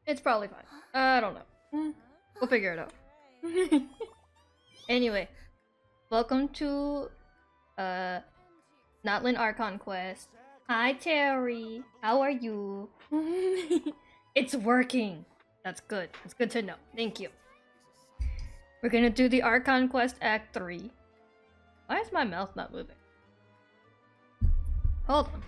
It's probably fine. I don't know. We'll figure it out. Anyway, welcome to Natlan Archon quest. Hi Terry, how are you? It's working. That's good. It's good to know. Thank you. We're gonna do the Archon quest Act 3. Why is my mouth not moving? Hold on.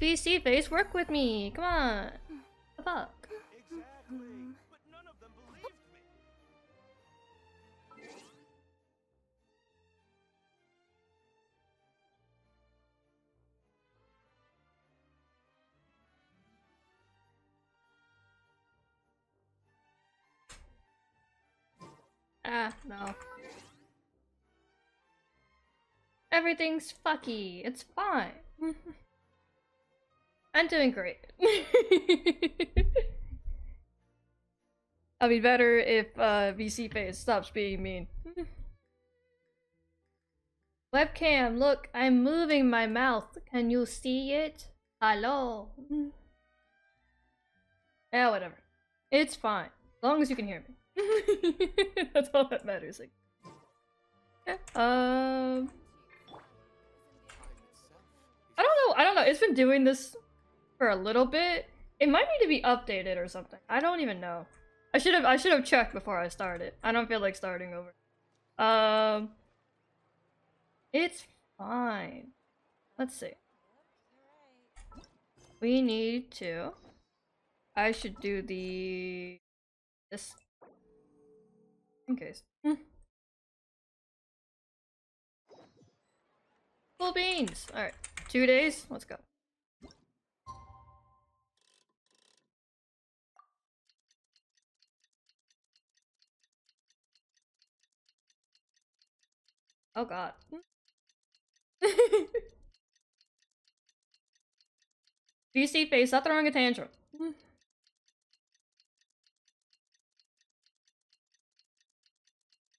PC face, work with me. Come on. The fuck? Exactly. But none of them believed me. Ah, no. Everything's fucky. It's fine. I'm doing great. I'll be better if VC face stops being mean. Webcam, look, I'm moving my mouth. Can you see it? Hello? Yeah, whatever. It's fine. As long as you can hear me. That's all that matters. Like, yeah. I don't know. It's been doing this for a little bit. It might need to be updated or something. I don't even know. I should have checked before I started. I don't feel like starting over. It's fine. Let's see. We need to. I should do this in case. Full beans. All right, 2 days. Let's go. Oh god. VC face, stop throwing a tantrum.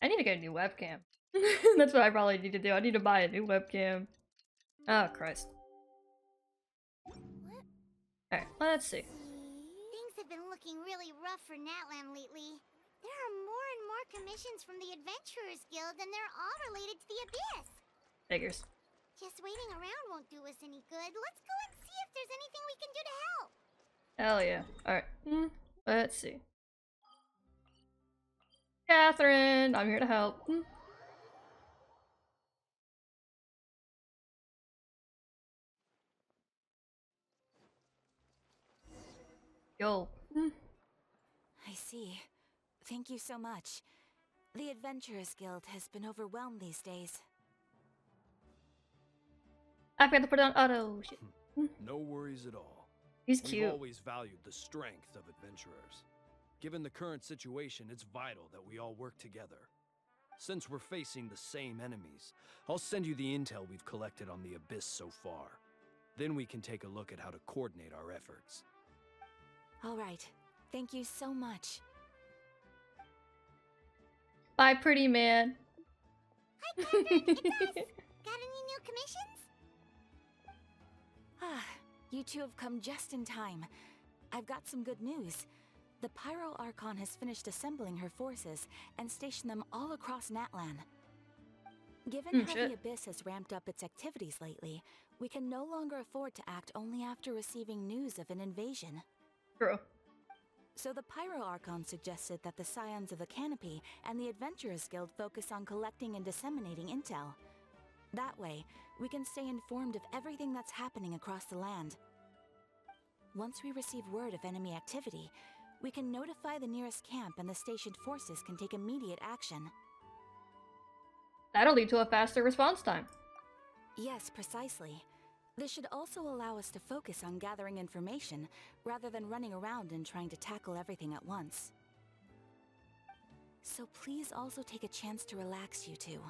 I need to get a new webcam. That's what I probably need to do. I need to buy a new webcam. Oh, Christ. Alright, let's see. Things have been looking really rough for Natlan lately. There are more and more commissions from the Adventurers Guild, and they're all related to the Abyss. Figures. Just waiting around won't do us any good. Let's go and see if there's anything we can do to help. Hell yeah. Alright. Let's see. Catherine, I'm here to help. Yo. I see. Thank you so much. The Adventurers Guild has been overwhelmed these days. I forgot to put it on auto. Shit. No worries at all. He's We've cute. always valued the strength of adventurers. Given the current situation, it's vital that we all work together. Since we're facing the same enemies, I'll send you the intel we've collected on the Abyss so far. Then we can take a look at how to coordinate our efforts. All right. Thank you so much. Bye, pretty man. Hi, Catherine. It's us. Got any new commissions? Ah, you two have come just in time. I've got some good news. The Pyro Archon has finished assembling her forces and stationed them all across Natlan. Given how the Abyss has ramped up its activities lately, we can no longer afford to act only after receiving news of an invasion. True. So the Pyro Archon suggested that the Scions of the Canopy and the Adventurers Guild focus on collecting and disseminating intel. That way, we can stay informed of everything that's happening across the land. Once we receive word of enemy activity, we can notify the nearest camp and the stationed forces can take immediate action. That'll lead to a faster response time. Yes, precisely. This should also allow us to focus on gathering information, rather than running around and trying to tackle everything at once. So please also take a chance to relax, you two.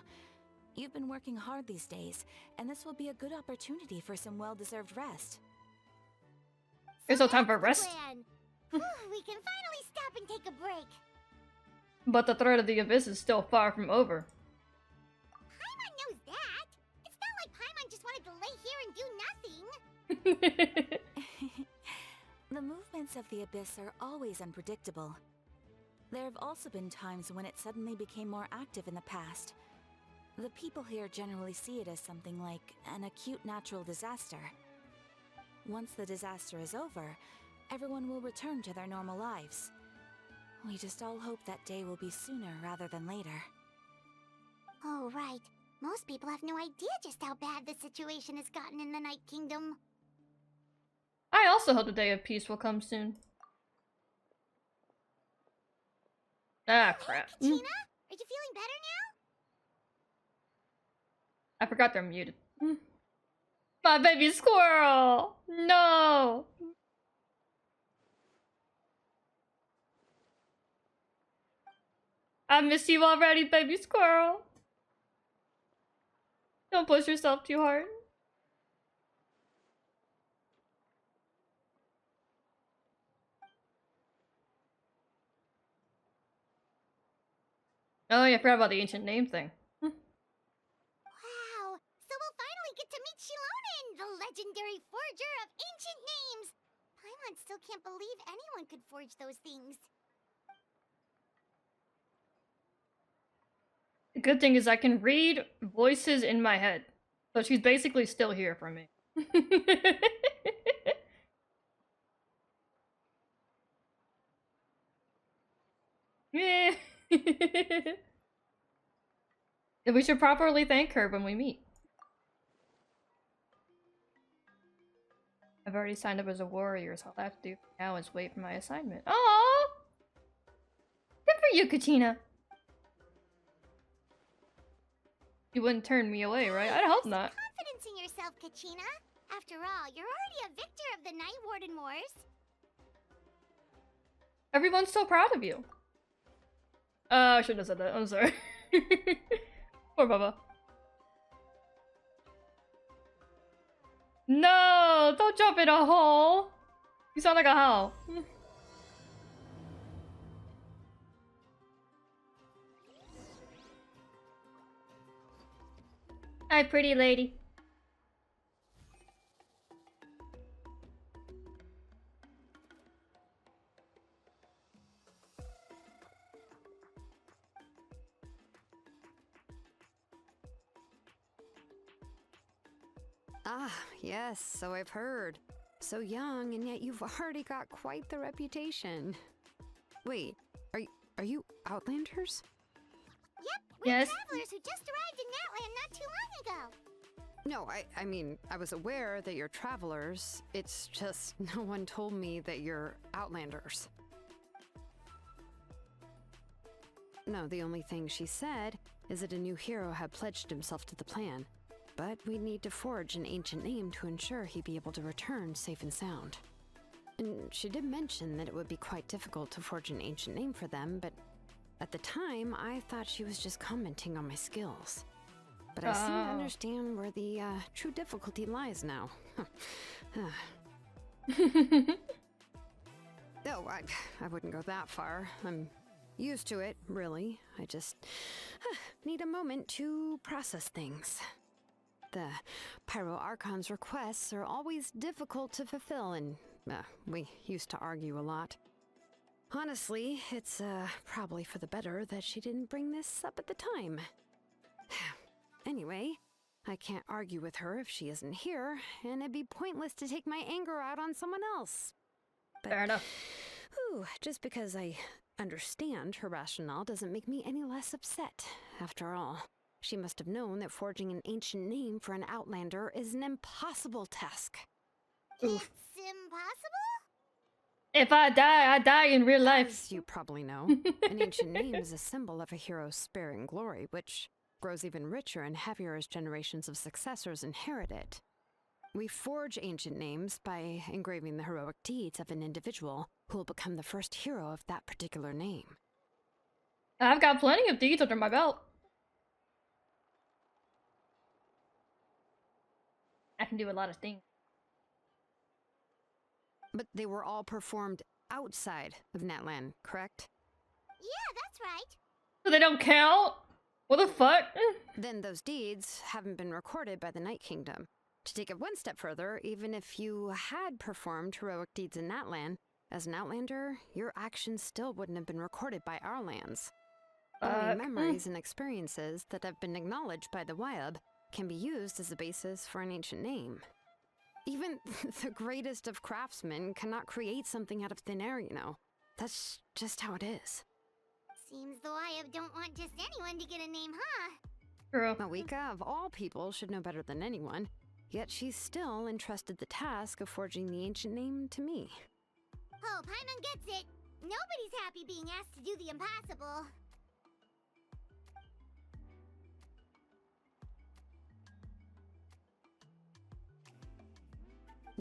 You've been working hard these days, and this will be a good opportunity for some well-deserved rest. There's no time for rest. We can finally stop and take a break. But the threat of the Abyss is still far from over. Paimon knows that. It's not like Paimon just wanted to lay here and do nothing. The movements of the Abyss are always unpredictable. There have also been times when it suddenly became more active in the past. The people here generally see it as something like an acute natural disaster. Once the disaster is over, everyone will return to their normal lives. We just all hope that day will be sooner rather than later. Oh, right. Most people have no idea just how bad the situation has gotten in the Night Kingdom. I also hope the day of peace will come soon. Ah, crap. Tina, are you feeling better now? I forgot they're muted. My baby squirrel! No! I miss you already, baby squirrel. Don't push yourself too hard. Oh yeah, I forgot about the ancient name thing. Wow, so we'll finally get to meet Shilonen, the legendary forger of ancient names. Paimon still can't believe anyone could forge those things. The good thing is I can read voices in my head. So she's basically still here for me. Yeah. We should properly thank her when we meet. I've already signed up as a warrior, so all I have to do now is wait for my assignment. Aww! Good for you, Katina! You wouldn't turn me away, right? I hope not. Confidence in yourself, Kachina. After all, you're already a victor of the Night Warden Wars. Everyone's so proud of you. I shouldn't have said that. I'm sorry. Poor Bubba. No! Don't jump in a hole! You sound like a owl. Hi, pretty lady. Ah, yes, so I've heard. So young, and yet you've already got quite the reputation. Wait, are you Outlanders? Yep, we're Yes. travelers who just arrived in Natlan not too long ago. No, I mean, I was aware that you're travelers. It's just no one told me that you're Outlanders. No, the only thing she said is that a new hero had pledged himself to the plan. But we'd need to forge an ancient name to ensure he'd be able to return safe and sound. And she did mention that it would be quite difficult to forge an ancient name for them, but at the time, I thought she was just commenting on my skills. But I seem to understand where the true difficulty lies now. No, I wouldn't go that far. I'm used to it, really. I just need a moment to process things. The Pyro Archon's requests are always difficult to fulfill, and we used to argue a lot. Honestly, it's probably for the better that she didn't bring this up at the time. Anyway, I can't argue with her if she isn't here, and it'd be pointless to take my anger out on someone else. But, Fair enough. just because I understand her rationale doesn't make me any less upset, after all. She must have known that forging an ancient name for an Outlander is an impossible task. Oof. It's impossible? If I die in real life. As you probably know, an ancient name is a symbol of a hero's sparing glory, which grows even richer and heavier as generations of successors inherit it. We forge ancient names by engraving the heroic deeds of an individual who will become the first hero of that particular name. I've got plenty of deeds under my belt. I can do a lot of things. But they were all performed outside of Natlan, correct? Yeah, that's right. So they don't count? What the fuck? Then those deeds haven't been recorded by the Night Kingdom. To take it one step further, even if you had performed heroic deeds in Natlan, as an Outlander, your actions still wouldn't have been recorded by our lands. Only memories and experiences that have been acknowledged by the Wyab can be used as a basis for an ancient name. Even the greatest of craftsmen cannot create something out of thin air, you know. That's just how it is. Seems the Wyab don't want just anyone to get a name, huh? True. Mawika, of all people, should know better than anyone, yet she's still entrusted the task of forging the ancient name to me. Oh, Paimon gets it. Nobody's happy being asked to do the impossible.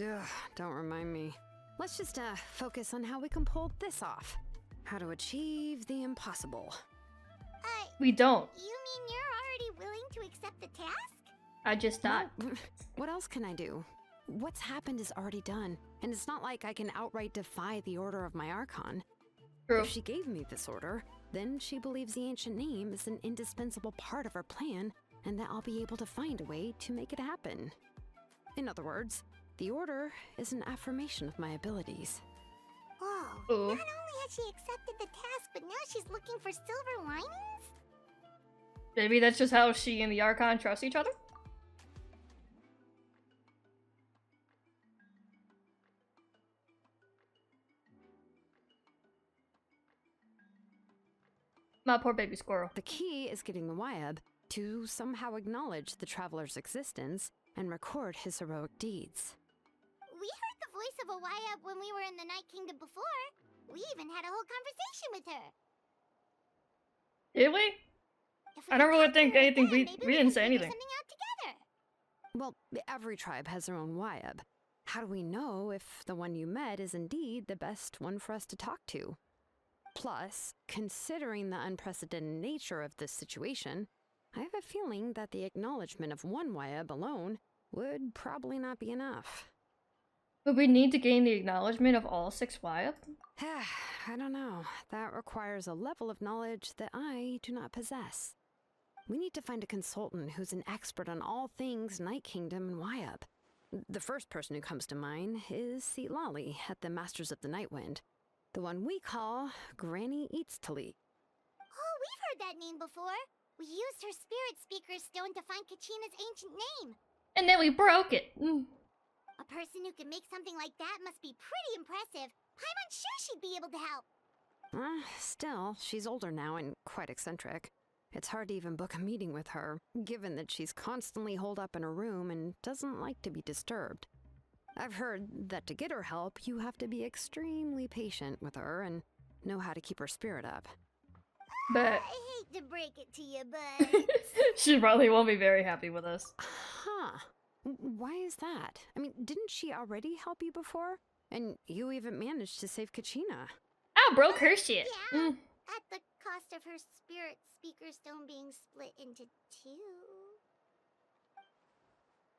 Ugh, don't remind me. Let's just focus on how we can pull this off. How to achieve the impossible. We don't. You mean you're already willing to accept the task? I just thought. What else can I do? What's happened is already done, and it's not like I can outright defy the order of my Archon. True. If she gave me this order, then she believes the ancient name is an indispensable part of her plan, and that I'll be able to find a way to make it happen. In other words, the order is an affirmation of my abilities. Whoa. Ooh. Not only has she accepted the task, but now she's looking for silver linings? Maybe that's just how she and the Archon trust each other? My poor baby squirrel. The key is getting the Wyab to somehow acknowledge the traveler's existence and record his heroic deeds. We heard the voice of a Wyab when we were in the Night Kingdom before. We even had a whole conversation with her. Did we? If I don't really talk to think her anything. again, We maybe didn't can say figure anything. something out together. Well, every tribe has their own Wyab. How do we know if the one you met is indeed the best one for us to talk to? Plus, considering the unprecedented nature of this situation, I have a feeling that the acknowledgement of one Wyab alone would probably not be enough. But we need to gain the acknowledgement of all 6 Wyab? I don't know. That requires a level of knowledge that I do not possess. We need to find a consultant who's an expert on all things Night Kingdom and Wyab. The first person who comes to mind is Lali at the Masters of the Nightwind, the one we call Granny Eatstali. Oh, we've heard that name before. We used her spirit speaker stone to find Kachina's ancient name. And then we broke it. A person who can make something like that must be pretty impressive. I'm sure she'd be able to help. Still, she's older now and quite eccentric. It's hard to even book a meeting with her, given that she's constantly holed up in her room and doesn't like to be disturbed. I've heard that to get her help, you have to be extremely patient with her and know how to keep her spirit up. But I hate to break it to you, but... she probably won't be very happy with us. Huh. Why is that? I mean, didn't she already help you before? And you even managed to save Kachina. I broke her shit. Yeah, at the cost of her spirit speaker stone being split into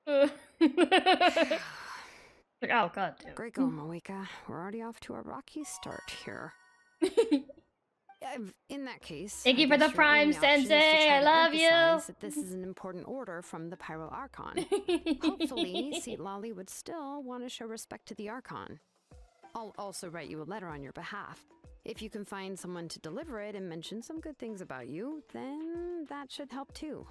2. Like, oh god damn. Great going, Mawika. We're already off to a rocky start here. In that case, Thank I you for the guess your Prime only option is to Sensei, try I to love you. emphasize that this is an important order from the Pyro Archon. Hopefully, Lali would still want to show respect to the Archon. I'll also write you a letter on your behalf. If you can find someone to deliver it and mention some good things about you, then that should help too.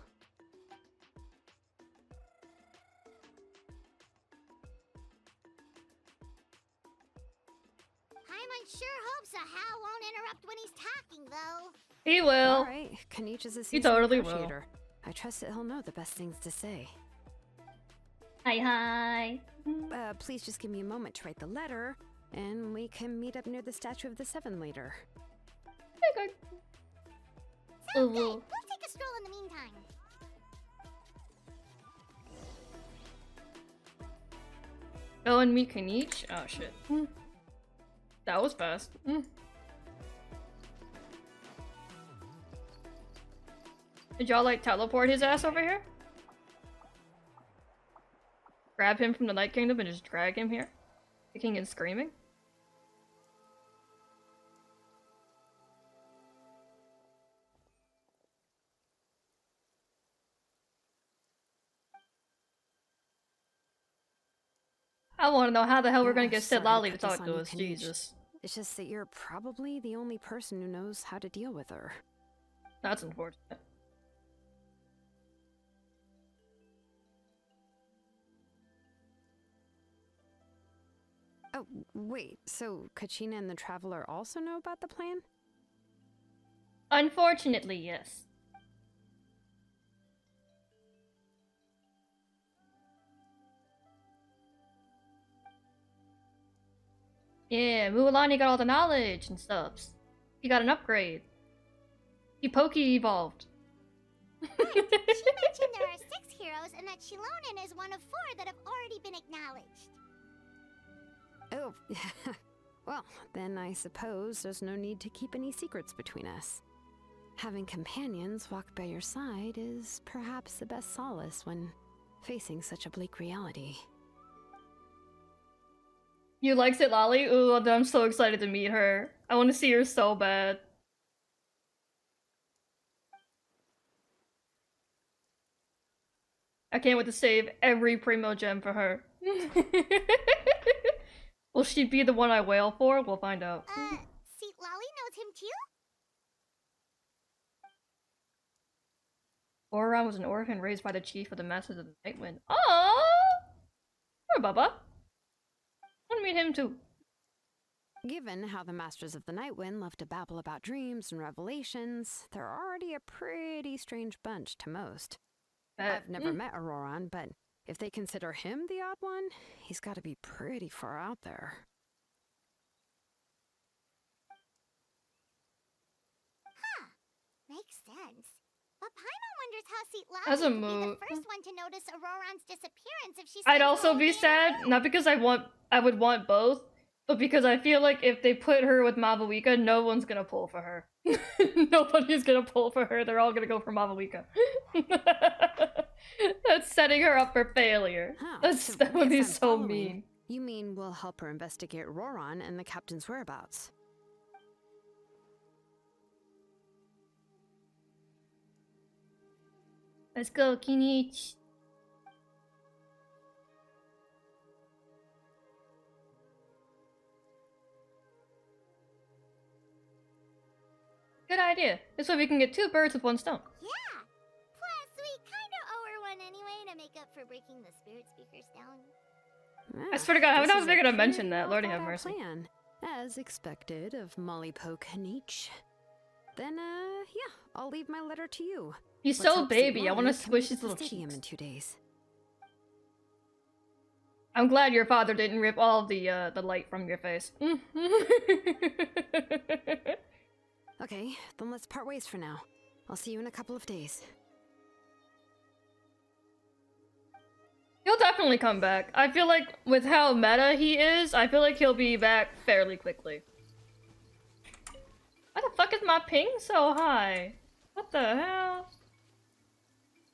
Paimon sure hopes a Hal won't interrupt when he's talking, though. He will. All right, Kanich is a He seasoned totally will. negotiator. I trust that he'll know the best things to say. Hi. Please just give me a moment to write the letter, and we can meet up near the Statue of the Seven later. Okay. Sounds good. We'll take a stroll in the meantime. Go and meet Kanich? Oh shit. That was fast. Did y'all like teleport his ass over here? Grab him from the Night Kingdom and just drag him here? Kicking and screaming? I want to know how the hell we're gonna Yeah, get Sid sorry to Lolly to put this talk on to you, us. Kanich. Jesus. It's just that you're probably the only person who knows how to deal with her. That's unfortunate. Oh, wait, so Kachina and the Traveler also know about the plan? Unfortunately, yes. Yeah, Mulan, got all the knowledge and stuff. He got an upgrade. He Pokey evolved. She mentioned there are 6 heroes and that Shilonen is one of 4 that have already been acknowledged. Oh, well, then I suppose there's no need to keep any secrets between us. Having companions walk by your side is perhaps the best solace when facing such a bleak reality. You like Sid Lolly? Ooh, I'm so excited to meet her. I want to see her so bad. I can't wait to save every Primo gem for her. Will she be the one I wail for? We'll find out. See, Lolly knows him too? Oran was an orphan raised by the chief of the Masters of the Nightwind. Aww! Poor Bubba. I want to meet him too. Given how the Masters of the Nightwind love to babble about dreams and revelations, they're already a pretty strange bunch to most. I've never met Auroran, but if they consider him the odd one, he's got to be pretty far out there. Huh. Makes sense. But Paimon wonders how Seat As a Lolly could be mood. the first one to notice Auroran's disappearance if she I'd stays also all be day sad, in a row. not because I would want both, but because I feel like if they put her with Mavuika, no one's gonna pull for her. Nobody's gonna pull for her, they're all gonna go for Mavuika. That's setting her up for failure. Huh, That would be if I'm so following, mean. You mean we'll help her investigate Auroran and the captain's whereabouts? Let's go, Kinich. Good idea. This way we can get 2 birds with 1 stone. Yeah. Plus, we kind of owe her one anyway to make up for breaking the spirit speakers down. I swear to God, how this was is I a gonna mention pretty that? Lord have well-thought-out mercy. Plan, as expected of Molly Poke Kanich. Then, yeah, I'll leave my letter to you. He's Let's so hope St. baby. I Molly want to can squish meet his at the little stadium cheeks. in 2 days. I'm glad your father didn't rip all of the light from your face. Okay, then let's part ways for now. I'll see you in a couple of days. He'll definitely come back. I feel like with how meta he is, I feel like he'll be back fairly quickly. Why the fuck is my ping so high? What the hell?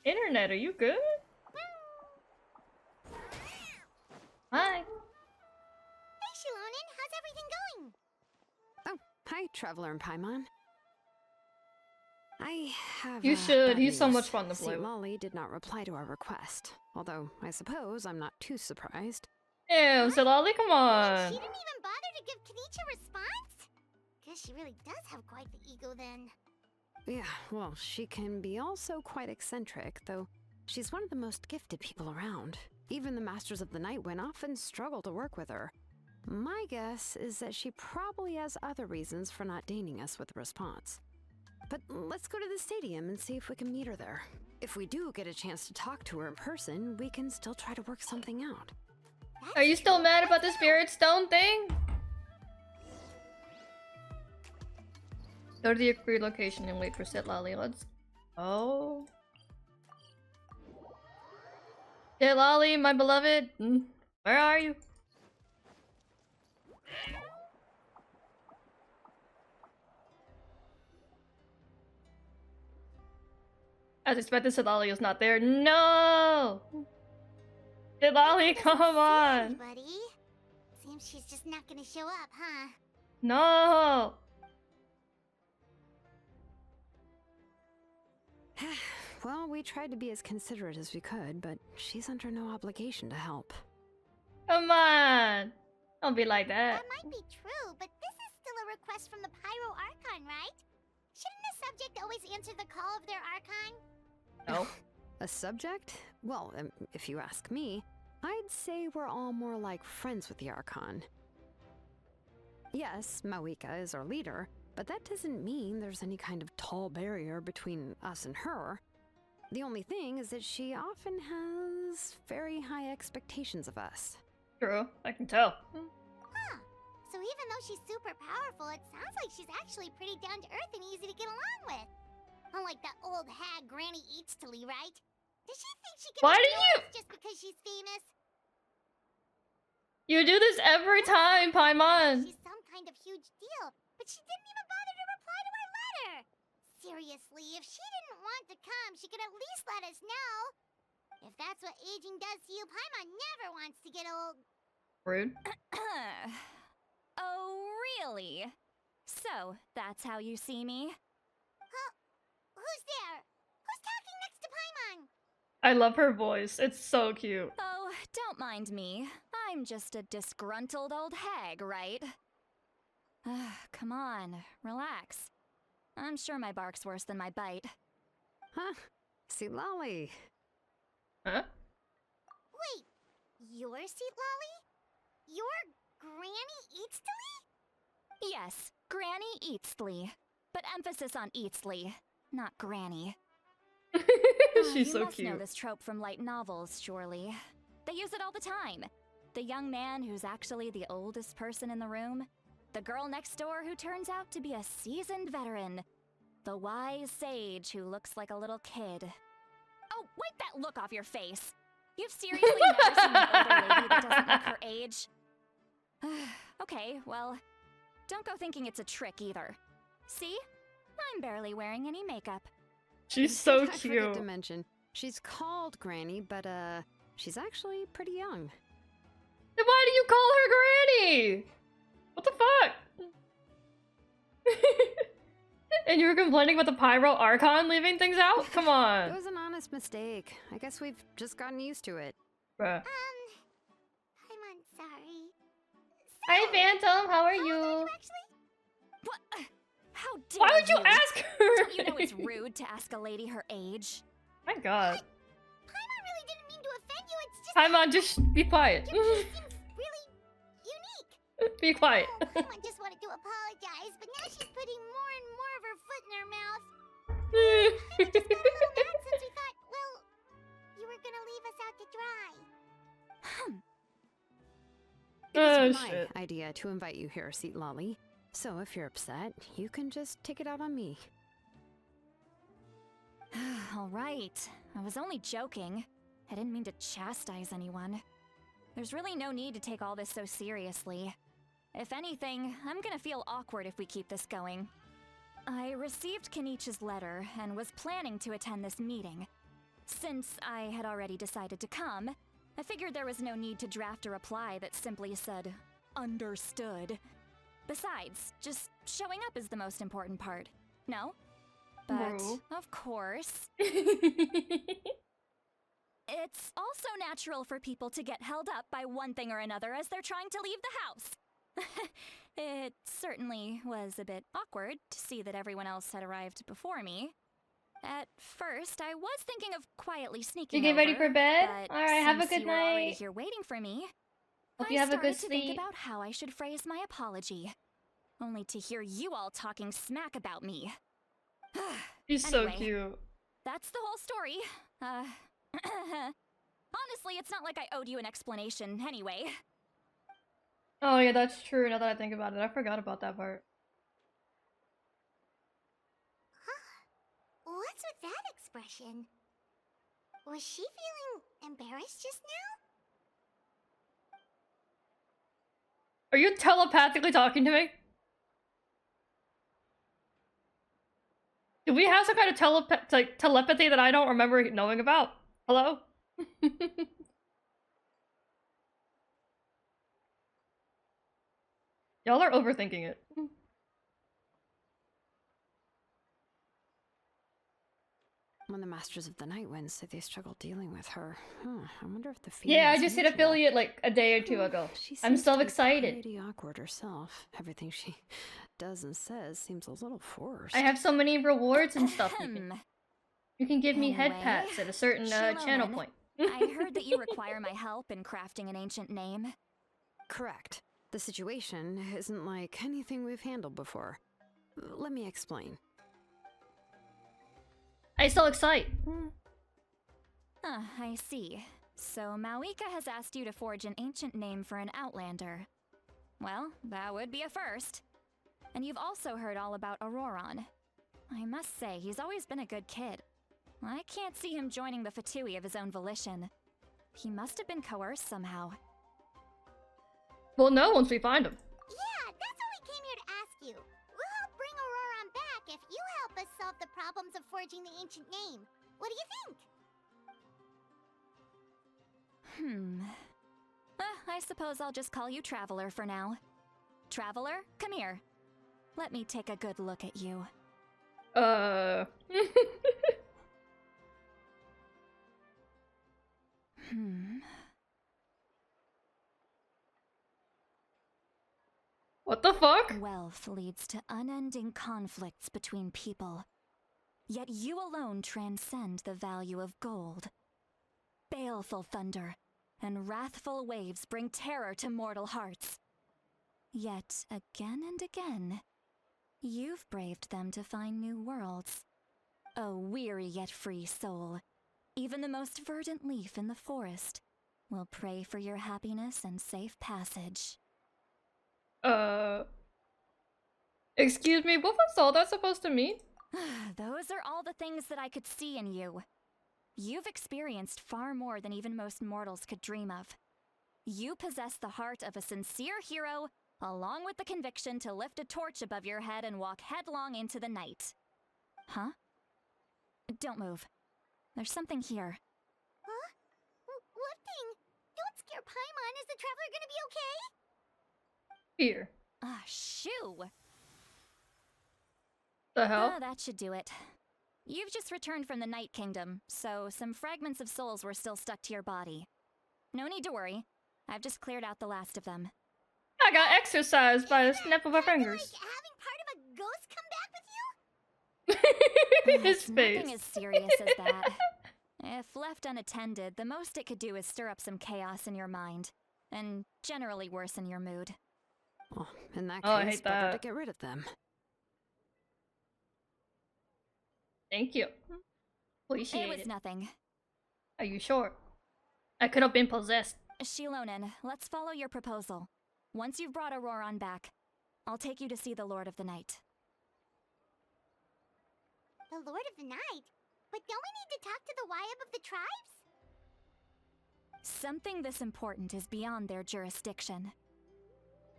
Internet, are you good? Hi. Hey, Shilonen, how's everything going? Oh, hi, Traveler and Paimon. I have. You should. bad He's so news. much fun to play St. with. Molly did not reply to our request, although I suppose I'm not too surprised. Damn, Lolly, come on. She didn't even bother to give Kanichi a response? Guess she really does have quite the ego then. Yeah, well, she can be also quite eccentric, though she's one of the most gifted people around. Even the Masters of the Nightwind often struggle to work with her. My guess is that she probably has other reasons for not deigning us with a response. But let's go to the stadium and see if we can meet her there. If we do get a chance to talk to her in person, we can still try to work something out. Are you still mad about the Spirit Stone thing? Go to the agreed location and wait for Sid Lolly. Let's. Oh. Sid Lolly, my beloved. Where are you? As expected, Sid Lolly is not there. No! Sid Lolly, come on! Buddy. Seems she's just not gonna show up, huh? No! Well, we tried to be as considerate as we could, but she's under no obligation to help. Come on. Don't be like that. That might be true, but this is still a request from the Pyro Archon, right? Shouldn't a subject always answer the call of their Archon? No. A subject? Well, if you ask me, I'd say we're all more like friends with the Archon. Yes, Mawika is our leader, but that doesn't mean there's any kind of tall barrier between us and her. The only thing is that she often has very high expectations of us. True, I can tell. Huh. So even though she's super powerful, it sounds like she's actually pretty down to earth and easy to get along with. Unlike that old hag Granny Eatstly, right? Does she think she can Why do ignore us just because she's famous? You do this every time, Paimon. She's some kind of huge deal, but she didn't even bother to reply to our letter. Seriously, if she didn't want to come, she could at least let us know. If that's what aging does to you, Paimon never wants to get old. Rude. Oh, really? So, that's how you see me? Who's there? Who's talking next to Paimon? I love her voice. It's so cute. Oh, don't mind me. I'm just a disgruntled old hag, right? Come on, relax. I'm sure my bark's worse than my bite. Huh? See, Lolly. Huh? Wait, you're Seat Lolly? You're Granny Eatstly? Yes, Granny Eatstly. But emphasis on Eatstly, not Granny. She's you so must cute. know this trope from light novels, surely. They use it all the time. The young man who's actually the oldest person in the room. The girl next door who turns out to be a seasoned veteran. The wise sage who looks like a little kid. Oh, wipe that look off your face! You've seriously never seen an older lady that doesn't look her age? Okay, well, don't go thinking it's a trick either. See? I'm barely wearing any makeup. She's so I forget cute. to mention, she's called Granny, but she's actually pretty young. Then why do you call her Granny? What the fuck? And you were complaining about the Pyro Archon leaving things out? Come It on. was an honest mistake. I guess we've just gotten used to it. Bruh. I'm sorry. Hi, Phantom. How are How old are you? you actually? What? How dare Why would you ask her? Don't you know it's rude to ask a lady her age? My god. Paimon really didn't mean to offend you, it's just Paimon, just be quiet. your case seems really unique. Be quiet. Oh, Paimon just wanted to apologize, but now she's putting more and more of her foot in her mouth. We just got a little mad since we thought, well, you were gonna leave us out to dry. It was Oh, my shit. idea to invite you here, Seat Lolly. So if you're upset, you can just take it out on me. All right. I was only joking. I didn't mean to chastise anyone. There's really no need to take all this so seriously. If anything, I'm gonna feel awkward if we keep this going. I received Kenichi's letter and was planning to attend this meeting. Since I had already decided to come, I figured there was no need to draft a reply that simply said, "Understood." Besides, just showing up is the most important part. No? But, No. of course, it's also natural for people to get held up by one thing or another as they're trying to leave the house. It certainly was a bit awkward to see that everyone else had arrived before me. At first, I was thinking of quietly sneaking You get ready over, for bed? but Alright, have a since good you were already night. here waiting for me, Hope I you have a started good to think sleep. about how I should phrase my apology. Only to hear you all talking smack about me. She's so Anyway. cute. That's the whole story. Honestly, it's not like I owed you an explanation anyway. Oh yeah, that's true now that I think about it. I forgot about that part. What's with that expression? Was she feeling embarrassed just now? Are you telepathically talking to me? Do we have some kind of telepathy that I don't remember knowing about? Hello? Y'all are overthinking it. When the Masters of the Night Winds say they struggle dealing with her, I wonder if the Yeah, I feeling is just hit mutual. affiliate like a day or two ago. She I'm seems so to be excited. Pretty awkward herself. Everything she does and says seems a little forced. I have so many rewards and stuff. You can give me head Anyway, pats at a certain channel Shilonen, point. I heard that you require my help in crafting an ancient name. Correct. The situation isn't like anything we've handled before. Let me explain. I so excite. I see. So Mawika has asked you to forge an ancient name for an outlander. Well, that would be a first. And you've also heard all about Auroron. I must say, he's always been a good kid. I can't see him joining the Fatui of his own volition. He must have been coerced somehow. We'll know once we find him. Yeah, that's what we came here to ask you. We'll help bring Auroron back if you help us solve the problems of forging the ancient name. What do you think? I suppose I'll just call you Traveler for now. Traveler, come here. Let me take a good look at you. What the fuck? Wealth leads to unending conflicts between people. Yet you alone transcend the value of gold. Baleful thunder and wrathful waves bring terror to mortal hearts. Yet again and again, you've braved them to find new worlds. O weary yet free soul, even the most verdant leaf in the forest will pray for your happiness and safe passage. Excuse me, what was all that supposed to mean? Those are all the things that I could see in you. You've experienced far more than even most mortals could dream of. You possess the heart of a sincere hero, along with the conviction to lift a torch above your head and walk headlong into the night. Huh? Don't move. There's something here. Huh? What thing? Don't scare Paimon. Is the Traveler gonna be okay? Here. Ah, shoo! The hell? Ah, that should do it. You've just returned from the Night Kingdom, so some fragments of souls were still stuck to your body. No need to worry. I've just cleared out the last of them. I got exercised by the snap of our Is that fingers. like having part of a ghost come back with you? His It's face. nothing as serious as that. If left unattended, the most it could do is stir up some chaos in your mind, and generally worsen your mood. Well, in that Oh, I case, hate better to that. get rid of them. Thank you. Appreciate It was it. nothing. Are you sure? I could have been possessed. Shilonen, let's follow your proposal. Once you've brought Auroron back, I'll take you to see the Lord of the Night. The Lord of the Night? But don't we need to talk to the Wyab of the tribes? Something this important is beyond their jurisdiction.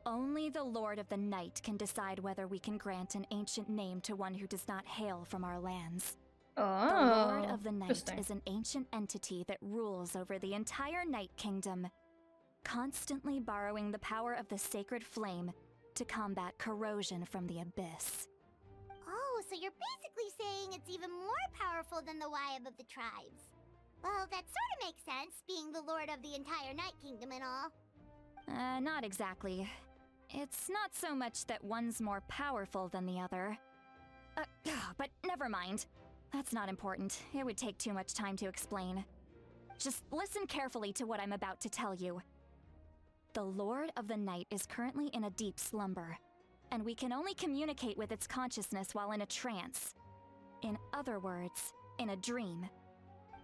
Only the Lord of the Night can decide whether we can grant an ancient name to one who does not hail from our lands. Oh. The Lord of the Night interesting. is an ancient entity that rules over the entire Night Kingdom, constantly borrowing the power of the sacred flame to combat corrosion from the abyss. Oh, so you're basically saying it's even more powerful than the Wyab of the tribes. Well, that sort of makes sense, being the Lord of the entire Night Kingdom and all. Not exactly. It's not so much that one's more powerful than the other. But never mind. That's not important. It would take too much time to explain. Just listen carefully to what I'm about to tell you. The Lord of the Night is currently in a deep slumber, and we can only communicate with its consciousness while in a trance. In other words, in a dream.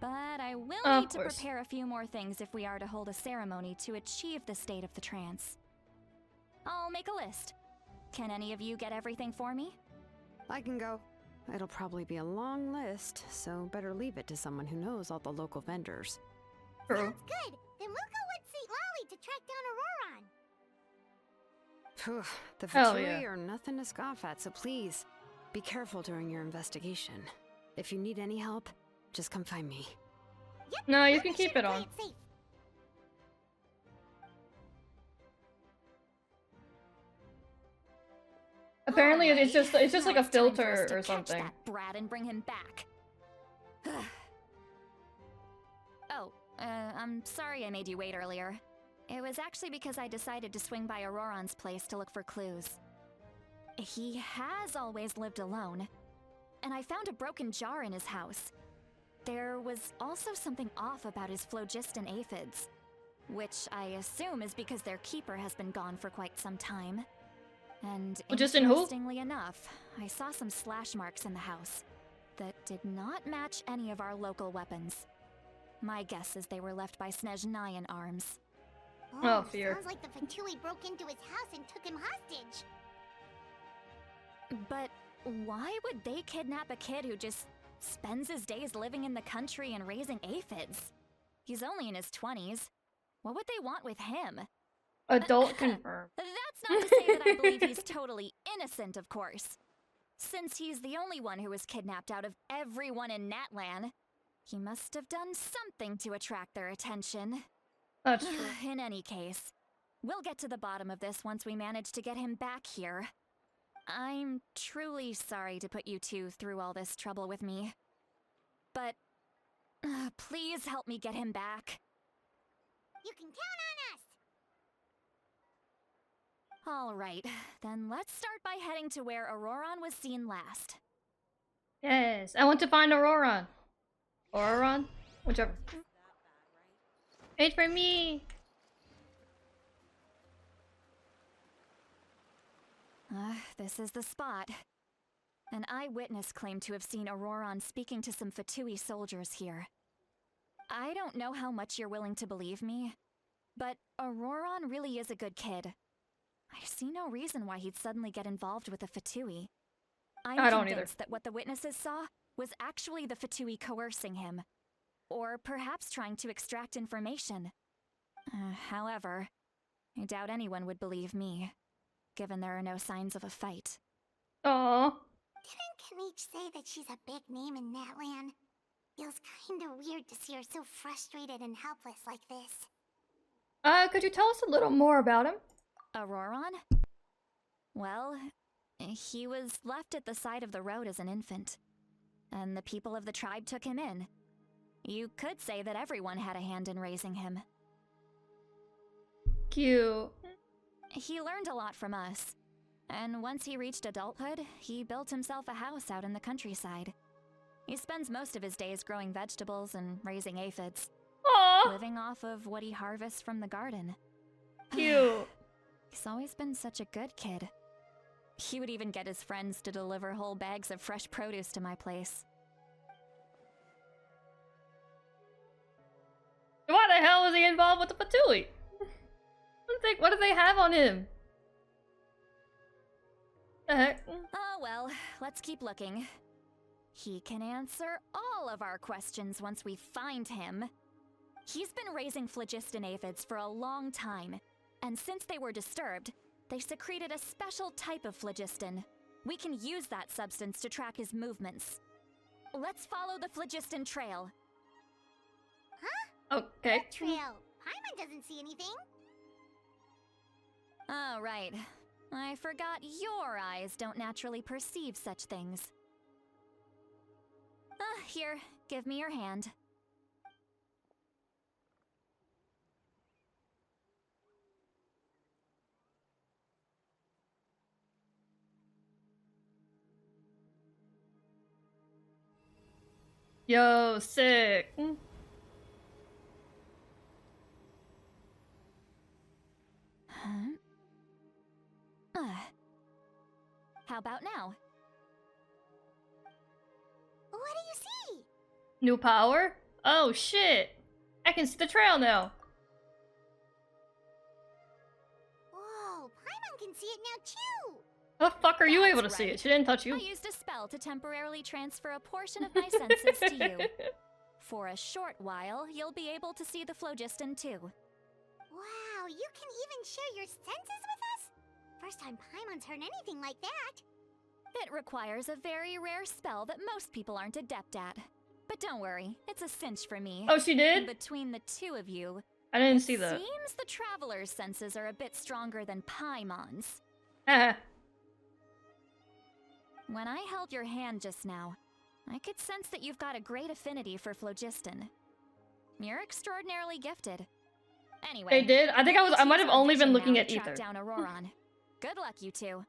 But I will Of need to course. prepare a few more things if we are to hold a ceremony to achieve the state of the trance. I'll make a list. Can any of you get everything for me? I can go. It'll probably be a long list, so better leave it to someone who knows all the local vendors. True. Sounds good. Then we'll go with St. Lolly to track down Auroron. Phew, the Hell Fatui yeah. are nothing to scoff at, so please, be careful during your investigation. If you need any help, just come find me. Yep. No, you we'll can be sure keep to it play on. safe. Apparently, it's Alright. just like a Now it's time for us filter to or catch something. that brat and bring him back. Oh, I'm sorry I made you wait earlier. It was actually because I decided to swing by Auroron's place to look for clues. He has always lived alone, and I found a broken jar in his house. There was also something off about his phlogiston aphids, which I assume is because their keeper has been gone for quite some time. And Phlogiston who? interestingly enough, I saw some slash marks in the house that did not match any of our local weapons. My guess is they were left by Snezhnayan arms. Oh, fear. Sounds like the Fatui broke into his house and took him hostage. But why would they kidnap a kid who just spends his days living in the country and raising aphids? He's only in his 20s. What would they want with him? Adult confirmed. That's not to say that I believe he's totally innocent, of course. Since he's the only one who was kidnapped out of everyone in Natlan, he must have done something to attract their attention. That's true. In any case, we'll get to the bottom of this once we manage to get him back here. I'm truly sorry to put you two through all this trouble with me. But please help me get him back. You can count on us! All right, then let's start by heading to where Auroron was seen last. Yes, I want to find Auroron. Auroron? Whichever. Wait for me! This is the spot. An eyewitness claimed to have seen Auroron speaking to some Fatui soldiers here. I don't know how much you're willing to believe me, but Auroron really is a good kid. I see no reason why he'd suddenly get involved with the Fatui. I'm I don't convinced that what the witnesses saw was actually the Fatui coercing him, or perhaps trying to extract information. However, I doubt anyone would believe me, given there are no signs of a fight. Aww. Didn't Kanich say that she's a big name in Natlan? Feels kinda weird to see her so frustrated and helpless like this. Could you tell us a little more about him? Auroron? Well, he was left at the side of the road as an infant, and the people of the tribe took him in. You could say that everyone had a hand in raising him. Cute. He learned a lot from us, and once he reached adulthood, he built himself a house out in the countryside. He spends most of his days growing vegetables and raising aphids, Aww. living off of what he harvests from the garden. Cute. He's always been such a good kid. He would even get his friends to deliver whole bags of fresh produce to my place. Why the hell was he involved with the Fatui? What do they have on him? The heck? Oh well, let's keep looking. He can answer all of our questions once we find him. He's been raising phlogiston aphids for a long time, and since they were disturbed, they secreted a special type of phlogiston. We can use that substance to track his movements. Let's follow the phlogiston trail. Okay. What trail? Paimon doesn't see anything. Oh, right. I forgot your eyes don't naturally perceive such things. Here, give me your hand. Yo, sick. How about now? What do you see? New power? Oh shit! I can see the trail now. Whoa, Paimon can see it now too. How the fuck are you That's able to see right. it? She didn't touch you. I used a spell to temporarily transfer a portion of my senses to you. For a short while, you'll be able to see the phlogiston too. Wow, you can even share your senses with us? First time Paimon's heard anything like that. It requires a very rare spell that most people aren't adept at. But don't worry, it's a cinch for me. Oh, she did? Between the two of you, I didn't see that. seems the Traveler's senses are a bit stronger than Paimon's. Haha. When I held your hand just now, I could sense that you've got a great affinity for phlogiston. You're extraordinarily gifted. Anyway, They did? I think I might have only been looking at track Ether. down Auroron. Good luck, you two.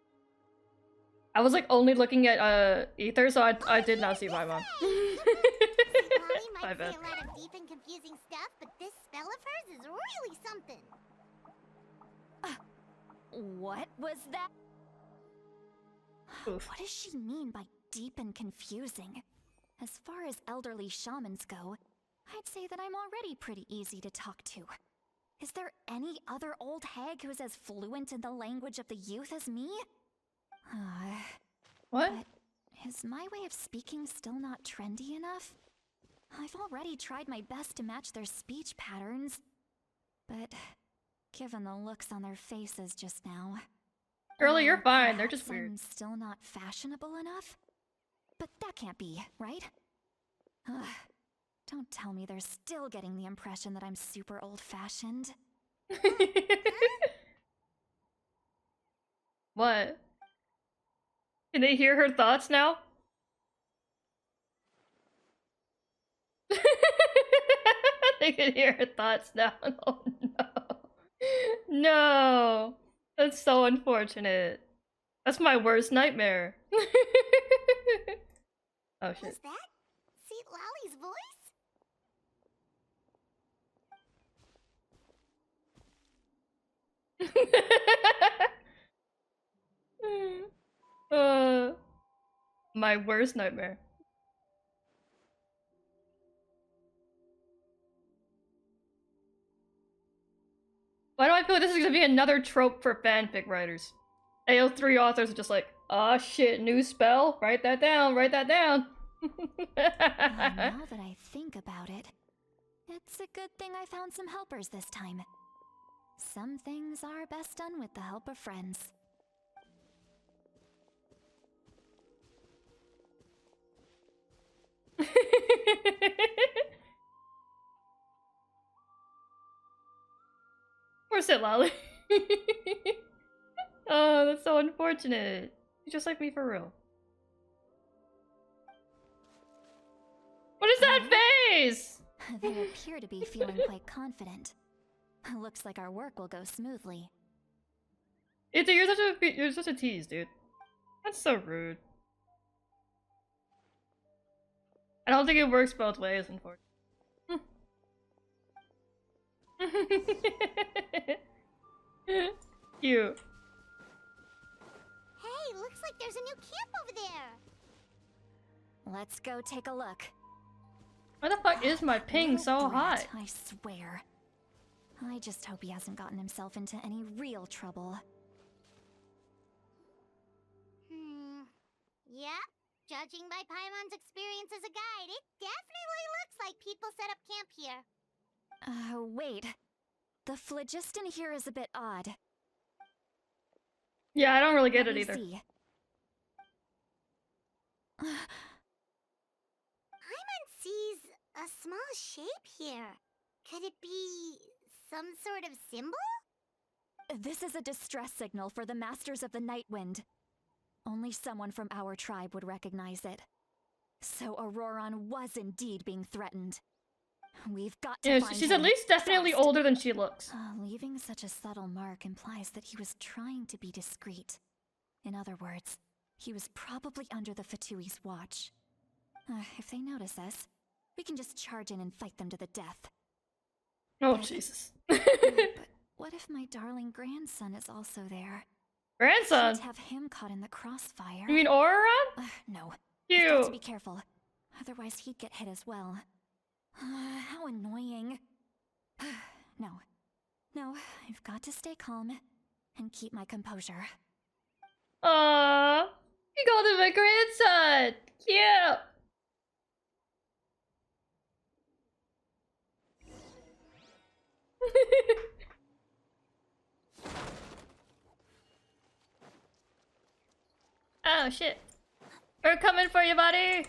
I was like only looking at Ether, so I did not see my mom. Molly My might say bad. a lot of deep and confusing stuff, but this spell of hers is really something. What was that? Oof. What does she mean by deep and confusing? As far as elderly shamans go, I'd say that I'm already pretty easy to talk to. Is there any other old hag who's as fluent in the language of the youth as me? What? But is my way of speaking still not trendy enough? I've already tried my best to match their speech patterns. But given the looks on their faces just now... Girlie, you're or fine. They're just perhaps weird. I'm still not fashionable enough? But that can't be, right? Ugh. Don't tell me they're still getting the impression that I'm super old-fashioned. What? Can they hear her thoughts now? They can hear her thoughts now. Oh no. No. That's so unfortunate. That's my worst nightmare. Oh shit. Was that Saint Lally's voice? My worst nightmare. Why do I feel like this is gonna be another trope for fanfic writers? AO3 authors are just like, oh shit, new spell? Write that down, write that down. Now that I think about it, it's a good thing I found some helpers this time. Some things are best done with the help of friends. Poor Sit Lolly. Oh, that's so unfortunate. You're just like me for real. What is that face? They appear to be feeling quite confident. Looks like our work will go smoothly. Ether, you're such a tease, dude. That's so rude. I don't think it works both ways, unfortunately. Cute. Hey, looks like there's a new camp over there. Let's go take a look. Why the fuck is my ping Little so brat, high? I swear. I just hope he hasn't gotten himself into any real trouble. Yeah, judging by Paimon's experience as a guide, it definitely looks like people set up camp here. Wait. The phlogiston here is a bit odd. Yeah, I don't really get Let it me either. see. Paimon sees a small shape here. Could it be some sort of symbol? This is a distress signal for the Masters of the Night Wind. Only someone from our tribe would recognize it. So Auroron was indeed being threatened. We've got to Yeah, find she's him. at least definitely fast. older than she looks. Leaving such a subtle mark implies that he was trying to be discreet. In other words, he was probably under the Fatui's watch. If they notice us, we can just charge in and fight them to the death. Oh, But- Jesus. But what if my darling grandson is also there? Grandson? Can't have him caught in the crossfire. You mean Auroron? No. We've got to Cute. be careful. Otherwise, he'd get hit as well. How annoying. No. No, I've got to stay calm and keep my composure. Aww. You called him my grandson. Cute. Oh shit. We're coming for you, buddy.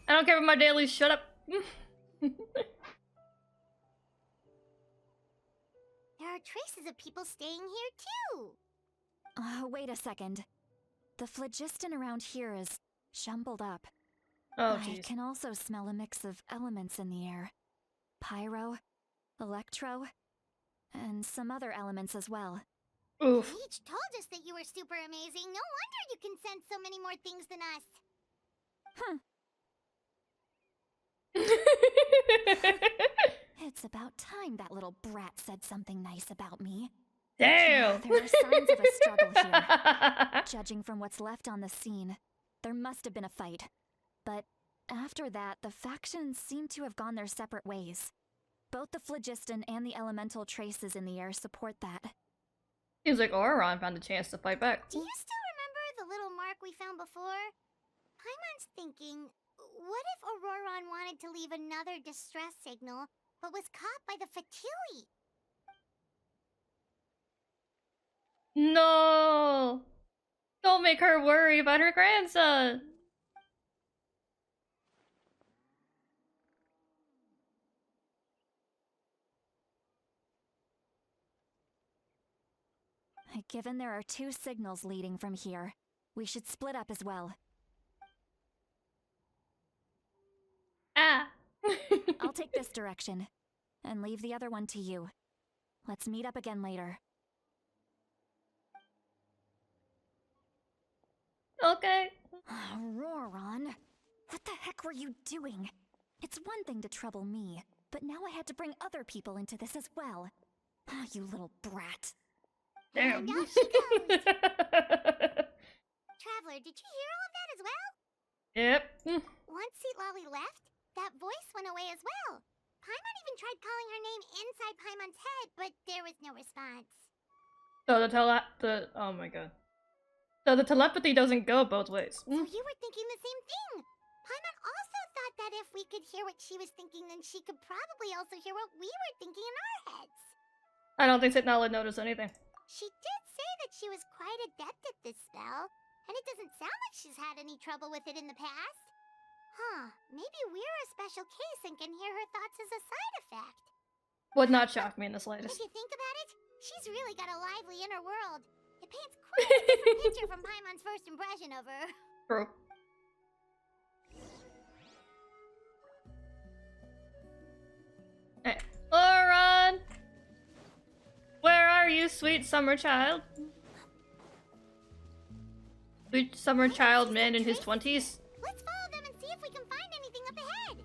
I don't care about my dailies, shut up. traces of people staying here too. Wait a second. The phlogiston around here is jumbled up. Oh, I jeez. can also smell a mix of elements in the air. Pyro, electro, and some other elements as well. Oof. Peach told us that you were super amazing. No wonder you can sense so many more things than us. It's about time that little brat said something nice about me. Damn. There are signs of a struggle here. Judging from what's left on the scene, there must have been a fight. But after that, the factions seem to have gone their separate ways. Both the phlogiston and the elemental traces in the air support that. Seems like Auron found a chance to fight back. Do you still remember the little mark we found before? Paimon's thinking, what if Auroron wanted to leave another distress signal, but was caught by the Fatui? No! Don't make her worry about her grandson! Given there are 2 signals leading from here, we should split up as well. Ah! I'll take this direction, and leave the other one to you. Let's meet up again later. Okay. Roron, what the heck were you doing? It's one thing to trouble me, but now I had to bring other people into this as well. Ah, you little brat. Damn. And out she goes. Traveler, did you hear all of that as well? Yep. Once Lolly left, that voice went away as well. Paimon even tried calling her name inside Paimon's head, but there was no response. So oh my god. So the telepathy doesn't go both ways. So you were thinking the same thing. Paimon also thought that if we could hear what she was thinking, then she could probably also hear what we were thinking in our heads. I don't think Natlan noticed anything. She did say that she was quite adept at this spell, and it doesn't sound like she's had any trouble with it in the past. Huh, maybe we're a special case and can hear her thoughts as a side effect. Would not shock me in the If slightest. you think about it, she's really got a lively inner world. It paints quite a different picture from Paimon's first impression of her. True. Hey, Auron! Where are you, sweet summer child? Sweet summer child man in his 20s? Let's follow them and see if we can find anything up ahead.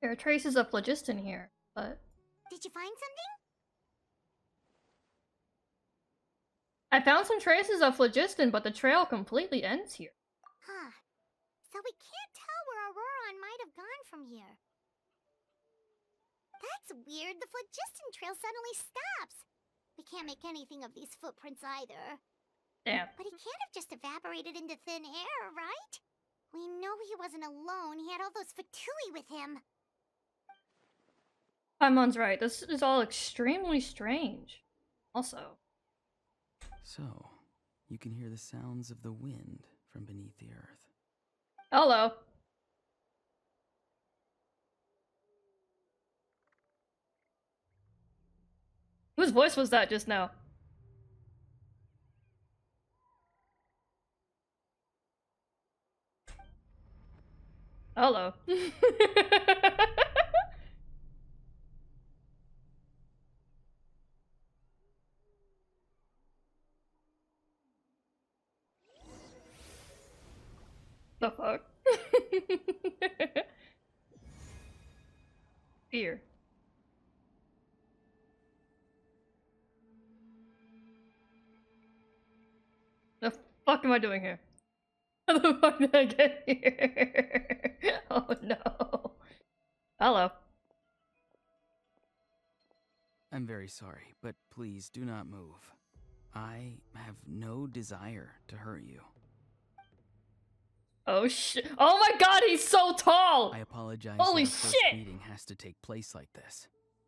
There are traces of phlogiston here, but Did you find something? I found some traces of phlogiston, but the trail completely ends here. Huh. So we can't tell where Auroron might have gone from here. That's weird. The phlogiston trail suddenly stops. We can't make anything of these footprints either. Damn. But he can't have just evaporated into thin air, right? We know he wasn't alone. He had all those Fatui with him. Paimon's right. This is all extremely strange. Also. So, you can hear the sounds of the wind from beneath the earth. Hello. Whose voice was that just now? Hello. The fuck? Fear. The fuck am I doing here? How the fuck did I get here? Oh no. Hello. I'm very sorry, but please do not move. I have no desire to hurt you. Oh shit! Oh my god, he's so tall! I apologize Holy that our first shit! meeting has to take place like this.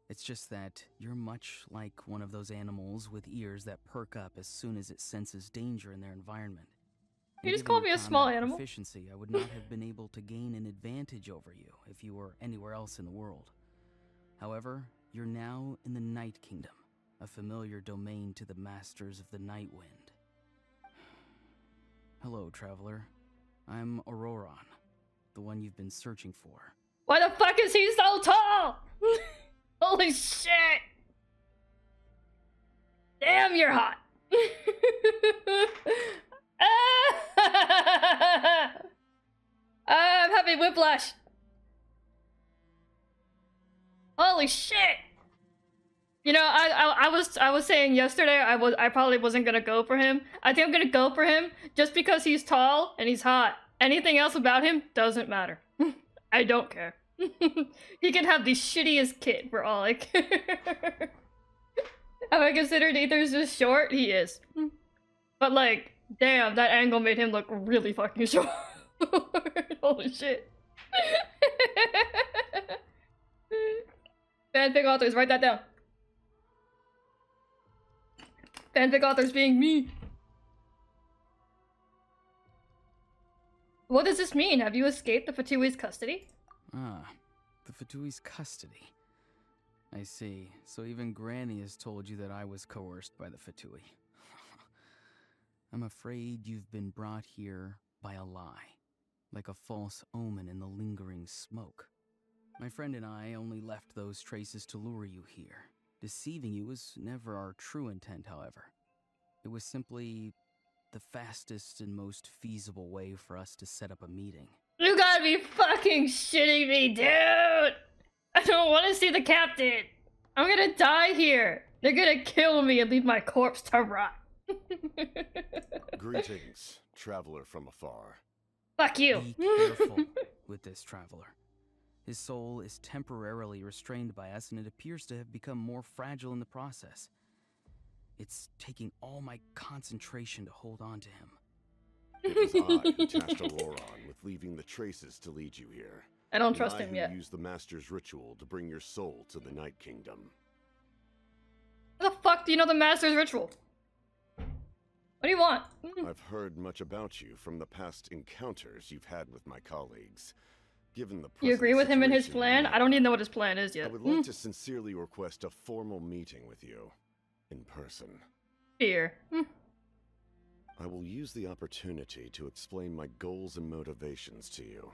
It's just that you're much like one of those animals with ears that perk up as soon as it senses danger in their environment. You And just given called your me a small combat animal. proficiency, I would not have been able to gain an advantage over you if you were anywhere else in the world. However, you're now in the Night Kingdom, a familiar domain to the masters of the Night Wind. Hello, traveler. I'm Auroron, the one you've been searching for. Why the fuck is he so tall? Holy shit! Damn, you're hot. I'm having whiplash. Holy shit! You know, I was saying yesterday I probably wasn't gonna go for him. I think I'm gonna go for him just because he's tall and he's hot. Anything else about him doesn't matter. I don't care. He can have the shittiest kid for all I care. Have I considered Ether's just short? He is. But like, damn, that angle made him look really fucking short. Holy shit. Fanfic authors, write that down. Fanfic authors being me. What does this mean? Have you escaped the Fatui's custody? Ah, the Fatui's custody. I see. So even Granny has told you that I was coerced by the Fatui. I'm afraid you've been brought here by a lie, like a false omen in the lingering smoke. My friend and I only left those traces to lure you here. Deceiving you was never our true intent, however. It was simply the fastest and most feasible way for us to set up a meeting. You gotta be fucking shitting me, dude! I don't want to see the captain! I'm gonna die here! They're gonna kill me and leave my corpse to rot. Greetings, traveler from afar. Fuck you! Be careful with this traveler. His soul is temporarily restrained by us, and it appears to have become more fragile in the process. It's taking all my concentration to hold on to him. It was I who tasked Auroron with leaving the traces to lead you here. I don't trust and him I yet. who used the Master's ritual to bring your soul to the Night Kingdom. How the fuck do you know the Master's ritual? What do you want? I've heard much about you from the past encounters you've had with my colleagues. Given the You agree with him and his situation plan? in I don't even know what his plan is I yet. would like to sincerely request a formal meeting with you, in person. Fear. I will use the opportunity to explain my goals and motivations to you,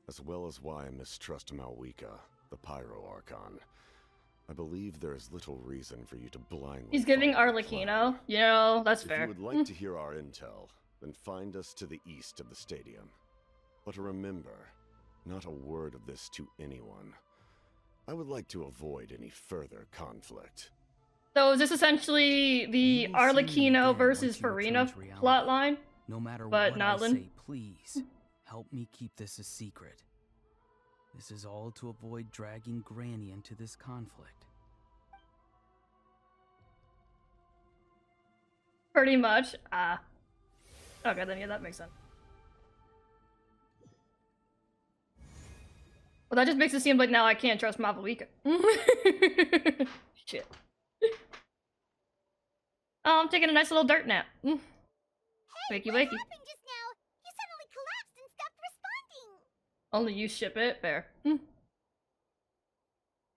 as well as why I mistrust Malwika, the Pyro Archon. I believe there is little reason for you to blindly He's giving follow the plan. Arlecchino. You know, that's If fair. you would like to hear our intel, then find us to the east of the stadium. But remember, not a word of this to anyone. I would like to avoid any further conflict. So is this essentially the You will see me Arlecchino again versus once you return Farina to reality. plotline? No matter But what Natlan. I say, please, help me keep this a secret. This is all to avoid dragging Granny into this conflict. Pretty much. Okay, then yeah, that makes sense. Well, that just makes it seem like now I can't trust Mavalika. Shit. Oh, I'm taking a nice little dirt nap. Hey, Wakey, what wakey. happened just now? You suddenly collapsed and stopped responding. Only you ship it. Fair.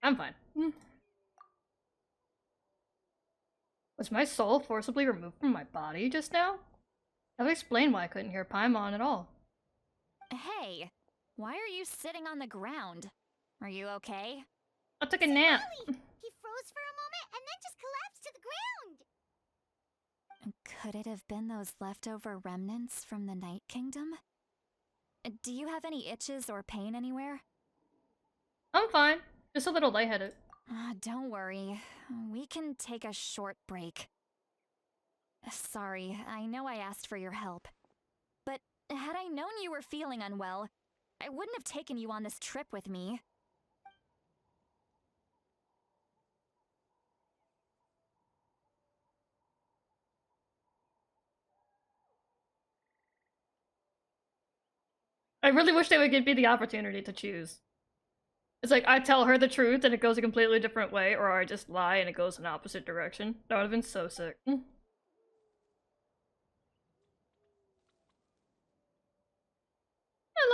I'm fine. Was my soul forcibly removed from my body just now? That would explain why I couldn't hear Paimon at all. Hey, why are you sitting on the ground? Are you okay? I took a nap. He froze for a moment and then just collapsed to the ground. Could it have been those leftover remnants from the Night Kingdom? Do you have any itches or pain anywhere? I'm fine. Just a little lightheaded. Don't worry. We can take a short break. Sorry, I know I asked for your help. But had I known you were feeling unwell, I wouldn't have taken you on this trip with me. I really wish they would give me the opportunity to choose. It's like, I tell her the truth and it goes a completely different way, or I just lie and it goes in opposite direction. That would have been so sick. I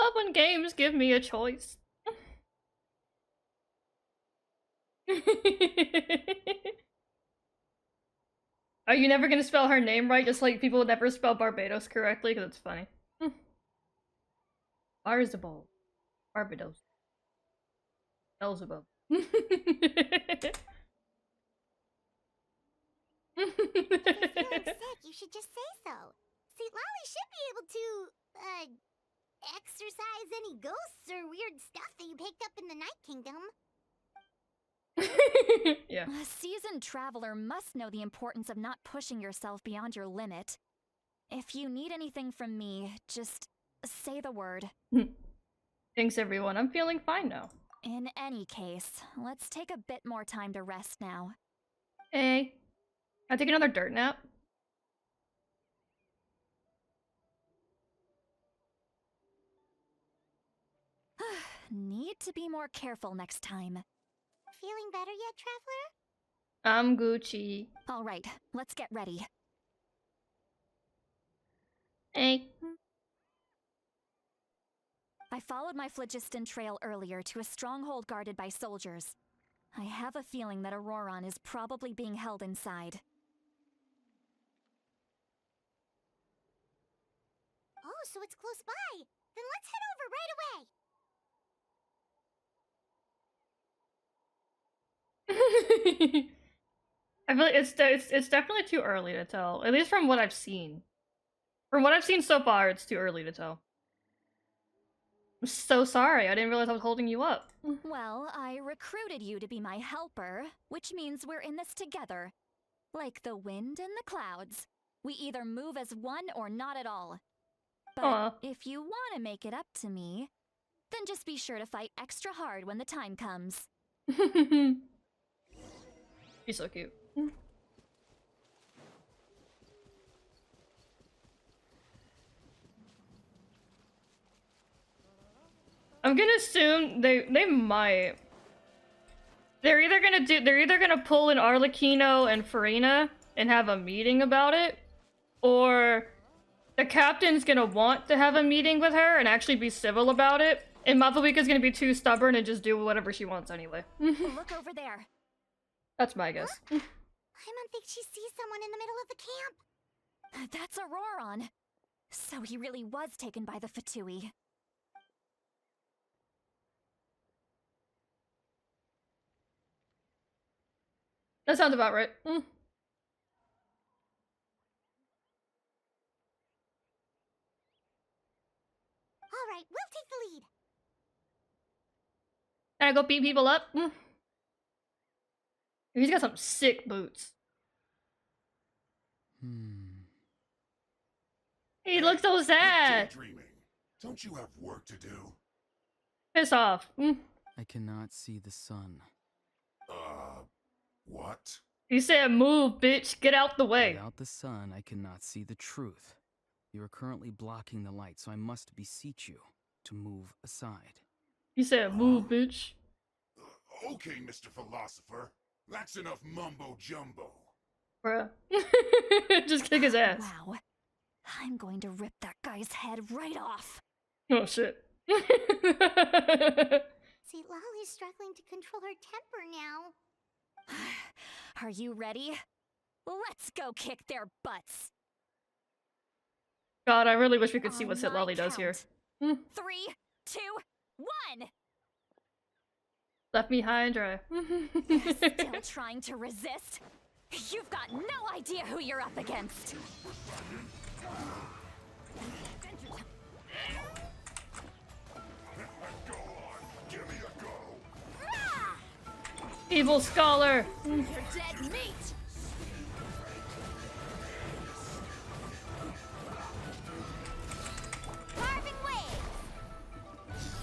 love when games give me a choice. Are you never gonna spell her name right, just like people would never spell Barbados correctly? Because it's funny. Barzabal. Barbados. Beelzebub. If you're sick, you should just say so. See, Lolly should be able to, exorcise any ghosts or weird stuff that you picked up in the Night Kingdom. Yeah. A seasoned traveler must know the importance of not pushing yourself beyond your limit. If you need anything from me, just say the word. Thanks, everyone. I'm feeling fine now. In any case, let's take a bit more time to rest now. Hey. I take another dirt nap. Need to be more careful next time. Feeling better yet, Traveler? I'm Gucci. All right, let's get ready. Hey. I followed my phlogiston trail earlier to a stronghold guarded by soldiers. I have a feeling that Auroron is probably being held inside. Oh, so it's close by. Then let's head over right away. I feel like it's definitely too early to tell. At least from what I've seen. From what I've seen so far, it's too early to tell. I'm so sorry. I didn't realize I was holding you up. Well, I recruited you to be my helper, which means we're in this together. Like the wind and the clouds. We either move as one or not at all. But Aw. if you want to make it up to me, then just be sure to fight extra hard when the time comes. He's so cute. I'm gonna assume they might. They're either gonna pull in Arlecchino and Farina and have a meeting about it, or the captain's gonna want to have a meeting with her and actually be civil about it, and Mavuika's gonna be too stubborn and just do whatever she wants anyway. Look over there. That's my guess. Paimon thinks she sees someone in the middle of the camp. That's Auroron. So he really was taken by the Fatui. That sounds about right. All right, we'll take the lead. Can I go beat people up? He's got some sick boots. He looks so sad. Daydreaming. Don't you have work to do? Piss off. I cannot see the sun. What? He said, "Move, bitch. Get out the way." Without the sun, I cannot see the truth. You are currently blocking the light, so I must beseech you to move aside. He said, "Move, bitch." Okay, Mr. Philosopher. That's enough mumbo-jumbo. Bruh. Just kick his ass. Wow. I'm going to rip that guy's head right off. Oh, shit. See, Lolly's struggling to control her temper now. Are you ready? Let's go kick their butts. God, I really wish we could see On what Sit my Lolly does here. count. 3, 2, 1. Left me high and dry. Still trying to resist? You've got no idea who you're up against. Go on, give me a go. Evil scholar. You're dead meat. Carving waves.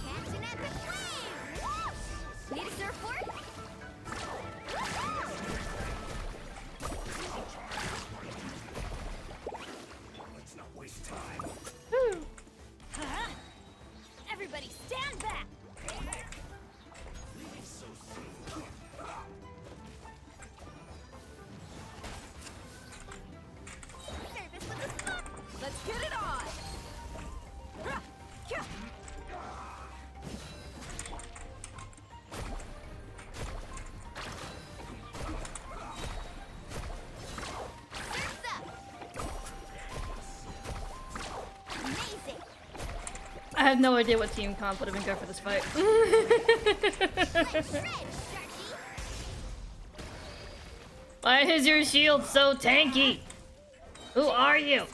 Catch an epic wave. Whoosh! Need a surfboard? Let's not waste time. Woo. have no idea what team comp would have been good for this fight. Why is your shield so tanky? Who are you?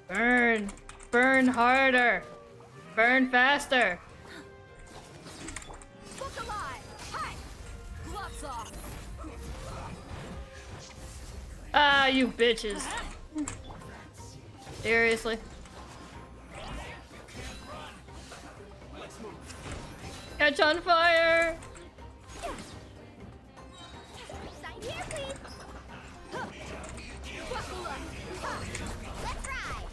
Burn! Burn harder! Burn faster! Ah, you bitches. Seriously. Catch on fire! Let's ride!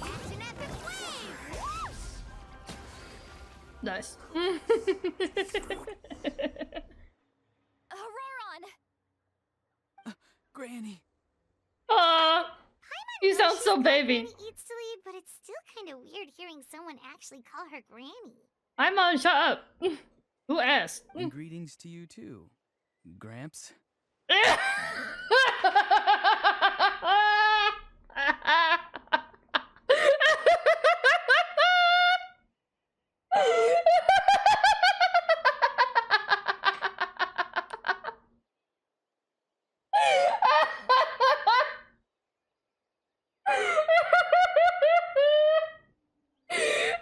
Action epic wave! Whoosh! Nice. Auroron! Granny. Aw, you knows sound she's so got baby. Granny eats to lead, but it's still kind of weird hearing someone actually call her Granny. I'm on. Shut up. Who asked? And greetings to you too, Gramps.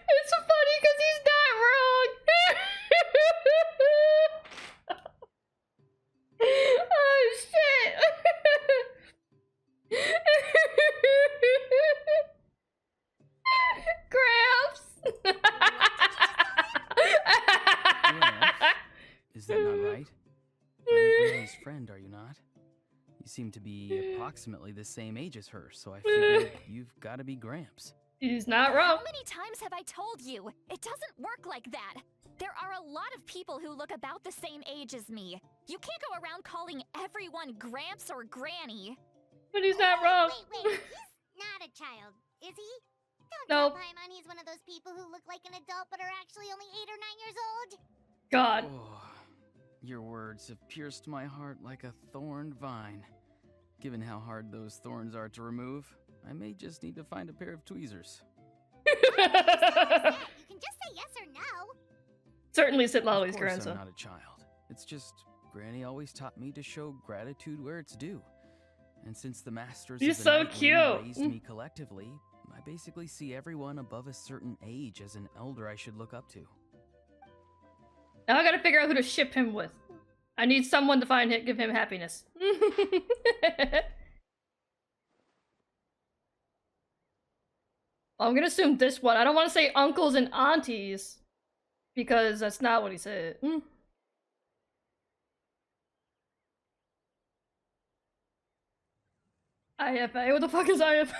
It's funny because he's not wrong. Oh shit. Gramps. Is that not right? You're Granny's friend, are you not? You seem to be approximately the same age as her, so I figured you've got to be Gramps. He's not wrong. How many times have I told you? It doesn't work like that. There are a lot of people who look about the same age as me. You can't go around calling everyone Gramps or Granny. But he's not wrong. Wait, he's not a child, is he? Don't Nope. tell Paimon he's one of those people who look like an adult but are actually only 8 or 9 years old. God. Oh, your words have pierced my heart like a thorned vine. Given how hard those thorns are to remove, I may just need to find a pair of tweezers. You can just say yes or no. Certainly Sit Of Lolly's course grandson. I'm not a child. It's just Granny always taught me to show gratitude where it's due. And since the masters He's of the so Night Wind cute. raised me collectively, I basically see everyone above a certain age as an elder I should look up to. Now I gotta figure out who to ship him with. I need someone to find him, give him happiness. I'm gonna assume this one. I don't want to say uncles and aunties because that's not what he said. IFA? What the fuck is IFA?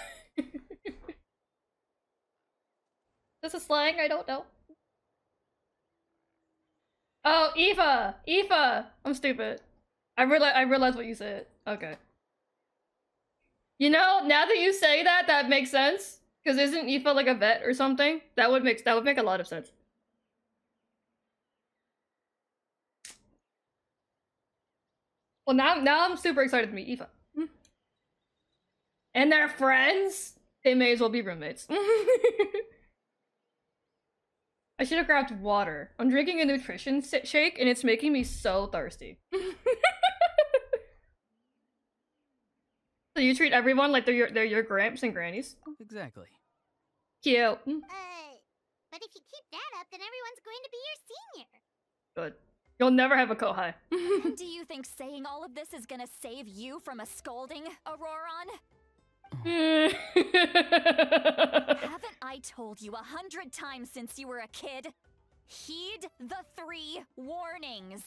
This is slang? I don't know. Oh, Eva! Eva! I'm stupid. I realized what you said. Okay. You know, now that you say that, that makes sense. Because isn't Eva like a vet or something? That would make a lot of sense. Well, now I'm super excited to meet Eva. And they're friends? They may as well be roommates. I should have grabbed water. I'm drinking a nutrition shake and it's making me so thirsty. So you treat everyone like they're your gramps and grannies? Exactly. Cute. But if you keep that up, then everyone's going to be your senior. Good. You'll never have a kohai. And do you think saying all of this is gonna save you from a scolding, Auroron? Haven't I told you 100 times since you were a kid? Heed the 3 warnings.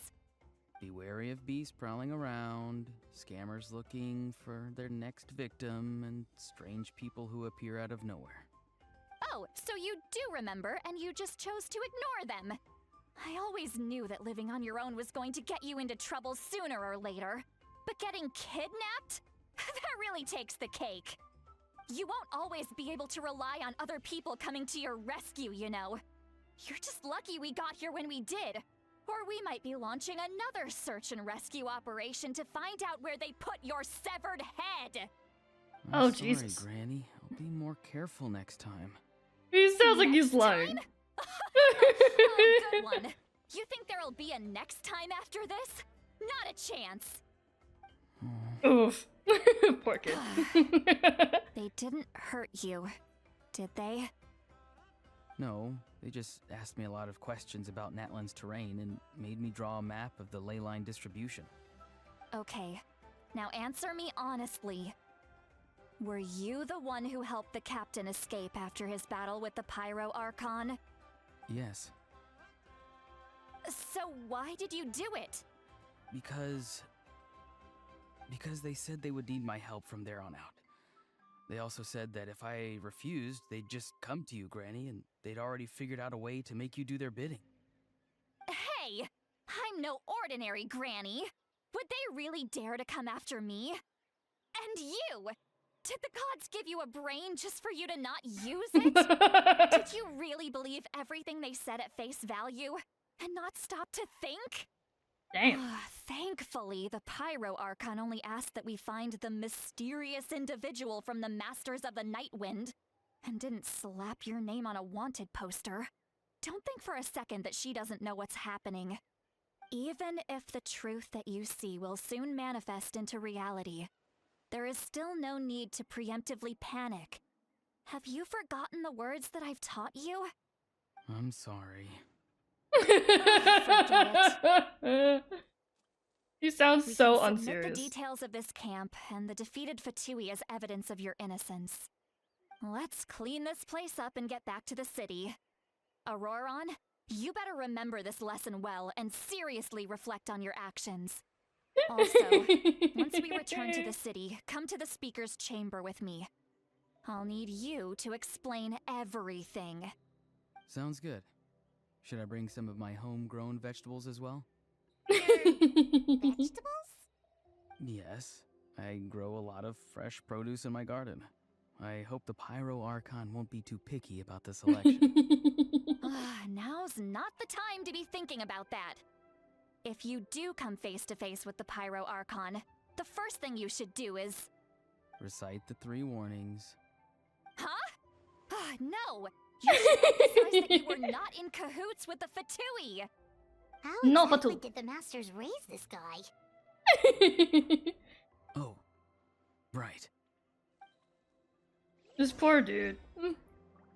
Be wary of beasts prowling around, scammers looking for their next victim, and strange people who appear out of nowhere. Oh, so you do remember, and you just chose to ignore them. I always knew that living on your own was going to get you into trouble sooner or later. But getting kidnapped? That really takes the cake. You won't always be able to rely on other people coming to your rescue, you know. You're just lucky we got here when we did. Or we might be launching another search and rescue operation to find out where they put your severed head. I'm Oh, sorry, Jesus. Granny. I'll be more careful next time. He sounds like he's Next lying. time? Oh, good one. You think there'll be a next time after this? Not a chance. Oof. Poor kid. They didn't hurt you, did they? No, they just asked me a lot of questions about Natlan's terrain and made me draw a map of the ley line distribution. Okay, now answer me honestly. Were you the one who helped the captain escape after his battle with the Pyro Archon? Yes, So why did you do it? because they said they would need my help from there on out. They also said that if I refused, they'd just come to you, Granny, and they'd already figured out a way to make you do their bidding. Hey, I'm no ordinary granny. Would they really dare to come after me? And you! Did the gods give you a brain just for you to not use it? Did you really believe everything they said at face value and not stop to think? Damn. Thankfully, the Pyro Archon only asked that we find the mysterious individual from the Masters of the Night Wind and didn't slap your name on a wanted poster. Don't think for a second that she doesn't know what's happening. Even if the truth that you see will soon manifest into reality, there is still no need to preemptively panic. Have you forgotten the words that I've taught you? I'm sorry. He sounds We so can submit unserious. the details of this camp and the defeated Fatui as evidence of your innocence. Let's clean this place up and get back to the city. Auroron, you better remember this lesson well and seriously reflect on your actions. Also, once we return to the city, come to the speaker's chamber with me. I'll need you to explain everything. Sounds good. Should I bring some of my homegrown vegetables as well? Vegetables? Yes, I grow a lot of fresh produce in my garden. I hope the Pyro Archon won't be too picky about the selection. Now's not the time to be thinking about that. If you do come face to face with the Pyro Archon, the first thing you should do is... Recite the 3 warnings. Huh? No! You should emphasize that you were not in cahoots with the Fatui! How No, exactly Fatu. did the masters raise this guy? Oh, right. This poor dude.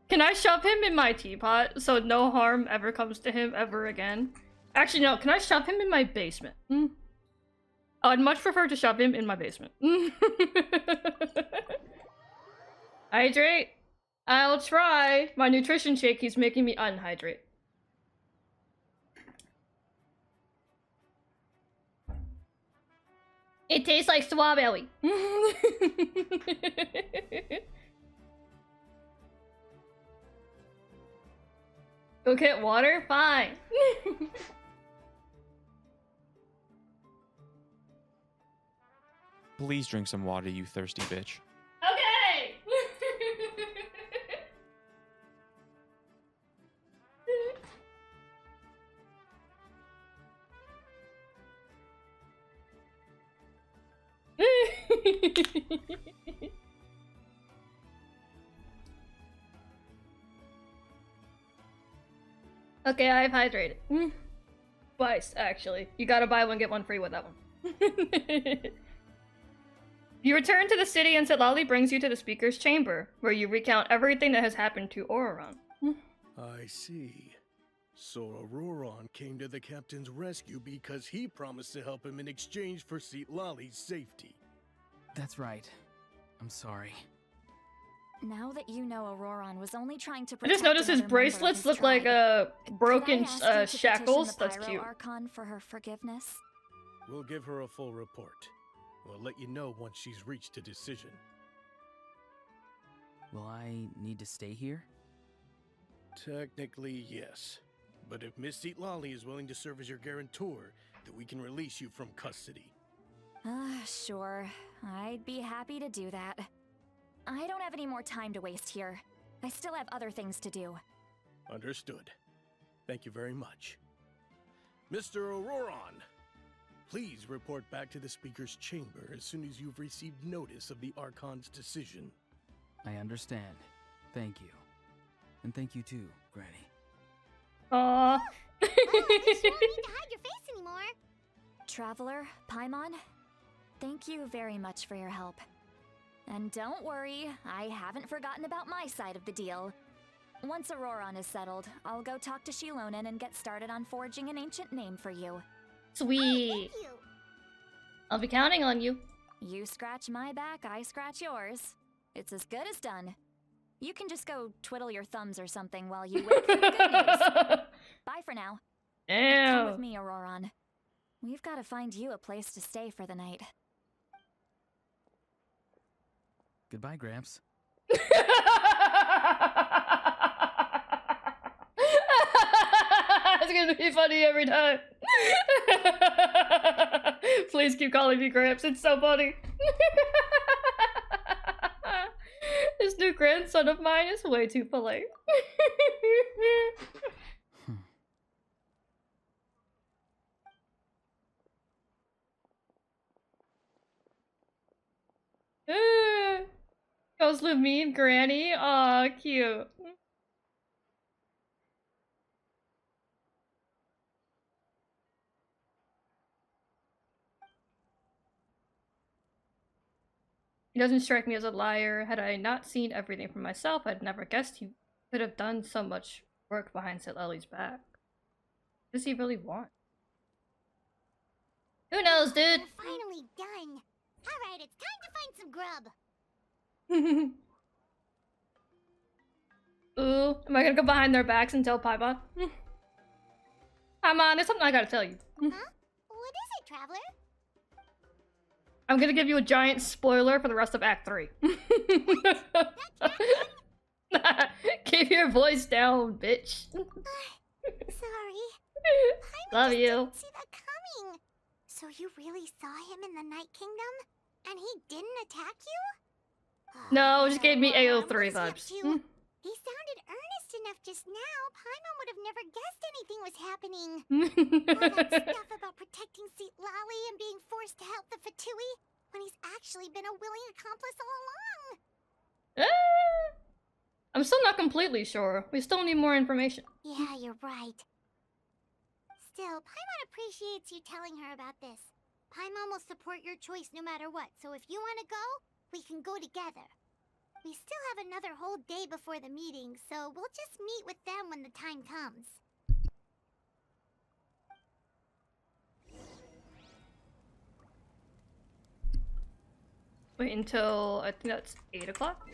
Can I shove him in my teapot so no harm ever comes to him ever again? Actually, no. Can I shove him in my basement? I'd much prefer to shove him in my basement. Hydrate? I'll try. My nutrition shake keeps making me unhydrate. It tastes like strawberry. Go get water? Fine. Please drink some water, you thirsty bitch. Okay! Okay, I've hydrated. Twice, actually. You gotta buy one, get one free with that one. You return to the city and Lali brings you to the speaker's chamber, where you recount everything that has happened to Auroron. I see. So Auroron came to the captain's rescue because he promised to help him in exchange for Lali's safety. That's right. I'm sorry. Now that you know Auroron was only trying to I protect just noticed his another member of bracelets his look like tribe, broken could I ask you to petition shackles. the That's Pyro cute. Archon for her forgiveness? We'll give her a full report. We'll let you know once she's reached a decision. Will I need to stay here? Technically, yes. But if Miss Lali is willing to serve as your guarantor, then we can release you from custody. Sure. I'd be happy to do that. I don't have any more time to waste here. I still have other things to do. Understood. Thank you very much. Mr. Auroron, please report back to the Speaker's chamber as soon as you've received notice of the Archon's decision. I understand. Thank you. And thank you too, Granny. Aww. Well, at least you won't need to hide your face anymore. Traveler, Paimon, thank you very much for your help. And don't worry, I haven't forgotten about my side of the deal. Once Auroron is settled, I'll go talk to Shilonen and get started on forging an ancient name for you. Sweet. Thank you. I'll be counting on you. You scratch my back, I scratch yours. It's as good as done. You can just go twiddle your thumbs or something while you wait for the good news. Bye for now. Come with Damn. me, Auroron. We've got to find you a place to stay for the night. Goodbye, Gramps. It's gonna be funny every time. Please keep calling me Gramps. It's so funny. This new grandson of mine is way too polite. Goes with me and Granny. Aw, cute. He doesn't strike me as a liar. Had I not seen everything for myself, I'd never guessed he could have done so much work behind Sitlali's back. What does he really want? Who knows, dude? We're finally done. Alright, it's time to find some grub. Ooh, am I gonna go behind their backs and tell Paimon? Paimon, there's something I gotta tell you. Huh? What is it, Traveler? I'm gonna give you a giant spoiler for the rest of Act 3. Keep your voice down, bitch. Sorry. Love just you. didn't see that coming. So you really saw him in the Night Kingdom? And he didn't attack you? No, it just gave me Well, AO3 what was he up vibes. to? He sounded earnest enough just now. Paimon would have never guessed anything was happening. All that stuff about protecting Seat Lally and being forced to help the Fatui when he's actually been a willing accomplice all along. I'm still not completely sure. We still need more information. Yeah, you're right. Still, Paimon appreciates you telling her about this. Paimon will support your choice no matter what, so if you want to go, we can go together. We still have another whole day before the meeting, so we'll just meet with them when the time comes. Wait until, I think that's 8 o'clock?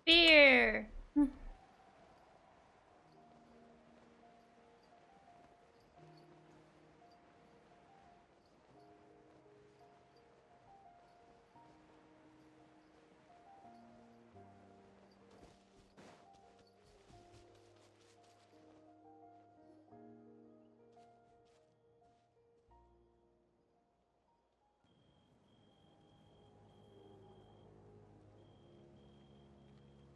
Beer!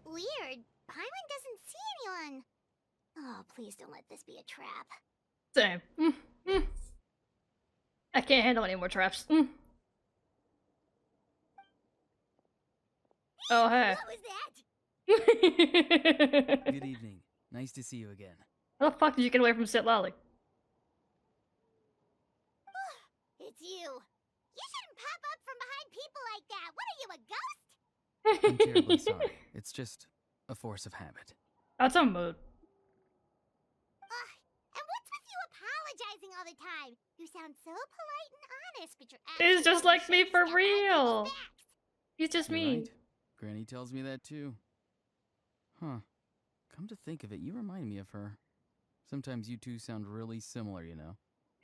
Weird. Paimon doesn't see anyone. Oh, please don't let this be a trap. Same. I can't handle any more traps. Oh, hey. What was that? Good evening. Nice to see you again. How the fuck did you get away from Sitlali? It's you. You shouldn't pop up from behind people like that. What are you, a ghost? I'm terribly sorry. It's just a force of habit. That's a mood. And what's with you apologizing all the time. You sound so polite and honest, but you're He's actually just letting like me shit for step on people's real. backs. He's just You're me. right. Granny tells me that too. Huh. Come to think of it, you remind me of her. Sometimes you two sound really similar, you know.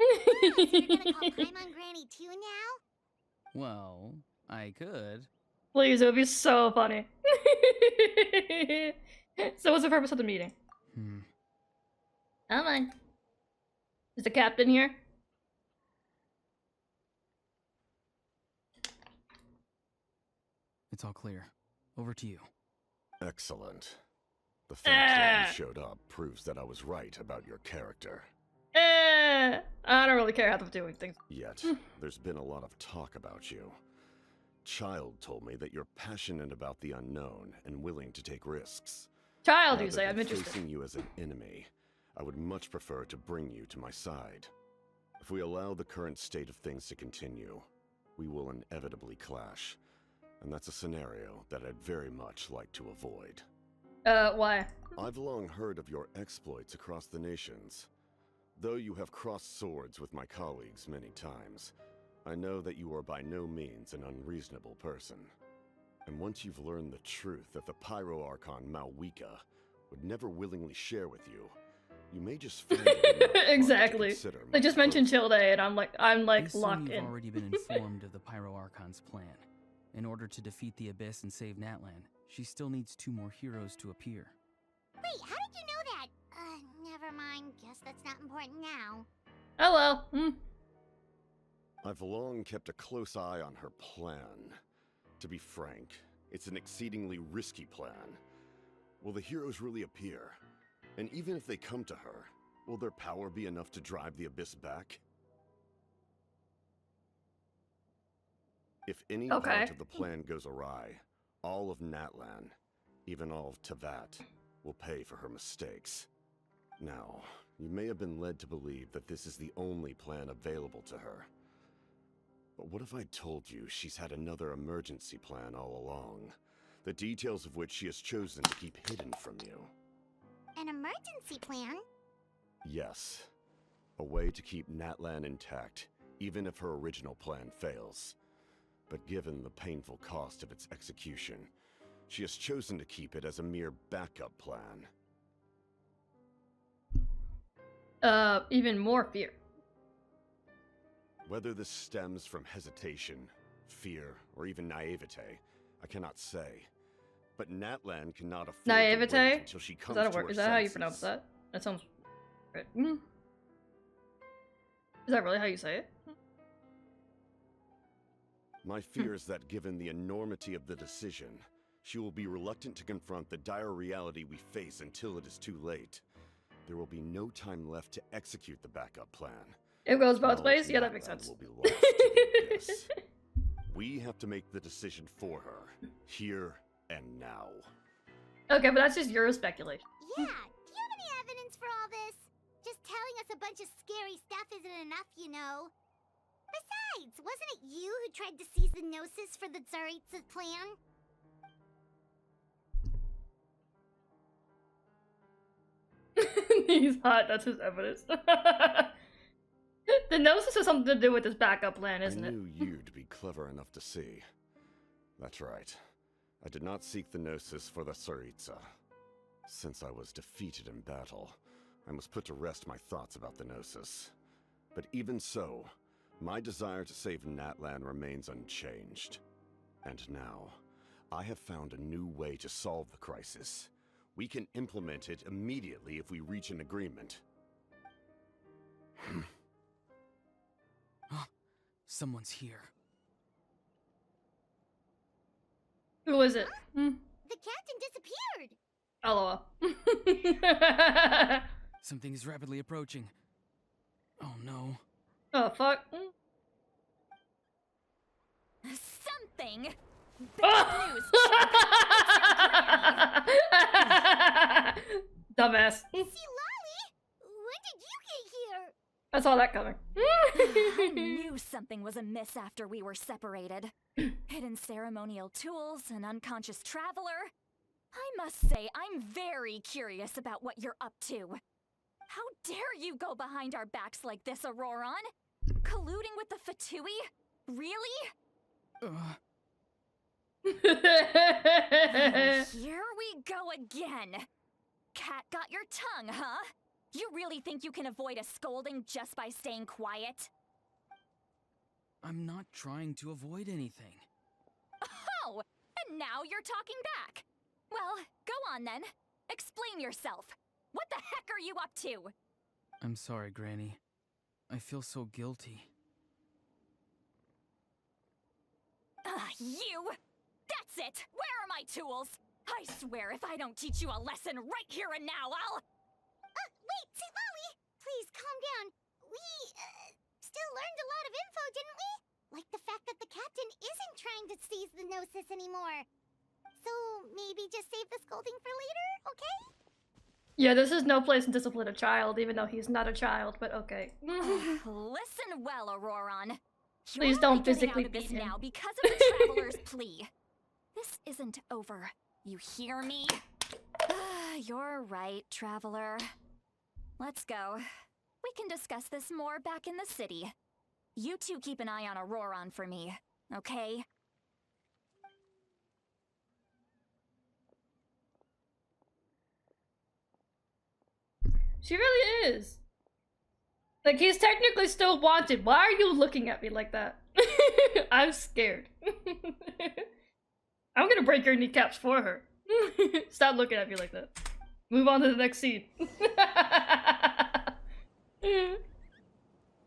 Oh, so you're gonna call Paimon Granny too now? Well, I could. Please, it would be so funny. So what's the purpose of the meeting? Come on. Is the captain here? It's all clear. Over to you. Excellent. The fact that you showed up proves that I was right about your character. I don't really care how they're doing things. Yet, there's been a lot of talk about you. Child told me that you're passionate about the unknown and willing to take risks. Child, you Rather say, I'm than interested. facing you as an enemy, I would much prefer to bring you to my side. If we allow the current state of things to continue, we will inevitably clash. And that's a scenario that I'd very much like to avoid. Why? I've long heard of your exploits across the nations. Though you have crossed swords with my colleagues many times, I know that you are by no means an unreasonable person. And once you've learned the truth that the Pyro Archon Malwika would never willingly share with you, you may just find it enough hard to Exactly. consider They my just mentioned proposal. Childe, and I'm like I assume locked you've in. already been informed of the Pyro Archon's plan. In order to defeat the Abyss and save Natlan, she still needs 2 more heroes to appear. Wait, how did you know that? Never mind. Guess that's not important now. Oh well. I've long kept a close eye on her plan. To be frank, it's an exceedingly risky plan. Will the heroes really appear? And even if they come to her, will their power be enough to drive the Abyss back? If any part of the plan goes awry, all of Natlan, even all of Tevat, will pay for her mistakes. Now, you may have been led to believe that this is the only plan available to her. But what if I told you she's had another emergency plan all along, the details of which she has chosen to keep hidden from you? An emergency plan? Yes. A way to keep Natlan intact, even if her original plan fails. But given the painful cost of its execution, she has chosen to keep it as a mere backup plan. Even more fear. Whether this stems from hesitation, fear, or even naivete, I cannot say. But Natlan cannot afford to wait Naivete? until she Is comes that a to word? her Is that how you senses. pronounce that? That sounds right. Is that really how you say it? My fear is that given the enormity of the decision, she will be reluctant to confront the dire reality we face until it is too late. There will be no time left to execute the backup plan. It goes both All of ways? Yeah, that Natlan makes sense. will be lost to the abyss. We have to make the decision for her, here and now. Okay, but that's just your speculation. Yeah, do you have any evidence for all this? Just telling us a bunch of scary stuff isn't enough, you know. Besides, wasn't it you who tried to seize the Gnosis for the Tsaritsa plan? He's hot, that's his evidence. The Gnosis has something to do with this backup plan, isn't I it? knew you'd be clever enough to see. That's right. I did not seek the Gnosis for the Tsaritsa. Since I was defeated in battle, I must put to rest my thoughts about the Gnosis. But even so, my desire to save Natlan remains unchanged. And now, I have found a new way to solve the crisis. We can implement it immediately if we reach an agreement. Someone's here. Who is it? The captain disappeared! LOL. Something is rapidly approaching. Oh no. Oh, fuck. Something? Bad news! Dumbass. See, Lolly? When did you get here? I saw that coming. I knew something was amiss after we were separated. Hidden ceremonial tools, an unconscious traveler. I must say, I'm very curious about what you're up to. How dare you go behind our backs like this, Auroron? Colluding with the Fatui? Really? Here we go again. Cat got your tongue, huh? You really think you can avoid a scolding just by staying quiet? I'm not trying to avoid anything. Oh, and now you're talking back. Well, go on then. Explain yourself. What the heck are you up to? I'm sorry, Granny. I feel so guilty. You! That's it! Where are my tools? I swear if I don't teach you a lesson right here and now, I'll... Wait, St. Lolly! Please, calm down. We, still learned a lot of info, didn't we? Like the fact that the captain isn't trying to seize the Gnosis anymore. So, maybe just save the scolding for later, okay? Yeah, this is no place to discipline a child, even though he's not a child, but okay. Listen well, Auroron. Please You're don't only getting physically out of this beat him. now because of the Traveler's plea. This isn't over. You hear me? You're right, Traveler. Let's go. We can discuss this more back in the city. You two keep an eye on Auroron for me, okay? She really is. Like, he's technically still wanted. Why are you looking at me like that? I'm scared. I'm gonna break your kneecaps for her. Stop looking at me like that. Move on to the next scene.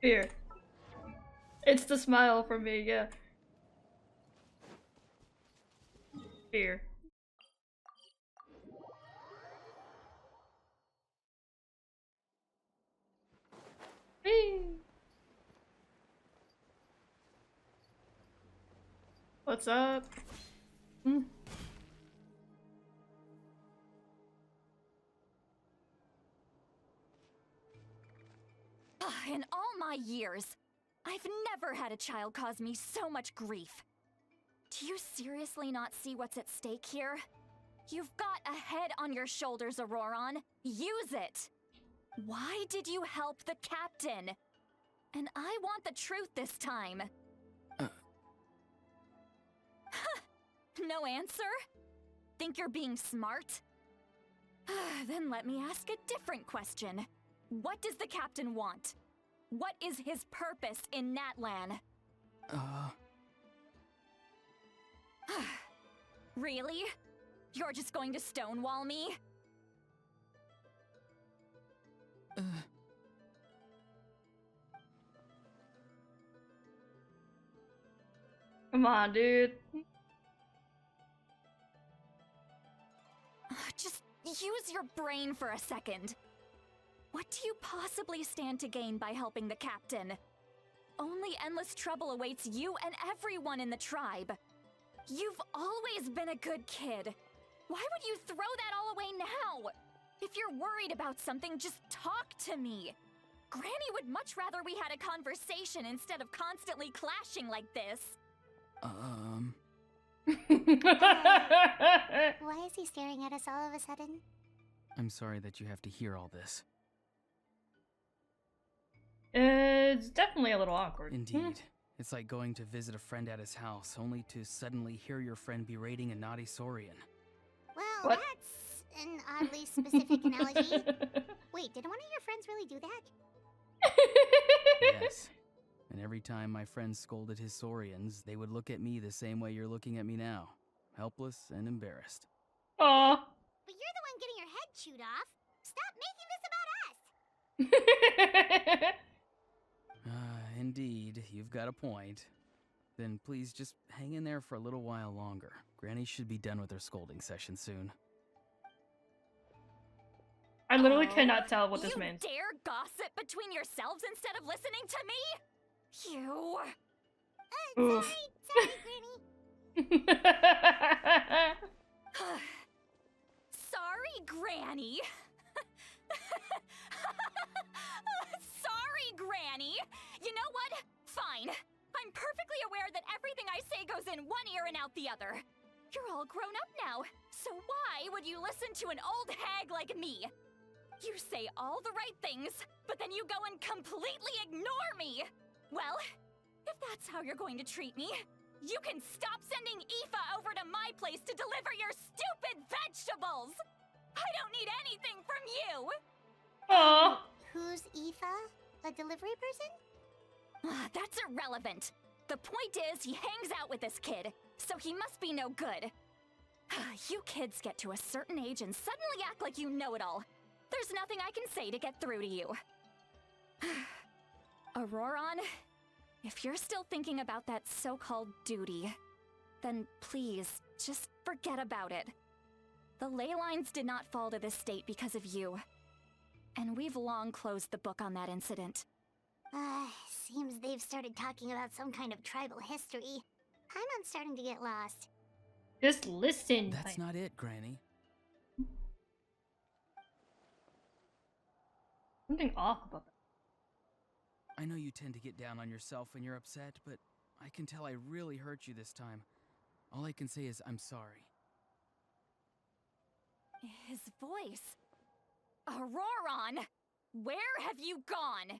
Here. It's the smile for me, yeah. Here. What's up? In all my years, I've never had a child cause me so much grief. Do you seriously not see what's at stake here? You've got a head on your shoulders, Auroron. Use it! Why did you help the captain? And I want the truth this time. No answer? Think you're being smart? Then let me ask a different question. What does the captain want? What is his purpose in Natlan? Really? You're just going to stonewall me? Come on, dude. Just use your brain for a second. What do you possibly stand to gain by helping the captain? Only endless trouble awaits you and everyone in the tribe. You've always been a good kid. Why would you throw that all away now? If you're worried about something, just talk to me. Granny would much rather we had a conversation instead of constantly clashing like this. Why is he staring at us all of a sudden? I'm sorry that you have to hear all this. It's definitely a little awkward. Indeed. It's like going to visit a friend at his house, only to suddenly hear your friend berating a naughty Saurian. Well, What? that's an oddly specific analogy. Wait, did one of your friends really do that? Yes. And every time my friend scolded his Saurians, they would look at me the same way you're looking at me now. Helpless and embarrassed. Aw. But you're the one getting your head chewed off. Stop making this about us! Indeed, you've got a point. Then please just hang in there for a little while longer. Granny should be done with her scolding session soon. I literally cannot tell what this you means. dare gossip between yourselves instead of listening to me? You... Oof. Sorry, Granny. Sorry, Granny. Sorry, Granny. You know what? Fine. I'm perfectly aware that everything I say goes in one ear and out the other. You're all grown up now, so why would you listen to an old hag like me? You say all the right things, but then you go and completely ignore me! Well, if that's how you're going to treat me, you can stop sending Aoife over to my place to deliver your stupid vegetables! I don't need anything from you! Aww. Who's Aoife? A delivery person? That's irrelevant. The point is, he hangs out with this kid, so he must be no good. You kids get to a certain age and suddenly act like you know it all. There's nothing I can say to get through to you. Auroron, if you're still thinking about that so-called duty, then please, just forget about it. The ley lines did not fall to this state because of you. And we've long closed the book on that incident. Seems they've started talking about some kind of tribal history. Paimon's starting to get lost. Just listen. That's not it, Granny. Something off about that. I know you tend to get down on yourself when you're upset, but I can tell I really hurt you this time. All I can say is I'm sorry. His voice. Auroron! Where have you gone?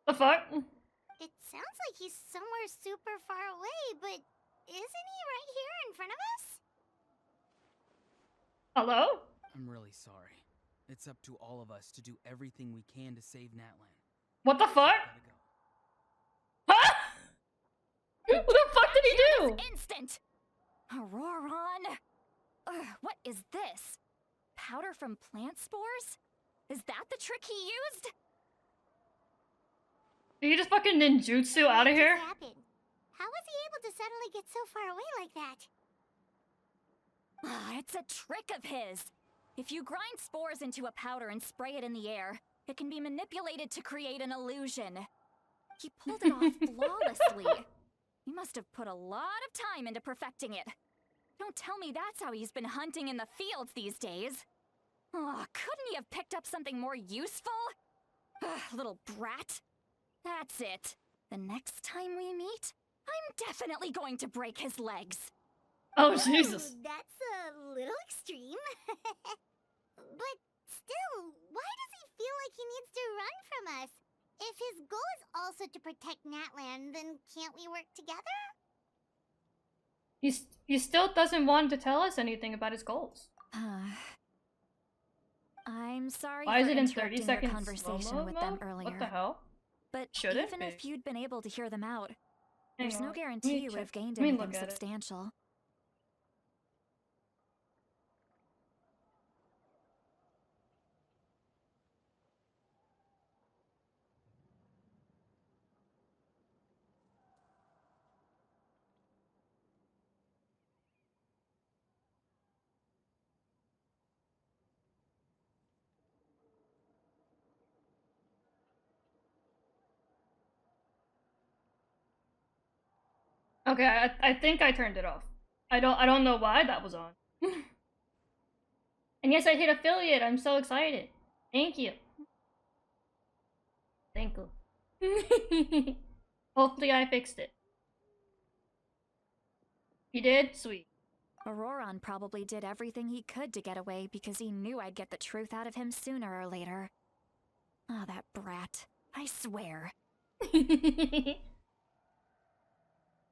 The fuck? It sounds like he's somewhere super far away, but isn't he right here in front of us? Hello? I'm really sorry. It's up to all of us to do everything we can to save Natlan. What the fuck? Gotta go. Huh? What the fuck did he do? This instant! Auroron! What is this? Powder from plant spores? Is that the trick he used? Did he just fucking ninjutsu out of here? What happened? How was he able to suddenly get so far away like that? It's a trick of his. If you grind spores into a powder and spray it in the air, it can be manipulated to create an illusion. He pulled it off flawlessly. He must have put a lot of time into perfecting it. Don't tell me that's how he's been hunting in the fields these days. Oh, couldn't he have picked up something more useful? Little brat. That's it. The next time we meet, I'm definitely going to break his legs. Oh, Jesus. That's a little extreme. But still, why does he feel like he needs to run from us? If his goal is also to protect Natlan, then can't we work together? He still doesn't want to tell us anything about his goals. I'm sorry Why is for it in 30 interrupting your seconds conversation slow-mo with them mode? earlier. What the hell? But Should it even be? if you'd been able to hear them out, Hang there's on, no let me guarantee you would check. have gained Let me anything look at it. substantial. Okay, I think I turned it off. I don't know why that was on. And yes, I hit affiliate. I'm so excited. Thank you. Thank you. Hopefully I fixed it. You did? Sweet. Auroron probably did everything he could to get away because he knew I'd get the truth out of him sooner or later. Ah, that brat. I swear.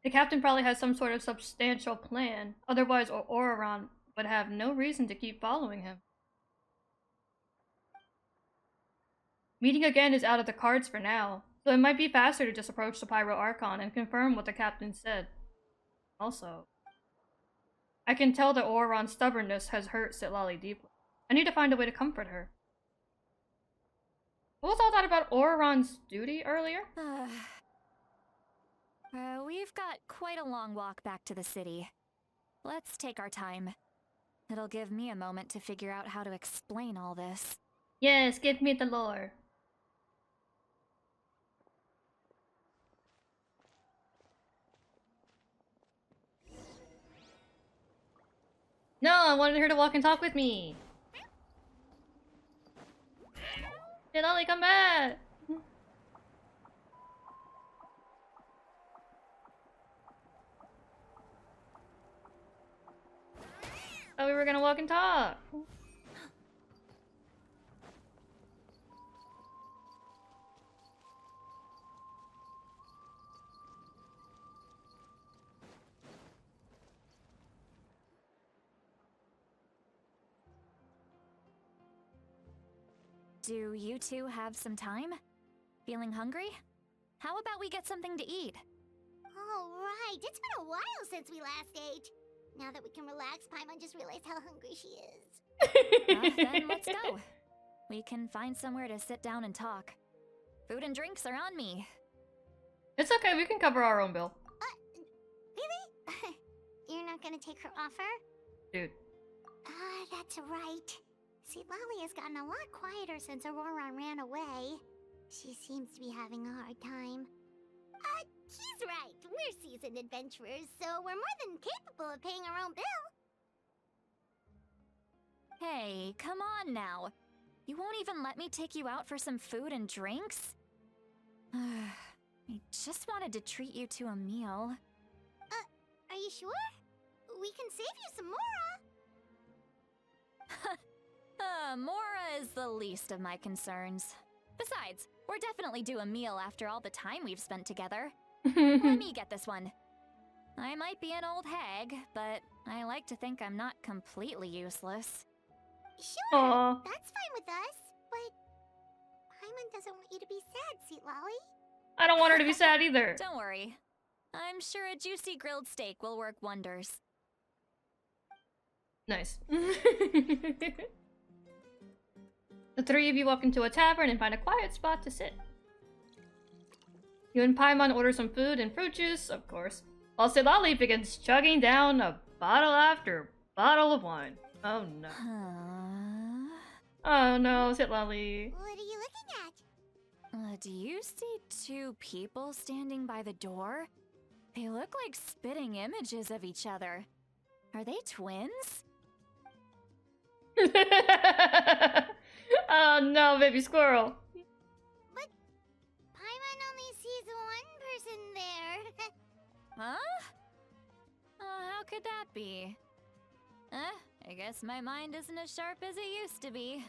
The captain probably has some sort of substantial plan. Otherwise, Auroron would have no reason to keep following him. Meeting again is out of the cards for now, so it might be faster to just approach the Pyro Archon and confirm what the captain said. Also, I can tell that Auroron's stubbornness has hurt Sitlali deeply. I need to find a way to comfort her. What was all that about Auroron's duty earlier? We've got quite a long walk back to the city. Let's take our time. It'll give me a moment to figure out how to explain all this. Yes, give me the lore. No, I wanted her to walk and talk with me. Sitlali, come back! Oh, we were gonna walk and talk. do you two have some time? Feeling hungry? How about we get something to eat? Oh, right. It's been a while since we last ate. Now that we can relax, Paimon just realized how hungry she is. Then let's go. We can find somewhere to sit down and talk. Food and drinks are on me. It's okay, we can cover our own bill. Really? You're not gonna take her offer? Dude. That's right. See, Lolly has gotten a lot quieter since Aurora ran away. She seems to be having a hard time. He's right. We're seasoned adventurers, so we're more than capable of paying our own bill. Hey, come on now. You won't even let me take you out for some food and drinks? I just wanted to treat you to a meal. Are you sure? We can save you some Mora. Mora is the least of my concerns. Besides, we're definitely due a meal after all the time we've spent together. Let me get this one. I might be an old hag, but I like to think I'm not completely useless. Sure, Aww. that's fine with us, but Paimon doesn't want you to be sad, Sweet Lolly. I don't want her to be sad either. Don't worry. I'm sure a juicy grilled steak will work wonders. Nice. The three of you walk into a tavern and find a quiet spot to sit. You and Paimon order some food and fruit juice, of course, while Silali begins chugging down a bottle after bottle of wine. Oh no. Oh no, Silali. What are you looking at? Do you see two people standing by the door? They look like spitting images of each other. Are they twins? Oh no, baby squirrel. But Paimon only sees one person there. Huh? How could that be? I guess my mind isn't as sharp as it used to be.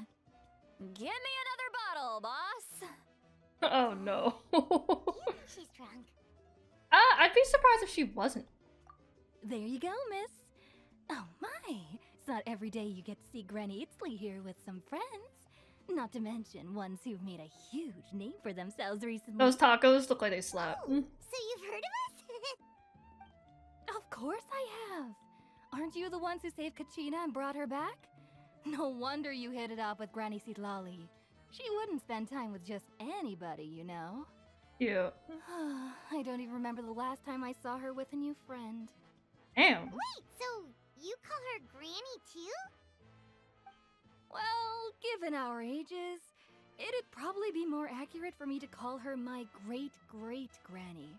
Give me another bottle, boss! Oh no. She's drunk. I'd be surprised if she wasn't. There you go, miss. Oh my, it's not every day you get to see Granny Itzley here with some friends. Not to mention ones who've made a huge name for themselves recently. Those tacos look like they slap. Oh, so you've heard of us? Of course I have. Aren't you the ones who saved Kachina and brought her back? No wonder you hit it off with Granny Sitlali. She wouldn't spend time with just anybody, you know. Yeah. I don't even remember the last time I saw her with a new friend. Damn. Wait, so you call her Granny too? Well, given our ages, it'd probably be more accurate for me to call her my great-great-granny.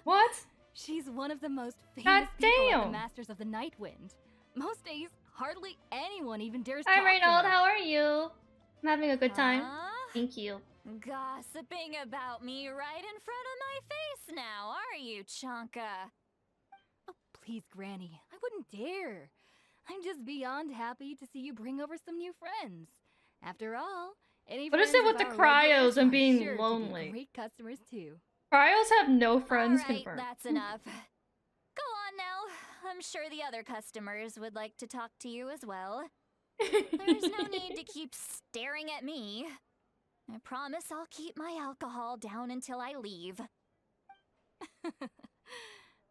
What? She's one of the most God famous people at the damn. Masters of the Night Wind. Most days, hardly anyone even dares Hi talk to Reynold, her. how are you? I'm having a good time. Huh? Thank you. Gossiping about me right in front of my face now, are you, Chonka? Oh, please, Granny, I wouldn't dare. I'm just beyond happy to see you bring over some new friends. After all, any What is friends it with of the our cryos regulars and are being sure to be lonely? great customers too. Cryos have no friends All right, confirmed. that's enough. Go on now. I'm sure the other customers would like to talk to you as well. There's no need to keep staring at me. I promise I'll keep my alcohol down until I leave.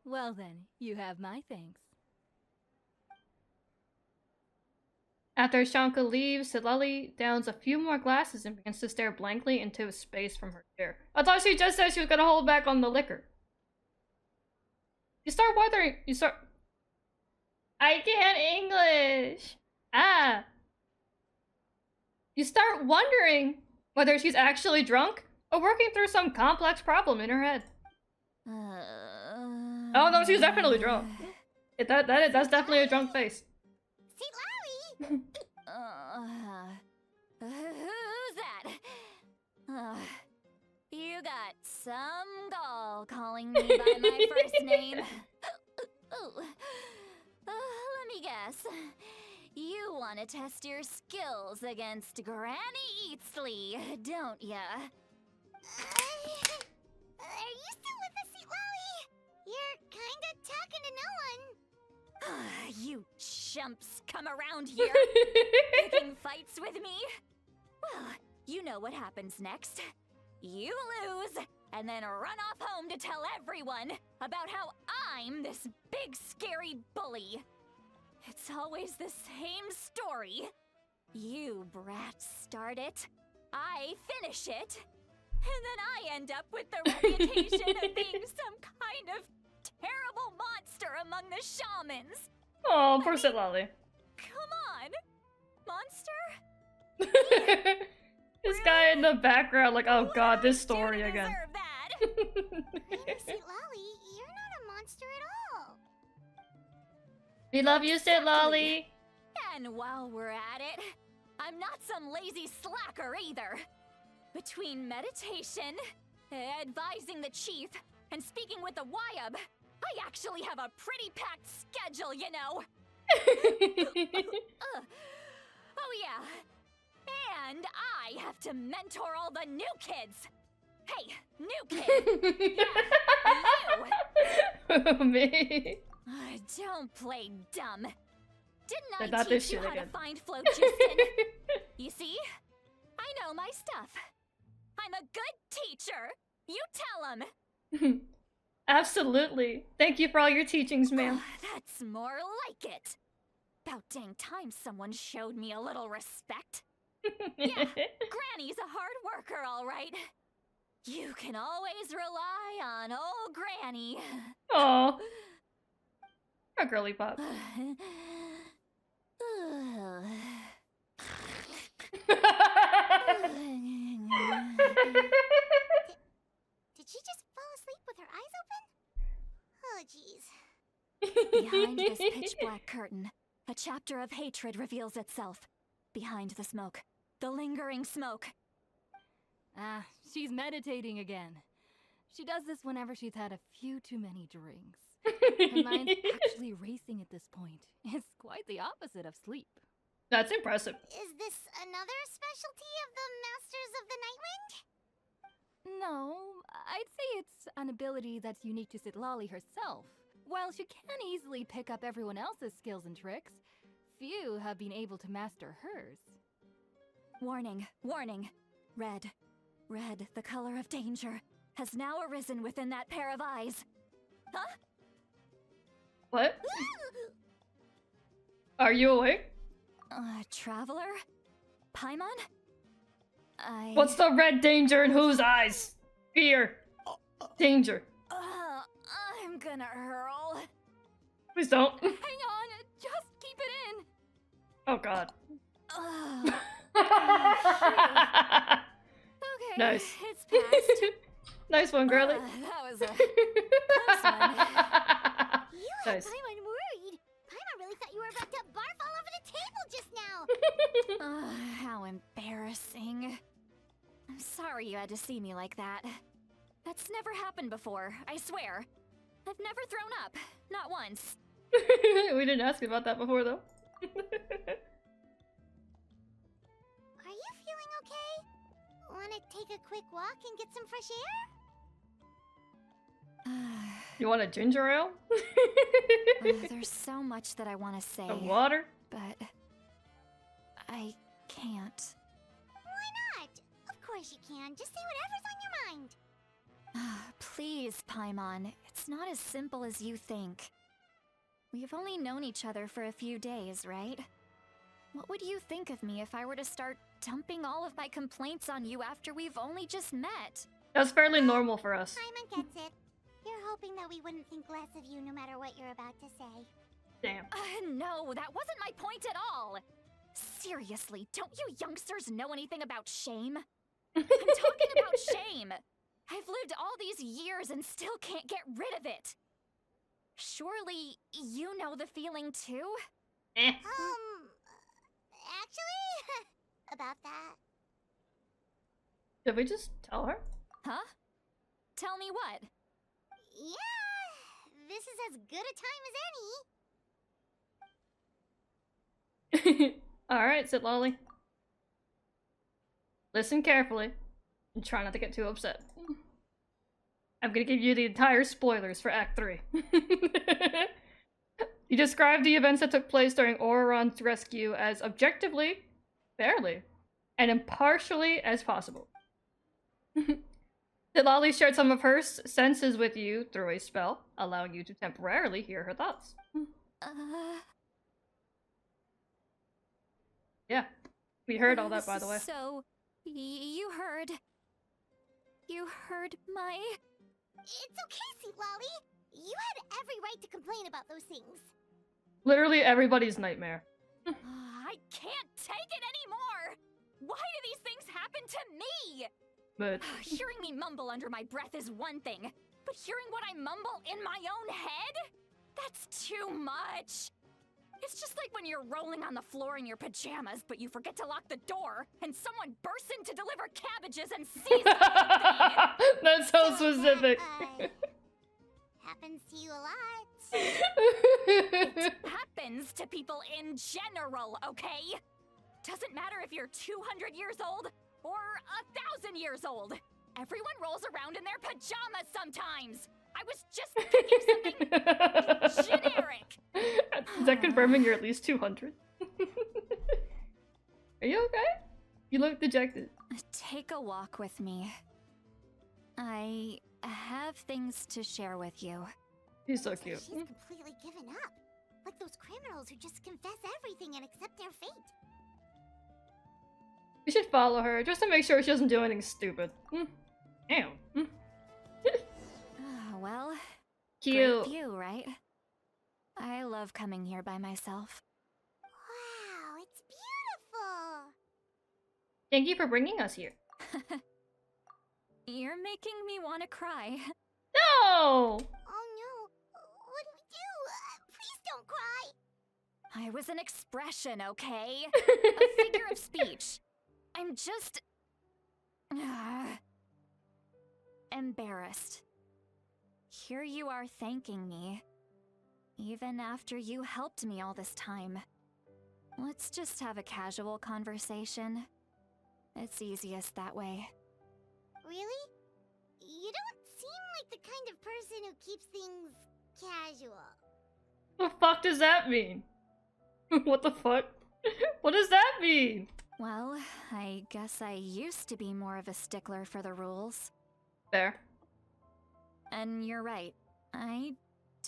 Well then, you have my thanks. After Shanka leaves, Silali downs a few more glasses and begins to stare blankly into space from her chair. I thought she just said she was gonna hold back on the liquor. You start wondering. I can't English. You start wondering whether she's actually drunk or working through some complex problem in her head. Oh no, she's definitely drunk. That's definitely a drunk face. See, Lolly! Who's that? You got some gall calling me by my first name. Let me guess. You want to test your skills against Granny Eatsley, don't ya? Are you still with us, Sweet Lolly? You're kinda talking to no one. You chumps come around here picking fights with me? Well, know what happens next. You lose, and then run off home to tell everyone about how I'm this big scary bully. It's always the same story. You brats start it, I finish it, and then I end up with the reputation of being some kind of terrible monster among the shamans. Oh, poor Lolly. Come on! Monster? This guy in the background, like, oh god, this story again. St. Lolly, you're not a monster at all. We love you, St. Lolly. And while we're at it, I'm not some lazy slacker either. Between meditation, advising the chief, and speaking with the Wyab, I actually have a pretty packed schedule, you know. Oh yeah. And I have to mentor all the new kids. Hey, new kid. Yeah, you. Me. Don't play dumb. Didn't I I thought teach this you shit how again. to find phlogiston? You see? I know my stuff. I'm a good teacher. You tell him. Absolutely. Thank you for all your teachings, ma'am. That's more like it. About dang time someone showed me a little respect. Yeah, Granny's a hard worker, all right. You can always rely on old Granny. Aw. A girly pop. Did she just fall asleep with her eyes open? Oh, jeez. Behind this pitch black curtain, a chapter of hatred reveals itself. Behind the smoke, the lingering smoke. Ah, she's meditating again. She does this whenever she's had a few too many drinks. Her mind's actually racing at this point. It's quite the opposite of sleep. That's impressive. Is this another specialty of the Masters of the Nightwind? No, I'd say it's an ability that's unique to Citlali herself. While she can easily pick up everyone else's skills and tricks, few have been able to master hers. Warning, warning. Red, red, the color of danger, has now arisen within that pair of eyes. Huh? What? Are you awake? Traveler? Paimon? What's the red danger in whose eyes? Fear. Danger. I'm gonna hurl. Please don't. Hang on, just keep it in. Oh god. Okay, Nice. it's passed. Nice one, girly. That was a close one. You had Nice. Paimon worried. Paimon really thought you were about to barf all over the table just now. How embarrassing. I'm sorry you had to see me like that. That's never happened before, I swear. I've never thrown up. Not once. We didn't ask you about that before, though. Are you feeling okay? Want to take a quick walk and get some fresh air? You want a ginger ale? There's so much that I want to say. Some water? But I can't. Why not? Of course you can. Just say whatever's on your mind. Please, Paimon. It's not as simple as you think. We've only known each other for a few days, right? What would you think of me if I were to start dumping all of my complaints on you after we've only just met? That's fairly normal for us. Paimon gets it. You're hoping that we wouldn't think less of you no matter what you're about to say. Damn. No, that wasn't my point at all. Seriously, don't you youngsters know anything about shame? I'm talking about shame. I've lived all these years and still can't get rid of it. Surely you know the feeling too? Eh. Actually, about that. Did we just tell her? Huh? Tell me what? Yeah, this is as good a time as any. Alright, sit lolly. Listen carefully and try not to get too upset. I'm gonna give you the entire spoilers for Act 3. You described the events that took place during Auroron's rescue as objectively, fairly, and impartially as possible. Lolly shared some of her senses with you through a spell, allowing you to temporarily hear her thoughts. Yeah, we heard all that, by the way. So, you heard my... It's okay, Sweet Lolly. You had every right to complain about those things. Literally everybody's nightmare. I can't take it anymore! Why do these things happen to me? But hearing me mumble under my breath is one thing, but hearing what I mumble in my own head? That's too much! It's just like when you're rolling on the floor in your pajamas, but you forget to lock the door, and someone bursts in to deliver cabbages and sees the whole thing! That's so specific. Happens to you a lot. It happens to people in general, okay? Doesn't matter if you're 200 years old or 1,000 years old. Everyone rolls around in their pajamas sometimes. I was just thinking something generic. Is that confirming you're at least 200? Are you okay? You look dejected. Take a walk with me. I have things to share with you. He's so cute. She's completely given up. Like those criminals who just confess everything and accept their fate. We should follow her just to make sure she doesn't do anything stupid. Damn. Well, cute. Great view, right? I love coming here by myself. Wow, it's beautiful. Thank you for bringing us here. You're making me want to cry. No! Oh no, what do we do? Please don't cry. I was an expression, okay? A figure of speech. I'm just... embarrassed. Here you are thanking me. Even after you helped me all this time. Let's just have a casual conversation. It's easiest that way. Really? You don't seem like the kind of person who keeps things casual. What the fuck does that mean? What the fuck? What does that mean? Well, I guess I used to be more of a stickler for the rules. Fair. And you're right. I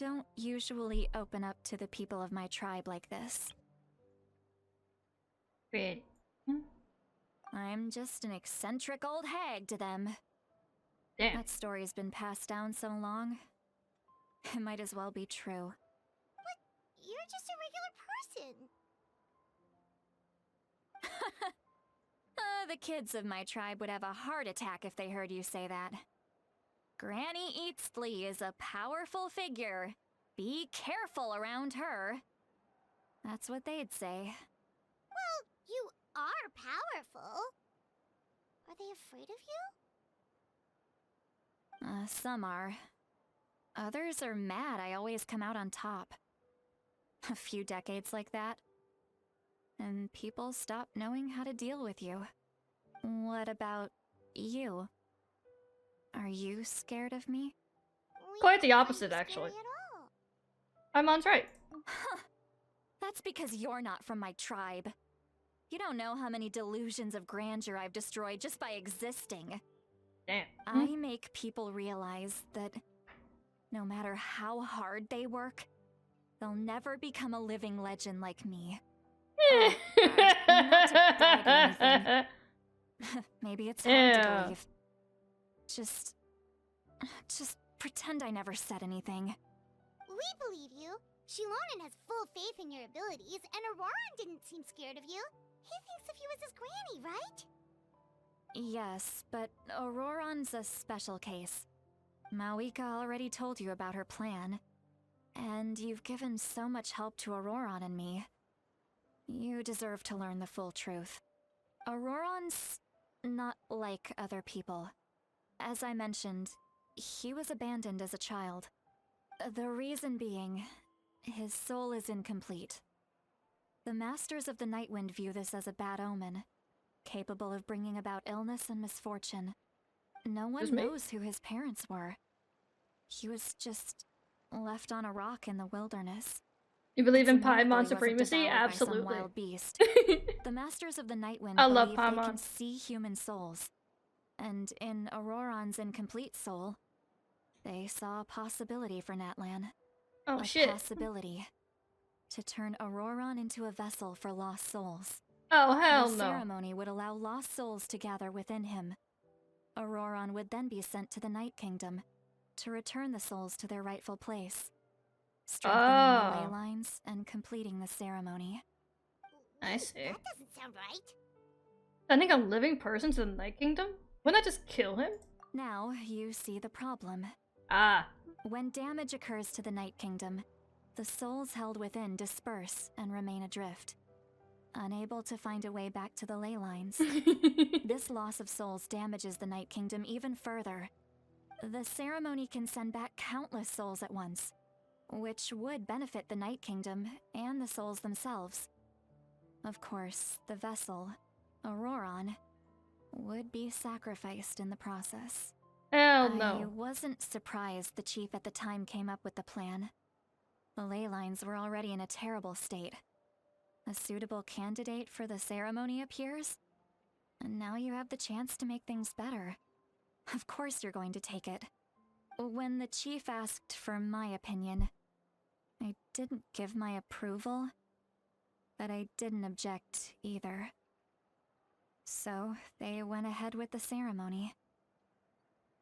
don't usually open up to the people of my tribe like this. Great. I'm just an eccentric old hag to them. Damn. That story's been passed down so long. It might as well be true. But you're just a regular person. The kids of my tribe would have a heart attack if they heard you say that. Granny Eatsley is a powerful figure. Be careful around her. That's what they'd say. Well, you are powerful. Are they afraid of you? Some are. Others are mad I always come out on top. A few decades like that, and people stop knowing how to deal with you. What about you? Are you scared of me? Quite the opposite, actually. Imon's right. That's because you're not from my tribe. You don't know how many delusions of grandeur I've destroyed just by existing. Damn. I make people realize that no matter how hard they work, they'll never become a living legend like me. Not to brag or anything. Maybe it's hard to believe. Just pretend I never said anything. We believe you. Shilonen has full faith in your abilities, and Auroran didn't seem scared of you. He thinks of you as his granny, right? Yes, but Auroran's a special case. Mawika already told you about her plan. And you've given so much help to Auroran and me. You deserve to learn the full truth. Auroran's not like other people. As I mentioned, he was abandoned as a child. The reason being, his soul is incomplete. The Masters of the Nightwind view this as a bad omen, capable of bringing about illness and misfortune. No one knows who his parents were. He was just left on a rock in the wilderness. You believe It's a in miracle he Paimon wasn't supremacy? devoured by some Absolutely. wild beast. The Masters of the Nightwind I love believe they can Paimon. see human souls. And in Auroron's incomplete soul, they saw a possibility for Natlan. Oh a shit. possibility to turn Auroron into a vessel for lost souls. Oh hell The no. ceremony would allow lost souls to gather within him. Auroron would then be sent to the Night Kingdom to return the souls to their rightful place, strengthening the ley lines and completing the ceremony. I see. That doesn't sound right. Sending a living person to the Night Kingdom? Wouldn't that just kill him? Now you see the problem. Ah. When damage occurs to the Night Kingdom, the souls held within disperse and remain adrift, unable to find a way back to the ley lines. This loss of souls damages the Night Kingdom even further. The ceremony can send back countless souls at once, which would benefit the Night Kingdom and the souls themselves. Of course, the vessel, Auroron, would be sacrificed in the process. Hell I no. wasn't surprised the chief at the time came up with the plan. The ley lines were already in a terrible state. A suitable candidate for the ceremony appears, and now you have the chance to make things better. Of course you're going to take it. When the chief asked for my opinion, I didn't give my approval, but I didn't object either. So they went ahead with the ceremony.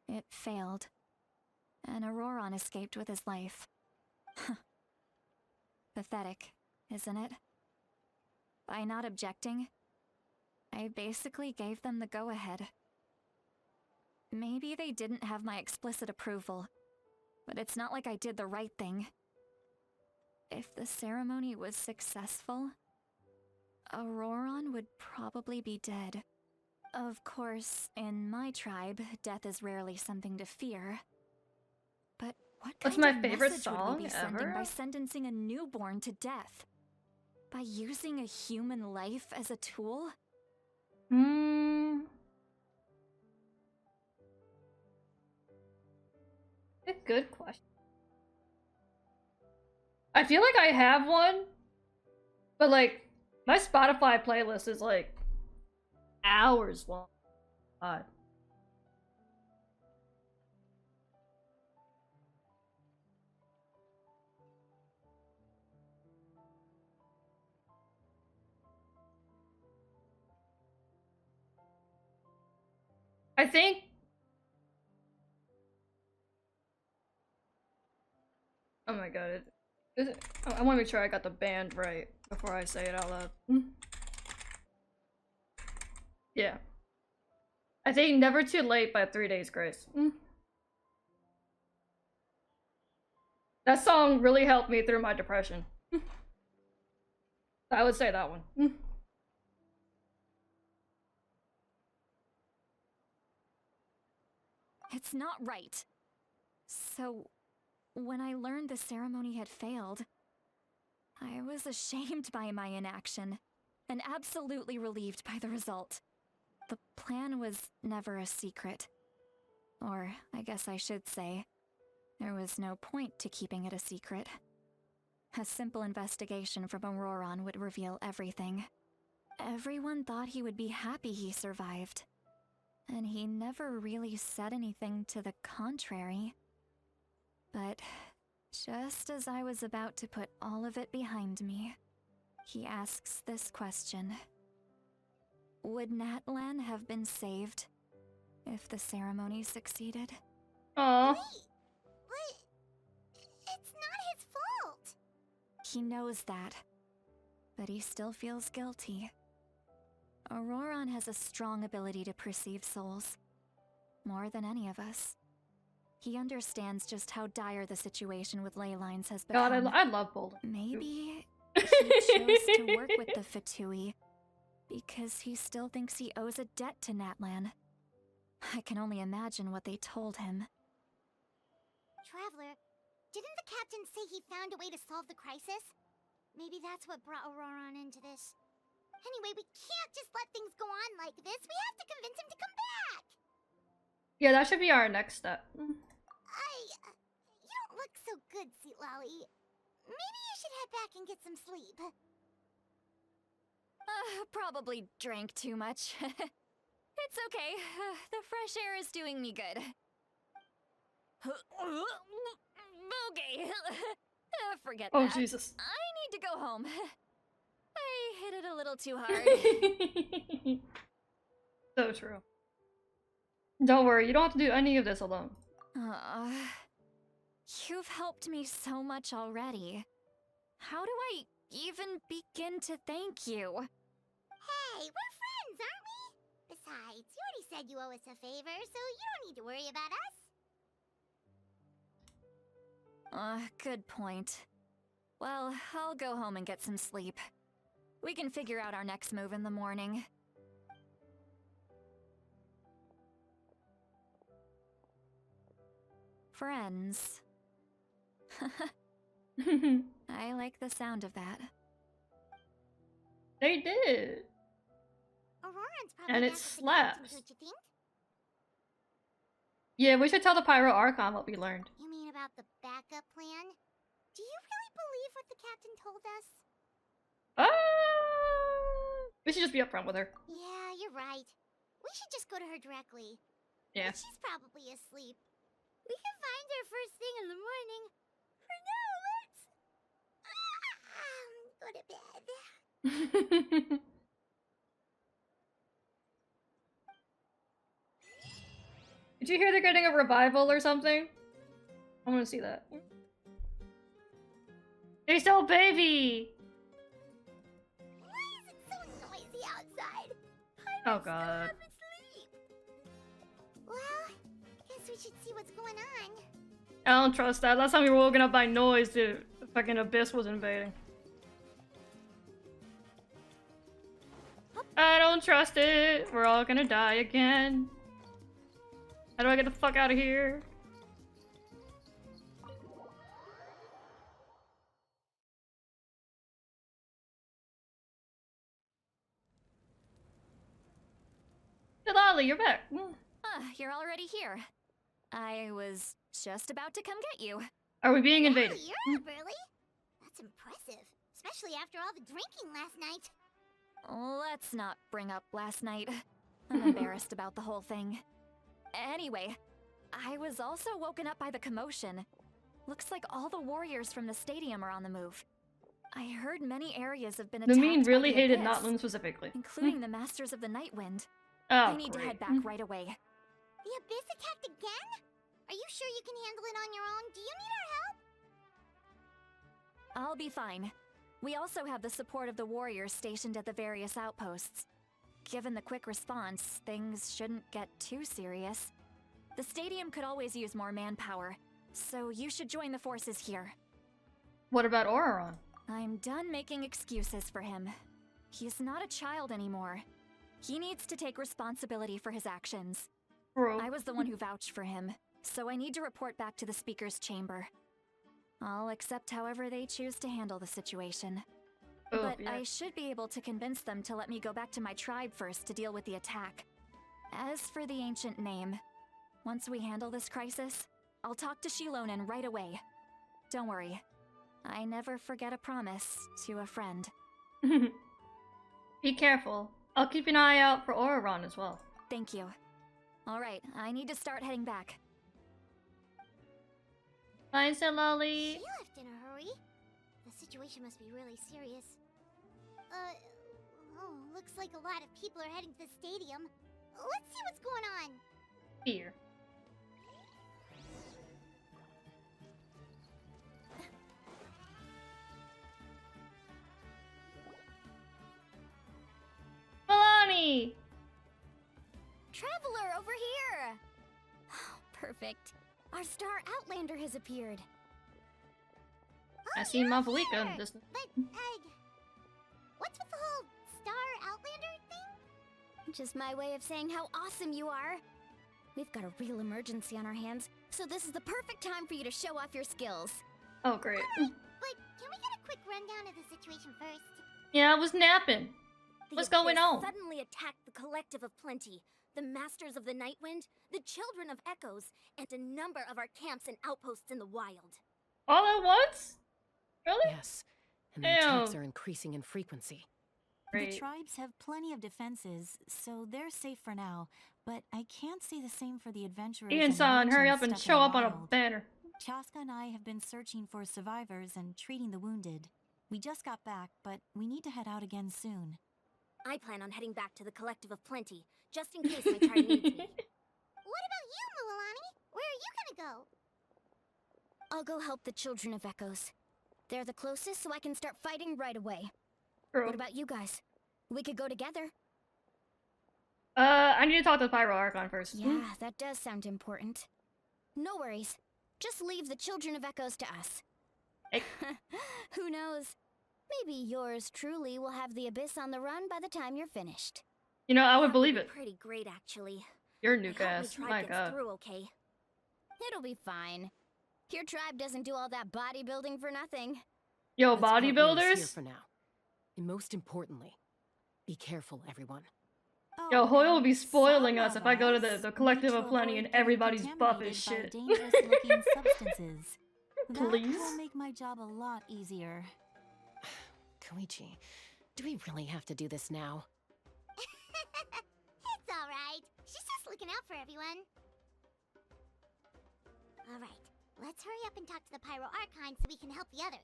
It failed, and Auroron escaped with his life. Pathetic, isn't it? By not objecting, I basically gave them the go-ahead. Maybe they didn't have my explicit approval, but it's not like I did the right thing. If the ceremony was successful, Auroron would probably be dead. Of course, in my tribe, death is rarely something to fear. But what What's kind my of favorite message would song we be sending ever? by sentencing a newborn to death? By using a human life as a tool? A good question. I feel like I have one, but like, my Spotify playlist is like hours long. God. I think oh my god, I want to make sure I got the band right before I say it out loud. Yeah. I think Never Too Late by 3 Days Grace. That song really helped me through my depression. I would say that one. It's not right. So, when I learned the ceremony had failed, I was ashamed by my inaction, and absolutely relieved by the result. The plan was never a secret. Or, I guess I should say, there was no point to keeping it a secret. A simple investigation from Auroron would reveal everything. Everyone thought he would be happy he survived. And he never really said anything to the contrary. But just as I was about to put all of it behind me, he asks this question. Would Natlan have been saved if the ceremony succeeded? Aww. But it's not his fault. He knows that, but he still feels guilty. Auroron has a strong ability to perceive souls, more than any of us. He understands just how dire the situation with ley lines has become. God, I love Boulder. Maybe he chose to work with the Fatui because he still thinks he owes a debt to Natlan. I can only imagine what they told him. Traveler, didn't the captain say he found a way to solve the crisis? Maybe that's what brought Auroron into this. Anyway, we can't just let things go on like this. We have to convince him to come back. Yeah, that should be our next step. You don't look so good, Sweet Lolly. Maybe you should head back and get some sleep. Probably drank too much. It's okay. The fresh air is doing me good. Okay. Forget Oh, that. Jesus. I need to go home. I hit it a little too hard. So true. Don't worry, you don't have to do any of this alone. You've helped me so much already. How do I even begin to thank you? Hey, we're friends, aren't we? Besides, you already said you owe us a favor, so you don't need to worry about us. Good point. Well, I'll go home and get some sleep. We can figure out our next move in the morning. Friends. I like the sound of that. They did. Auroran's probably And it back at the captain's, slaps. don't you think? Yeah, we should tell the Pyro Archon what we learned. You mean about the backup plan? Do you really believe what the captain told us? We should just be upfront with her. Yeah, you're right. We should just go to her directly. Yeah. But she's probably asleep. We can find her first thing in the morning. For now, let's go to bed. Did you hear they're getting a revival or something? I want to see that. They sell baby! Why is it so noisy outside? Oh god. Well, guess we should see what's going on. I don't trust that. Last time we were woken up by noise, the fucking abyss was invading. I don't trust it. We're all gonna die again. How do I get the fuck out of here? Hey Lolly, you're back. You're already here. I was just about to come get you. Are we being invaded? Wow, you're up early. That's impressive. Especially after all the drinking last night. Let's not bring up last night. I'm embarrassed about the whole thing. Anyway, I was also woken up by the commotion. Looks like all the warriors from the stadium are on the move. I heard many areas have been The attacked mean really by the hated Abyss, Natlan specifically. including the Masters of the Night Wind. Oh, I need to great. head back right away. The Abyss attacked again? Are you sure you can handle it on your own? Do you need our help? I'll be fine. We also have the support of the warriors stationed at the various outposts. Given the quick response, things shouldn't get too serious. The stadium could always use more manpower, so you should join the forces here. What about Auroron? I'm done making excuses for him. He's not a child anymore. He needs to take responsibility for his actions. Bro. I was the one who vouched for him, so I need to report back to the Speaker's chamber. I'll accept however they choose to handle the situation. Oh, But yeah. I should be able to convince them to let me go back to my tribe first to deal with the attack. As for the ancient name, once we handle this crisis, I'll talk to Shilonen right away. Don't worry. I never forget a promise to a friend. Be careful. I'll keep an eye out for Auroron as well. Thank you. Alright, I need to start heading back. Bye, Lolly. She left in a hurry. The situation must be really serious. Looks like a lot of people are heading to the stadium. Let's see what's going on. Fear. Milani! Traveler, over here! Perfect. Our star Outlander has appeared. I see Mavalika in the distance. But, what's with the whole star Outlander thing? Just my way of saying how awesome you are. We've got a real emergency on our hands, so this is the perfect time for you to show off your skills. Oh, great. But can we get a quick rundown of the situation first? Yeah, I was napping. The What's going Abyss on? Suddenly attacked the Collective of Plenty, the Masters of the Night Wind, the Children of Echoes, and a number of our camps and outposts in the wild. All at once? Really? Yes, and the attacks are increasing in frequency. Great. The tribes have plenty of defenses, so they're safe for now. But I can't say the same for the adventurers. Ian-san, hurry up and show up on a banner. Chaska and I have been searching for survivors and treating the wounded. We just got back, but we need to head out again soon. I plan on heading back to the Collective of Plenty, just in case my tribe needs me. What about you, Mualani? Where are you gonna go? I'll go help the Children of Echoes. They're the closest, so I can start fighting right away. True. What about you guys? We could go together. I need to talk to the Pyro Archon first. Yeah, that does sound important. No worries. Just leave the Children of Echoes to us. Hey. Who knows? Maybe yours truly will have the Abyss on the run by the time you're finished. You know, I would believe it. Pretty great, actually. Your nuke ass. My god. Through, okay? It'll be fine. Your tribe doesn't do all that bodybuilding for nothing. Yo, Let's part ways bodybuilders? here for now. And most importantly, be careful, everyone. Yo, Hoyle will be spoiling us if I go to the Collective of Plenty and everybody's buff as shit. Dangerous-looking substances. Please? That will make my job a lot easier. Koichi, do we really have to do this now? It's alright. She's just looking out for everyone. Alright, let's hurry up and talk to the Pyro Archon so we can help the others.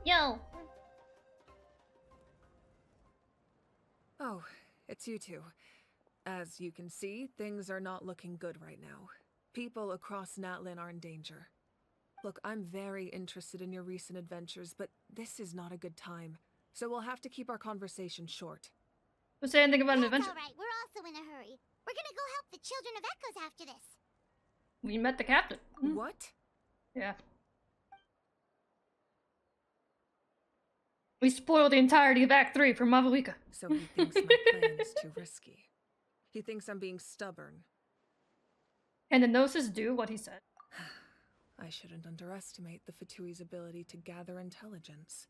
Yo! Oh, it's you two. As you can see, things are not looking good right now. People across Natlan are in danger. Look, I'm very interested in your recent adventures, but this is not a good time. So we'll have to keep our conversation short. Don't say anything about an adventure. Alright, we're also in a hurry. We're gonna go help the Children of Echoes after this. We met the captain. What? Yeah. We spoiled the entirety of Act 3 for Mavuika. So he thinks my plan is too risky. He thinks I'm being stubborn. Can the Gnosis do what he said? I shouldn't underestimate the Fatui's ability to gather intelligence.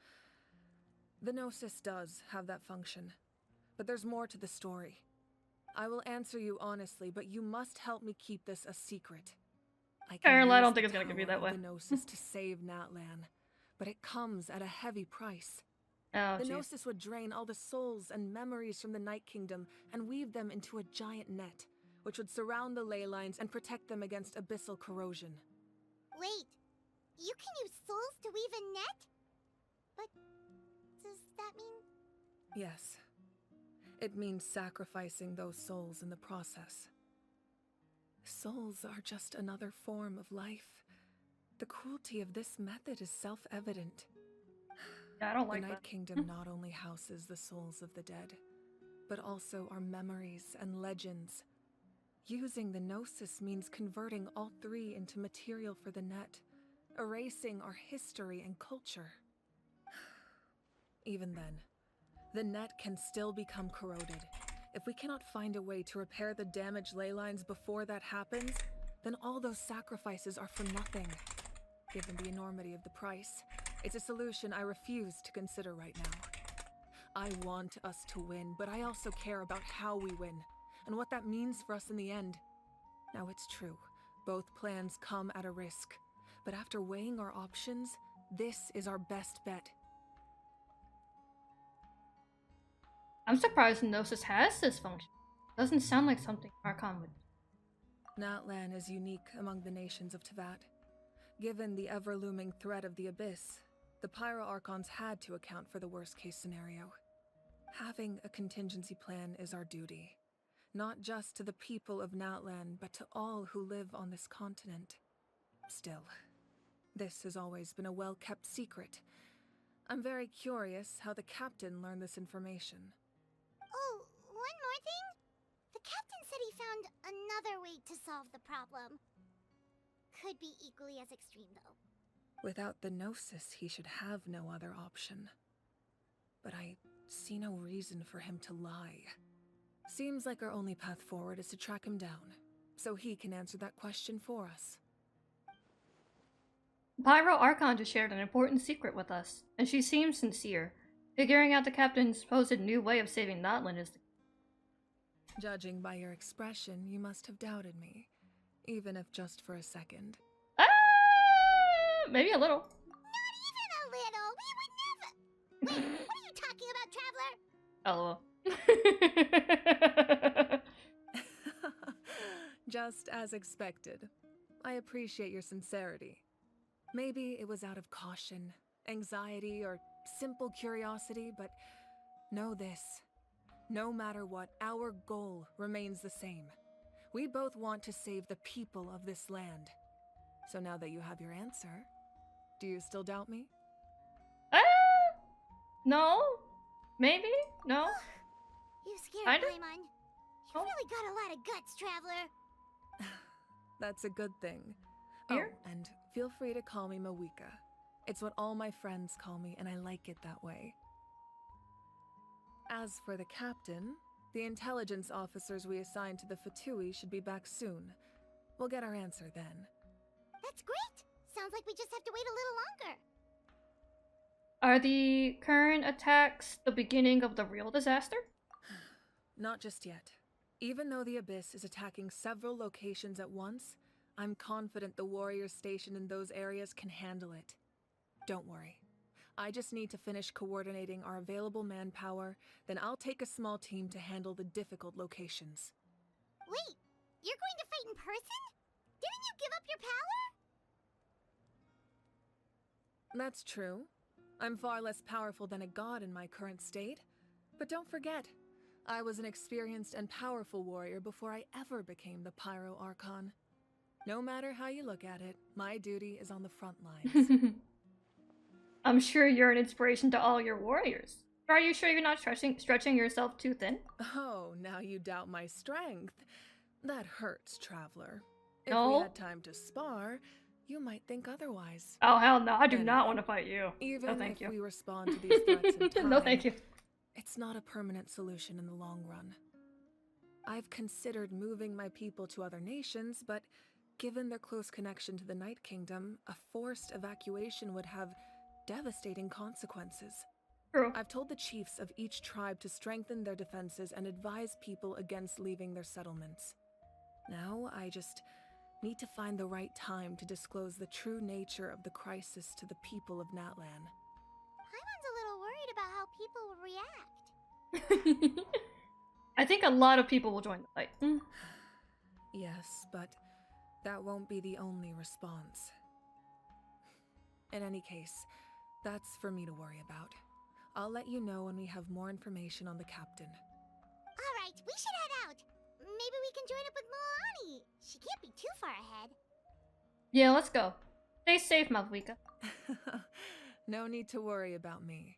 The Gnosis does have that function, but there's more to the story. I will answer you honestly, but you must help me keep this a secret. Apparently, I don't think it's gonna be that way. The Gnosis to save Natlan, but it comes at a heavy price. Oh, the geez. Gnosis would drain all the souls and memories from the Night Kingdom and weave them into a giant net, which would surround the ley lines and protect them against abyssal corrosion. Wait, you can use souls to weave a net? But does that mean... Yes. It means sacrificing those souls in the process. Souls are just another form of life. The cruelty of this method is self-evident. Yeah, I don't like the Night that. Kingdom not only houses the souls of the dead, but also our memories and legends. Using the Gnosis means converting all three into material for the net, erasing our history and culture. Even then, the net can still become corroded. If we cannot find a way to repair the damaged ley lines before that happens, then all those sacrifices are for nothing. Given the enormity of the price, it's a solution I refuse to consider right now. I want us to win, but I also care about how we win, and what that means for us in the end. Now it's true, both plans come at a risk, but after weighing our options, this is our best bet. I'm surprised Gnosis has this function. Doesn't sound like something Archon would. Natlan is unique among the nations of Teyvat. Given the ever-looming threat of the Abyss, the Pyro Archons had to account for the worst-case scenario. Having a contingency plan is our duty, not just to the people of Natlan, but to all who live on this continent. Still, this has always been a well-kept secret. I'm very curious how the captain learned this information. Oh, one more thing? The captain said he found another way to solve the problem. Could be equally as extreme, though. Without the Gnosis, he should have no other option. But I see no reason for him to lie. Seems like our only path forward is to track him down, so he can answer that question for us. Pyro Archon just shared an important secret with us, and she seems sincere. Figuring out the captain's supposed new way of saving Natlan is Judging by your expression, you must have doubted me, even if just for a second. Maybe a little. Not even a little. We would never. Wait, what are you talking about, Traveler? Just as expected. I appreciate your sincerity. Maybe it was out of caution, anxiety, or simple curiosity, but know this. No matter what, our goal remains the same. We both want to save the people of this land. So now that you have your answer, do you still doubt me? No? Maybe? No? You scared Kinda? Paimon. You really got a lot of guts, Traveler. That's a good thing. Here? Oh, and feel free to call me Mawika. It's what all my friends call me, and I like it that way. As for the captain, the intelligence officers we assigned to the Fatui should be back soon. We'll get our answer then. That's great. Sounds like we just have to wait a little longer. Are the current attacks the beginning of the real disaster? Not just yet. Even though the Abyss is attacking several locations at once, I'm confident the warriors stationed in those areas can handle it. Don't worry. I just need to finish coordinating our available manpower, then I'll take a small team to handle the difficult locations. Wait, you're going to fight in person? Didn't you give up your power? That's true. I'm far less powerful than a god in my current state. But don't forget, I was an experienced and powerful warrior before I ever became the Pyro Archon. No matter how you look at it, my duty is on the front lines. I'm sure you're an inspiration to all your warriors. Are you sure you're not stretching yourself too thin? Oh, now you doubt my strength. That hurts, Traveler. No. If we had time to spar, you might think otherwise. Oh, hell no. I do not want to fight you. Even no, thank if you. we respond to these threats in time, no, thank you. It's not a permanent solution in the long run. I've considered moving my people to other nations, but given their close connection to the Night Kingdom, a forced evacuation would have devastating consequences. True. I've told the chiefs of each tribe to strengthen their defenses and advise people against leaving their settlements. Now, I just need to find the right time to disclose the true nature of the crisis to the people of Natlan. Paimon's a little worried about how people will react. I think a lot of people will join the fight. Yes, but that won't be the only response. In any case, that's for me to worry about. I'll let you know when we have more information on the captain. Alright, we should head out. Maybe we can join up with Moani. She can't be too far ahead. Yeah, let's go. Stay safe, Malvika. No need to worry about me.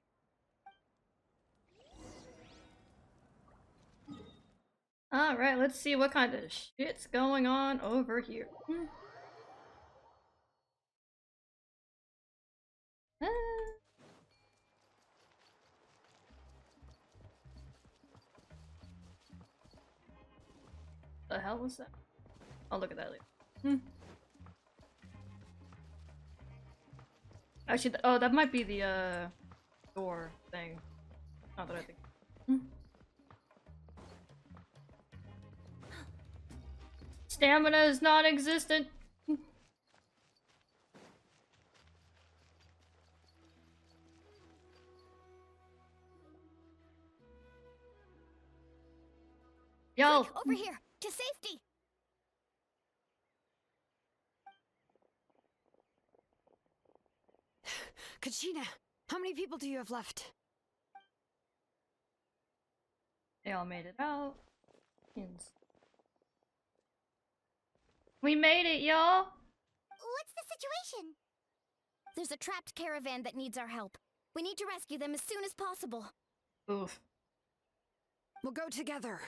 Alright, let's see what kind of shit's going on over here. The hell was that? I'll look at that later. Actually, oh, that might be the door thing. Not that I think. Stamina is non-existent. Yo! Quick, over here! To safety! Kachina, how many people do you have left? They all made it out. We made it, y'all! What's the situation? There's a trapped caravan that needs our help. We need to rescue them as soon as possible. Oof. We'll go together.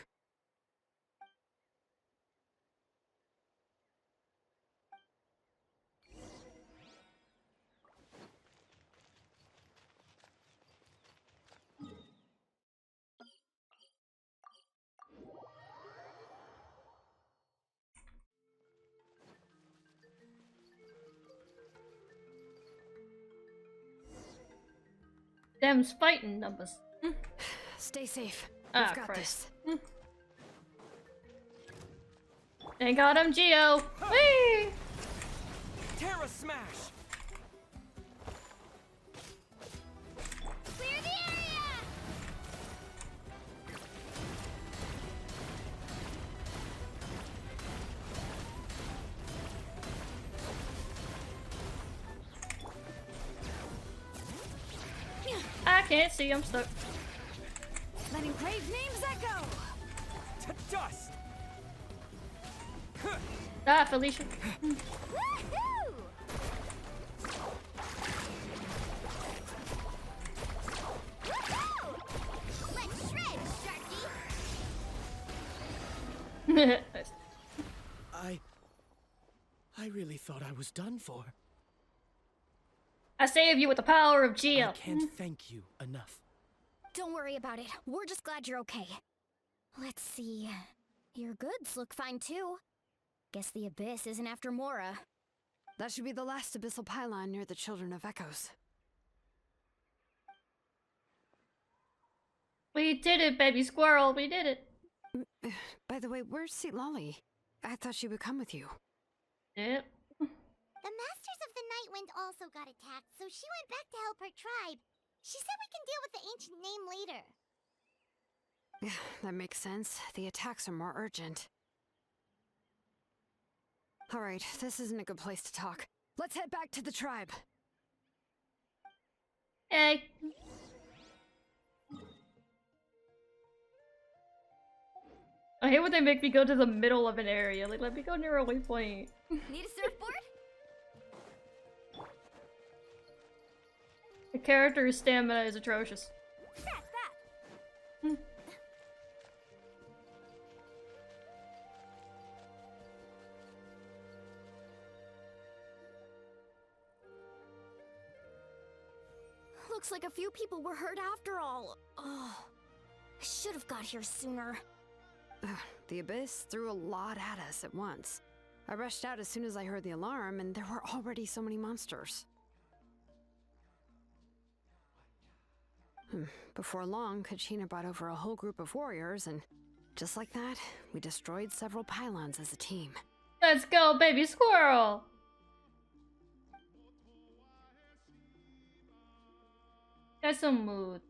Them's fighting numbers. Stay safe. Ah, We've got Christ. this. They got him, Geo. Whee! Terra Smash! Clear the area! I can't see, I'm stuck. Letting brave names echo! To dust! Ah, Felicia. Woohoo! Woohoo! Let's shred, Sharky! Nice. I really thought I was done for. I saved you with the power of Geo. I can't thank you enough. Don't worry about it. We're just glad you're okay. Let's see. Your goods look fine too. Guess the Abyss isn't after Mora. That should be the last abyssal pylon near the Children of Echoes. We did it, baby squirrel. We did it. By the way, where's Seat Lolly? I thought she would come with you. Yep. The Masters of the Night Wind also got attacked, so she went back to help her tribe. She said we can deal with the ancient name later. Yeah, that makes sense. The attacks are more urgent. Alright, this isn't a good place to talk. Let's head back to the tribe. Hey. I hate when they make me go to the middle of an area. Like, let me go near a waypoint. Need a surfboard? The character's stamina is atrocious. Scratch that! Looks like a few people were hurt after all. Oh, I should have got here sooner. The Abyss threw a lot at us at once. I rushed out as soon as I heard the alarm, and there were already so many monsters. Before long, Kachina brought over a whole group of warriors, and just like that, we destroyed several pylons as a team. Let's go, baby squirrel! That's some mood.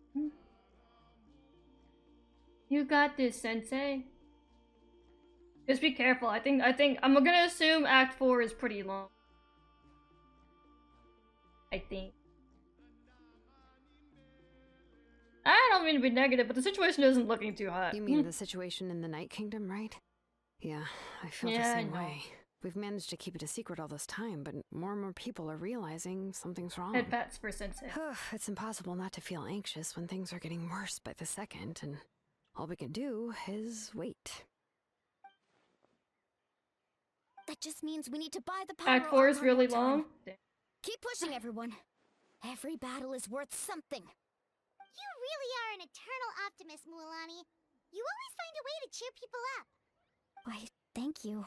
You got this, Sensei. Just be careful. I think I'm gonna assume Act 4 is pretty long. I think. I don't mean to be negative, but the situation isn't looking too hot. You mean the situation in the Night Kingdom, right? Yeah, I feel the same way. We've managed to keep it a secret all this time, but more and more people are realizing something's wrong. Head pats for Sensei. It's impossible not to feel anxious when things are getting worse by the second, and all we can do is wait. That just means we need to buy the power. Act 4 is armor really more time. long. Keep pushing, everyone. Every battle is worth something. You really are an eternal optimist, Mualani. You always find a way to cheer people up. Why, thank you.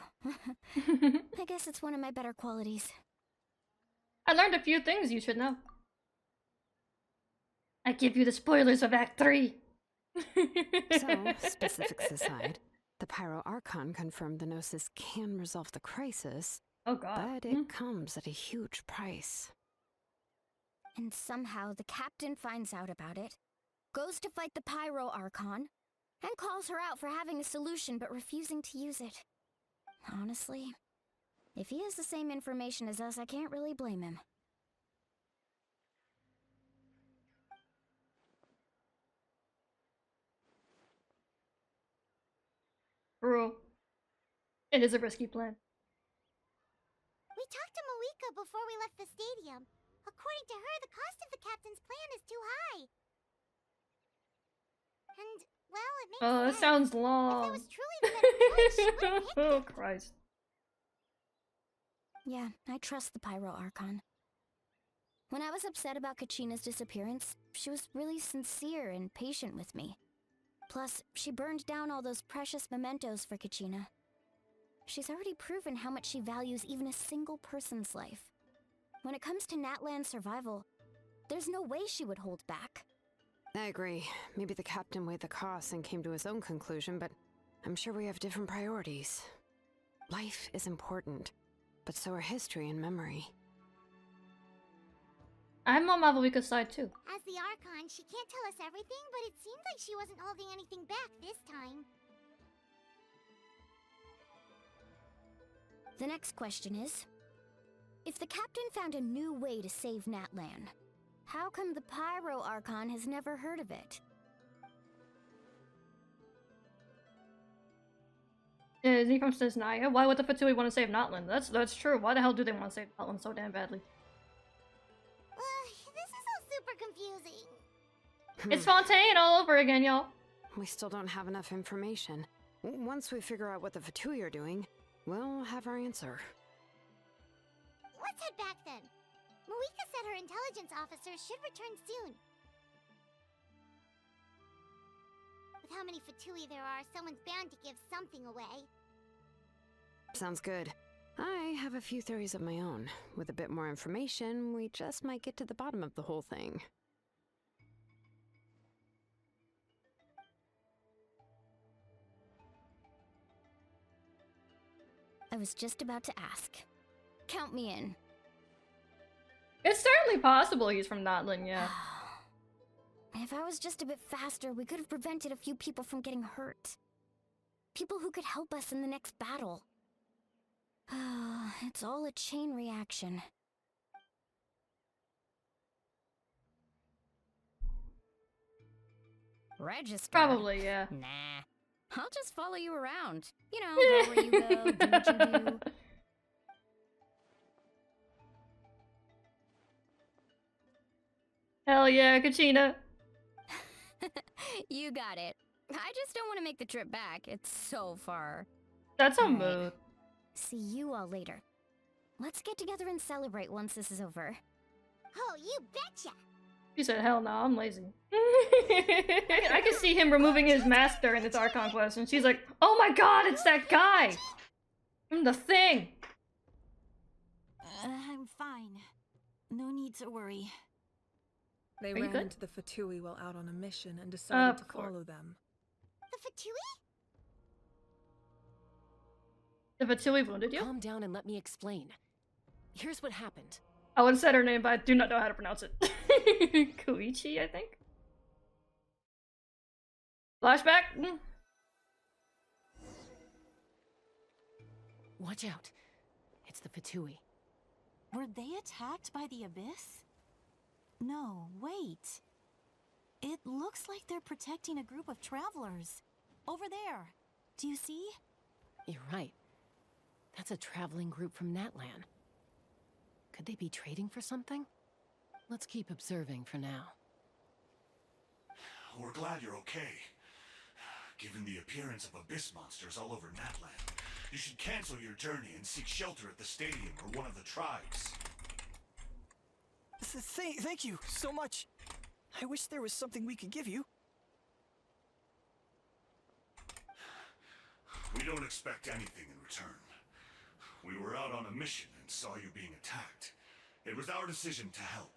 I guess it's one of my better qualities. I learned a few things you should know. I give you the spoilers of Act 3. So, specifics aside, the Pyro Archon confirmed the Gnosis can resolve the crisis. Oh god. But it comes at a huge price. And somehow the captain finds out about it, goes to fight the Pyro Archon, and calls her out for having a solution but refusing to use it. Honestly, if he has the same information as us, I can't really blame him. Bro. It is a risky plan. We talked to Moika before we left the stadium. According to her, the cost of the captain's plan is too high. And, well, it makes Oh, that sense. sounds long. If it was truly the better choice, she would have picked Oh, it. Christ. Yeah, I trust the Pyro Archon. When I was upset about Kachina's disappearance, she was really sincere and patient with me. Plus, she burned down all those precious mementos for Kachina. She's already proven how much she values even a single person's life. When it comes to Natlan's survival, there's no way she would hold back. I agree. Maybe the captain weighed the costs and came to his own conclusion, but I'm sure we have different priorities. Life is important, but so are history and memory. I'm on Malvika's side too. As the Archon, she can't tell us everything, but it seems like she wasn't holding anything back this time. The next question is, if the captain found a new way to save Natlan, how come the Pyro Archon has never heard of it? Is he from Snezhnaya? Why would the Fatui want to save Natlan? That's true. Why the hell do they want to save Natlan so damn badly? This is all super confusing. It's Fontaine all over again, y'all. We still don't have enough information. Once we figure out what the Fatui are doing, we'll have our answer. Let's head back then. Marika said her intelligence officers should return soon. With how many Fatui there are, someone's bound to give something away. Sounds good. I have a few theories of my own. With a bit more information, we just might get to the bottom of the whole thing. I was just about to ask. Count me in. It's certainly possible he's from Natlan, yeah. If I was just a bit faster, we could have prevented a few people from getting hurt. People who could help us in the next battle. It's all a chain reaction. Register? Probably, yeah. Nah. I'll just follow you around. You know, go where you go, do what you do. Hell yeah, Kachina. You got it. I just don't want to make the trip back. It's so far. That's a mood. See you all later. Let's get together and celebrate once this is over. Oh, you betcha! He said, hell no, I'm lazy. I can see him removing his mask during this Archon quest, and she's like, oh my god, it's that guy! From the thing! I'm fine. No need to worry. They you ran good? into the Fatui while out on a mission and decided to course. follow them. The Fatui? The Fatui wounded you? Calm down and let me explain. Here's what happened. I would have said her name, but I do not know how to pronounce it. Koichi, I think? Flashback? Watch out. It's the Fatui. Were they attacked by the Abyss? No, wait. It looks like they're protecting a group of travelers. Over there. Do you see? You're right. That's a traveling group from Natlan. Could they be trading for something? Let's keep observing for now. We're glad you're okay. Given the appearance of abyss monsters all over Natlan, you should cancel your journey and seek shelter at the stadium or one of the tribes. Thank you so much. I wish there was something we could give you. We don't expect anything in return. We were out on a mission and saw you being attacked. It was our decision to help.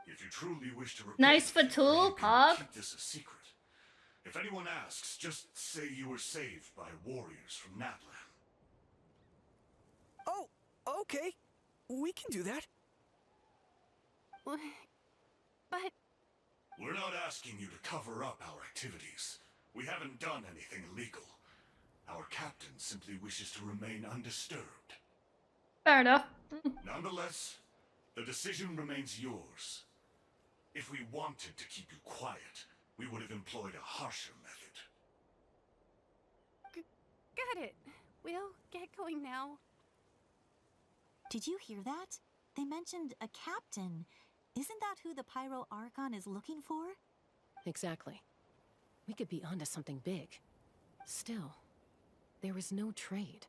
If you truly wish to repay Nice the favor, Fatul, you can Pog. keep this a secret. If anyone asks, just say you were saved by warriors from Natlan. Oh, okay. We can do that. But... We're not asking you to cover up our activities. We haven't done anything illegal. Our captain simply wishes to remain undisturbed. Fair enough. Nonetheless, the decision remains yours. If we wanted to keep you quiet, we would have employed a harsher method. Got it. We'll get going now. Did you hear that? They mentioned a captain. Isn't that who the Pyro Archon is looking for? Exactly. We could be onto something big. Still, there was no trade.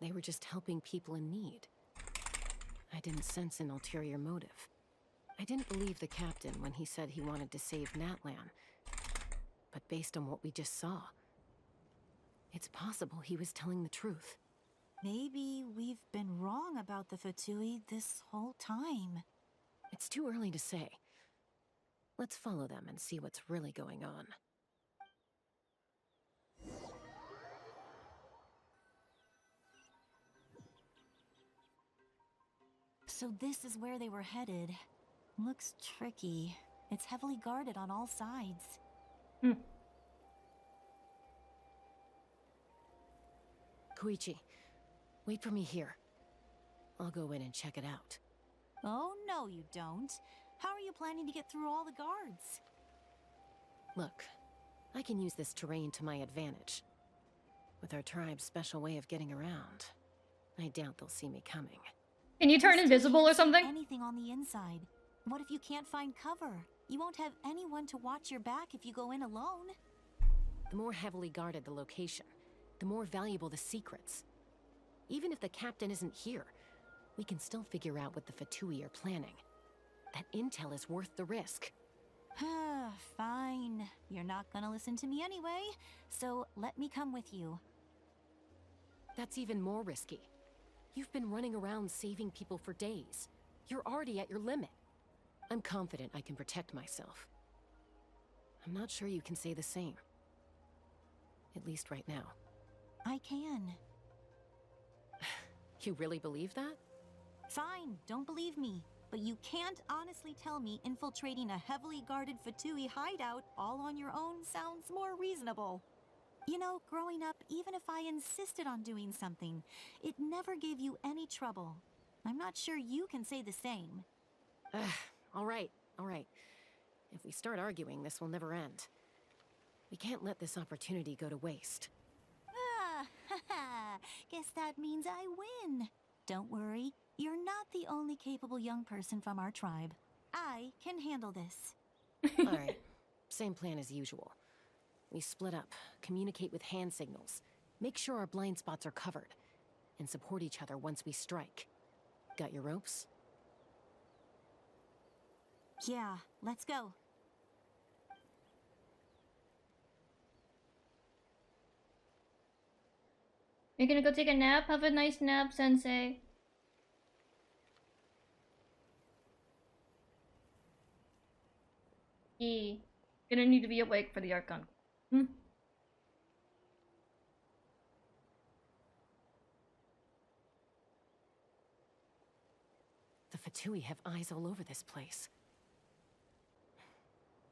They were just helping people in need. I didn't sense an ulterior motive. I didn't believe the captain when he said he wanted to save Natlan. But based on what we just saw, it's possible he was telling the truth. Maybe we've been wrong about the Fatui this whole time. It's too early to say. Let's follow them and see what's really going on. So this is where they were headed. Looks tricky. It's heavily guarded on all sides. Koichi, wait for me here. I'll go in and check it out. Oh, no you don't. How are you planning to get through all the guards? Look, I can use this terrain to my advantage. With our tribe's special way of getting around, I doubt they'll see me coming. Can you turn invisible or something? Anything on the inside. What if you can't find cover? You won't have anyone to watch your back if you go in alone. The more heavily guarded the location, the more valuable the secrets. Even if the captain isn't here, we can still figure out what the Fatui are planning. That intel is worth the risk. Fine. You're not gonna listen to me anyway, so let me come with you. That's even more risky. You've been running around saving people for days. You're already at your limit. I'm confident I can protect myself. I'm not sure you can say the same. At least right now. I can. You really believe that? Fine, don't believe me. But you can't honestly tell me infiltrating a heavily guarded Fatui hideout all on your own sounds more reasonable. You know, growing up, even if I insisted on doing something, it never gave you any trouble. I'm not sure you can say the same. All right. If we start arguing, this will never end. We can't let this opportunity go to waste. Guess that means I win. Don't worry, you're not the only capable young person from our tribe. I can handle this. All right, same plan as usual. We split up, communicate with hand signals, make sure our blind spots are covered, and support each other once we strike. Got your ropes? Yeah, let's go. You're gonna go take a nap? Have a nice nap, Sensei. Gonna need to be awake for the Archon. The Fatui have eyes all over this place.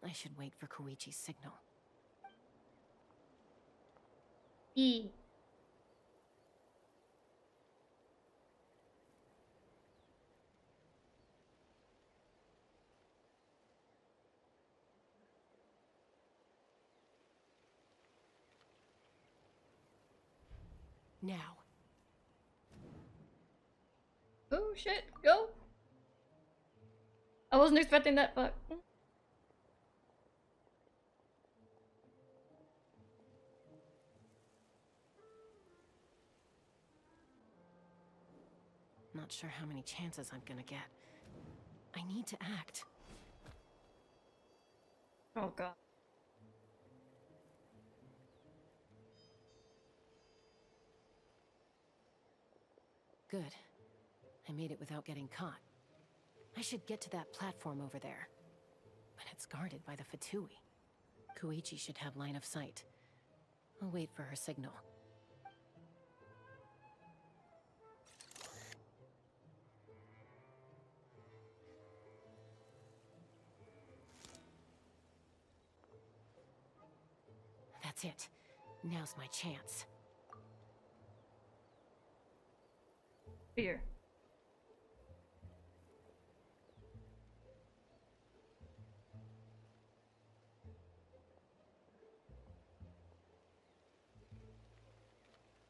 I should wait for Koichi's signal. Now. Oh shit, go! I wasn't expecting that, but... Not sure how many chances I'm gonna get. I need to act. Oh god. Good. I made it without getting caught. I should get to that platform over there. But it's guarded by the Fatui. Koichi should have line of sight. I'll wait for her signal. That's it. Now's my chance. Fear.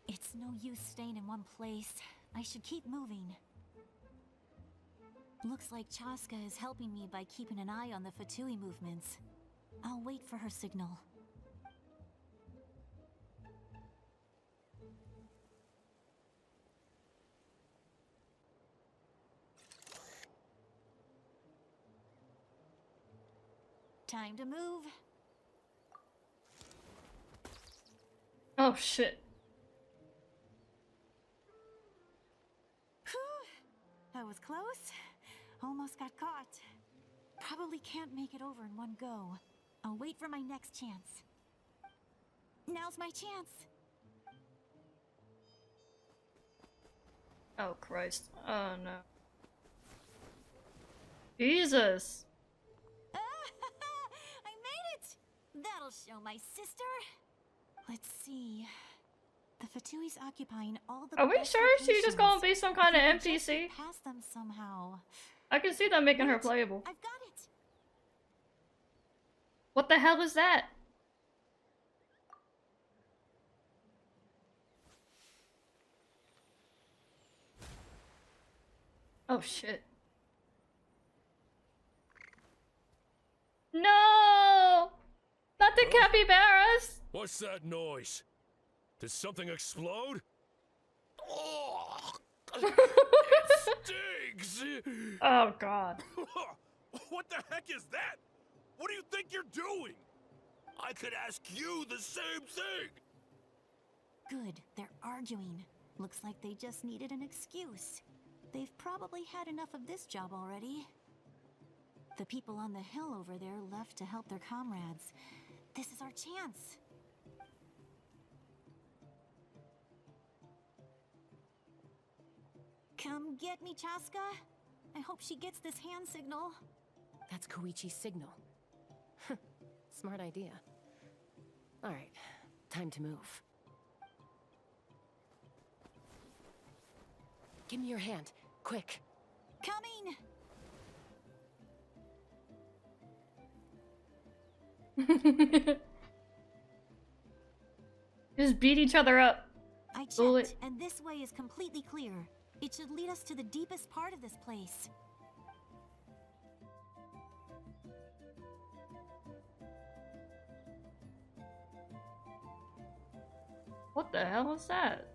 It's no use staying in one place. I should keep moving. Looks like Chaska is helping me by keeping an eye on the Fatui movements. I'll wait for her signal. Time to move. Oh shit. Whew. That was close. Almost got caught. Probably can't make it over in one go. I'll wait for my next chance. Now's my chance. Oh Christ. Oh no. Jesus. I made it! That'll show my sister. Let's see. The Fatui's occupying all the Are we best sure she just gonna locations. be some kind of If we could just NPC? get past them somehow. I can see them making her Wait, playable. I've got it. What the hell is that? Oh shit. No! Not the capybaras! What's that noise? Did something explode? Oh, it stinks! Oh god. What the heck is that? What do you think you're doing? I could ask you the same thing! Good, they're arguing. Looks like they just needed an excuse. They've probably had enough of this job already. The people on the hill over there left to help their comrades. This is our chance. Come get me, Chaska. I hope she gets this hand signal. That's Koichi's signal. Smart idea. Alright, time to move. Give me your hand, quick. Coming! Just beat each other up. I Bullet. checked, and this way is completely clear. It should lead us to the deepest part of this place. What the hell is that?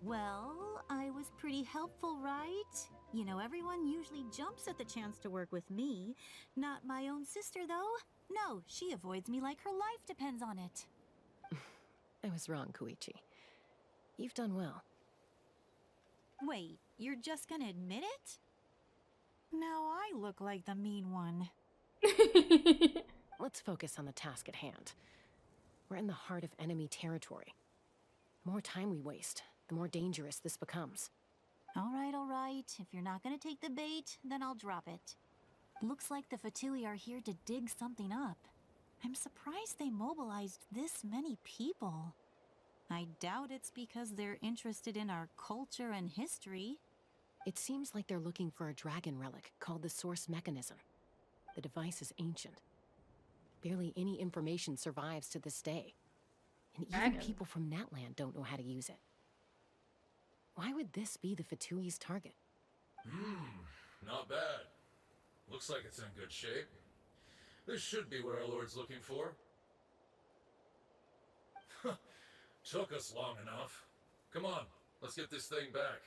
Well, I was pretty helpful, right? You know, everyone usually jumps at the chance to work with me. Not my own sister, though. No, she avoids me like her life depends on it. I was wrong, Koichi. You've done well. Wait, you're just gonna admit it? Now I look like the mean one. Let's focus on the task at hand. We're in the heart of enemy territory. The more time we waste, the more dangerous this becomes. All right. If you're not gonna take the bait, then I'll drop it. Looks like the Fatui are here to dig something up. I'm surprised they mobilized this many people. I doubt it's because they're interested in our culture and history. It seems like they're looking for a dragon relic called the Source Mechanism. The device is ancient. Barely any information survives to this day. And even Dragon. people from Natlan don't know how to use it. Why would this be the Fatui's target? Not bad. Looks like it's in good shape. This should be what our Lord's looking for. Took us long enough. Come on, let's get this thing back.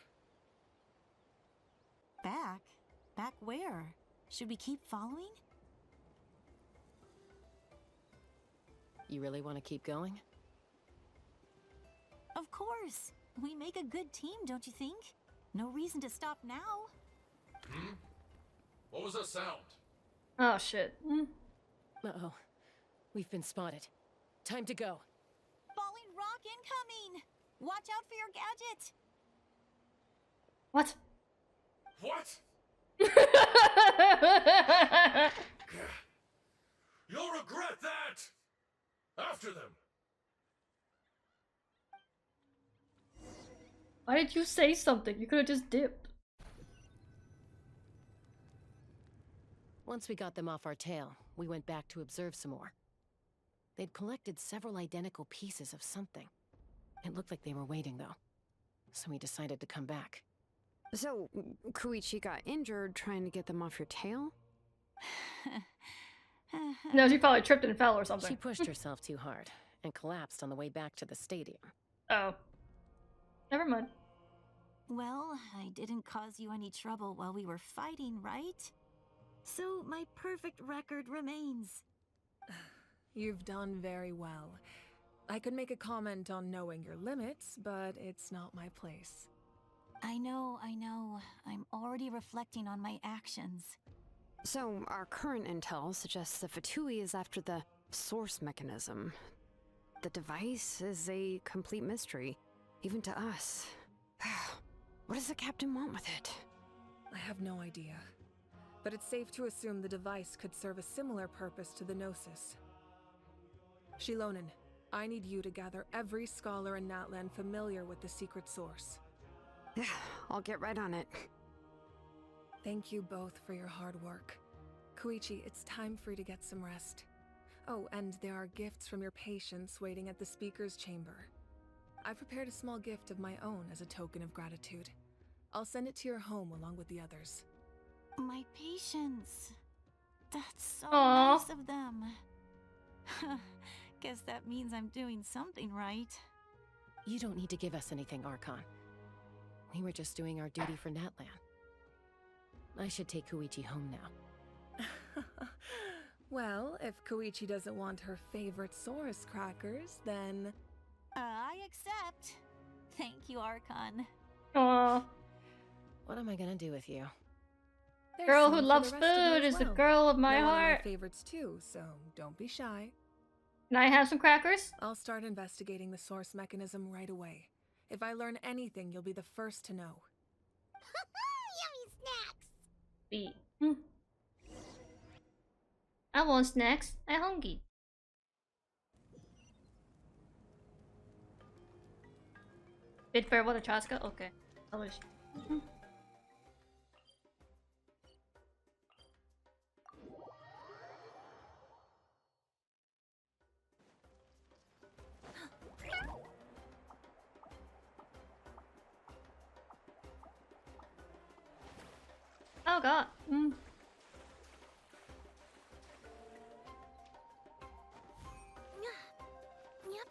Back? Back where? Should we keep following? You really want to keep going? Of course. We make a good team, don't you think? No reason to stop now. What was that sound? Oh shit. Uh-oh. We've been spotted. Time to go. Falling rock incoming! Watch out for your gadget! What? What? You'll regret that! After them! Why did you say something? You could have just dipped. Once we got them off our tail, we went back to observe some more. They'd collected several identical pieces of something. It looked like they were waiting, though. So we decided to come back. So, Koichi got injured trying to get them off your tail? No, she probably tripped and fell or something. She pushed herself too hard and collapsed on the way back to the stadium. Oh. Never mind. Well, I didn't cause you any trouble while we were fighting, right? So my perfect record remains. You've done very well. I could make a comment on knowing your limits, but it's not my place. I know. I'm already reflecting on my actions. So, our current intel suggests the Fatui is after the Source Mechanism. The device is a complete mystery, even to us. What does the captain want with it? I have no idea. but it's safe to assume the device could serve a similar purpose to the Gnosis. Shilonen, I need you to gather every scholar in Natlan familiar with the secret source. I'll get right on it. Thank you both for your hard work. Koichi, it's time for you to get some rest. Oh, and there are gifts from your patients waiting at the speaker's chamber. I prepared a small gift of my own as a token of gratitude. I'll send it to your home along with the others. My patience. That's so Aw. nice of them. Guess that means I'm doing something right. You don't need to give us anything, Archon. We were just doing our duty for Natlan. I should take Koichi home now. Well, if Koichi doesn't want her favorite Saurus crackers, then... I accept. Thank you, Archon. Aw. What am I gonna do with you? There's Girl some who for loves the rest of you food as is the well. girl of my They're one of heart. my favorites too, so don't be shy. Can I have some crackers? I'll start investigating the source mechanism right away. If I learn anything, you'll be the first to know. Yummy snacks! B. I want snacks. I'm hungry. Bit for what a chaska? Okay. I wish. Oh god. Yep.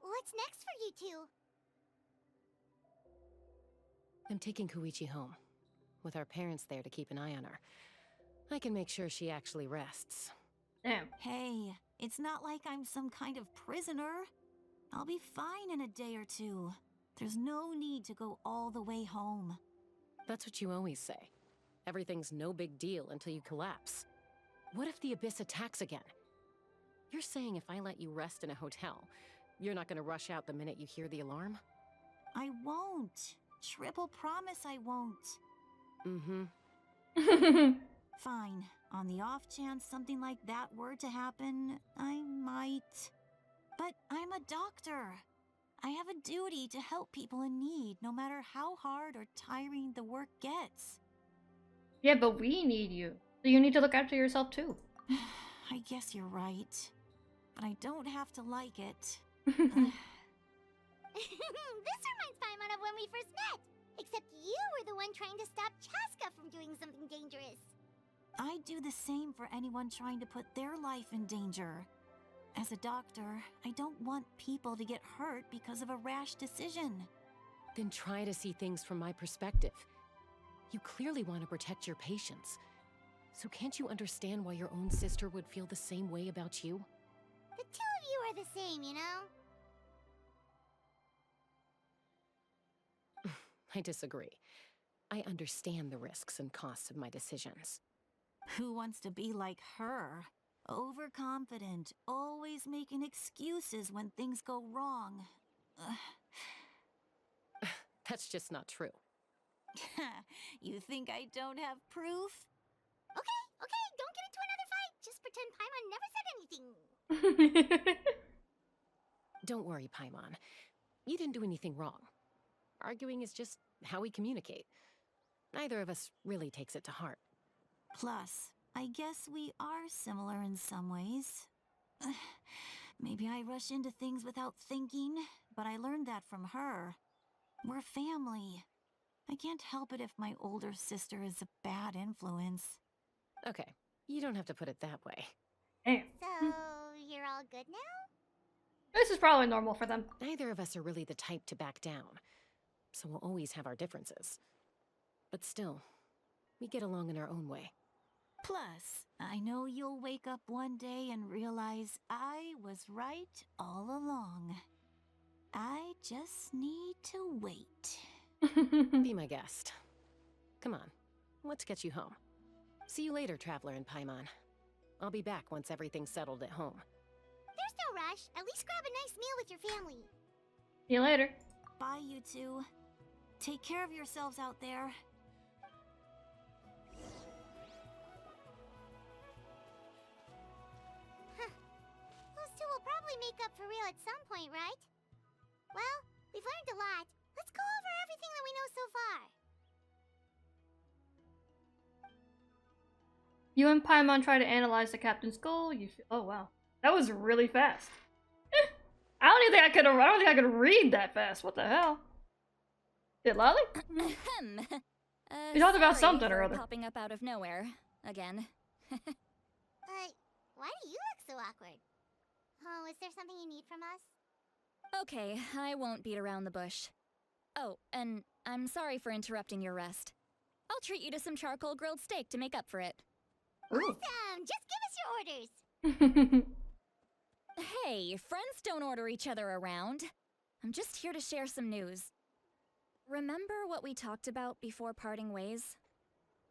What's next for you two? I'm taking Koichi home. With our parents there to keep an eye on her. I can make sure she actually rests. Damn. Hey, it's not like I'm some kind of prisoner. I'll be fine in a day or two. There's no need to go all the way home. That's what you always say. Everything's no big deal until you collapse. What if the Abyss attacks again? You're saying if I let you rest in a hotel, you're not gonna rush out the minute you hear the alarm? I won't. Triple promise I won't. Mm-hmm. Fine. On the off chance something like that were to happen, I might. But I'm a doctor. I have a duty to help people in need, no matter how hard or tiring the work gets. Yeah, but we need you. So you need to look after yourself too. I guess you're right. But I don't have to like it. This reminds Paimon of when we first met. Except you were the one trying to stop Chaska from doing something dangerous. I do the same for anyone trying to put their life in danger. As a doctor, I don't want people to get hurt because of a rash decision. Then try to see things from my perspective. You clearly want to protect your patients. So can't you understand why your own sister would feel the same way about you? The two of you are the same, you know? I disagree. I understand the risks and costs of my decisions. Who wants to be like her? Overconfident, always making excuses when things go wrong. That's just not true. You think I don't have proof? Okay, don't get into another fight. Just pretend Paimon never said anything. Don't worry, Paimon. You didn't do anything wrong. Arguing is just how we communicate. Neither of us really takes it to heart. Plus, I guess we are similar in some ways. Maybe I rush into things without thinking, but I learned that from her. We're family. I can't help it if my older sister is a bad influence. Okay, you don't have to put it that way. Damn. So, you're all good now? This is probably normal for them. Neither of us are really the type to back down, so we'll always have our differences. But still, We get along in our own way. Plus, I know you'll wake up one day and realize I was right all along. I just need to wait. Be my guest. Come on, let's get you home. See you later, Traveler in Paimon. I'll be back once everything's settled at home. There's no rush. At least grab a nice meal with your family. See you later. Bye, you two. Take care of yourselves out there. Those two will probably make up for real at some point, right? Well, we've learned a lot. Let's go over everything that we know so far. You and Paimon try to analyze the captain's goal. Oh wow, that was really fast. I don't even think I could. I don't think I could read that fast. What the hell? Did Lolly? We talked about something or other. Popping up out of nowhere again. Why do you look so awkward? Oh, is there something you need from us? Okay, I won't beat around the bush. Oh, and I'm sorry for interrupting your rest. I'll treat you to some charcoal grilled steak to make up for it. Awesome! Just give us your orders! Hey, friends don't order each other around. I'm just here to share some news. Remember what we talked about before parting ways?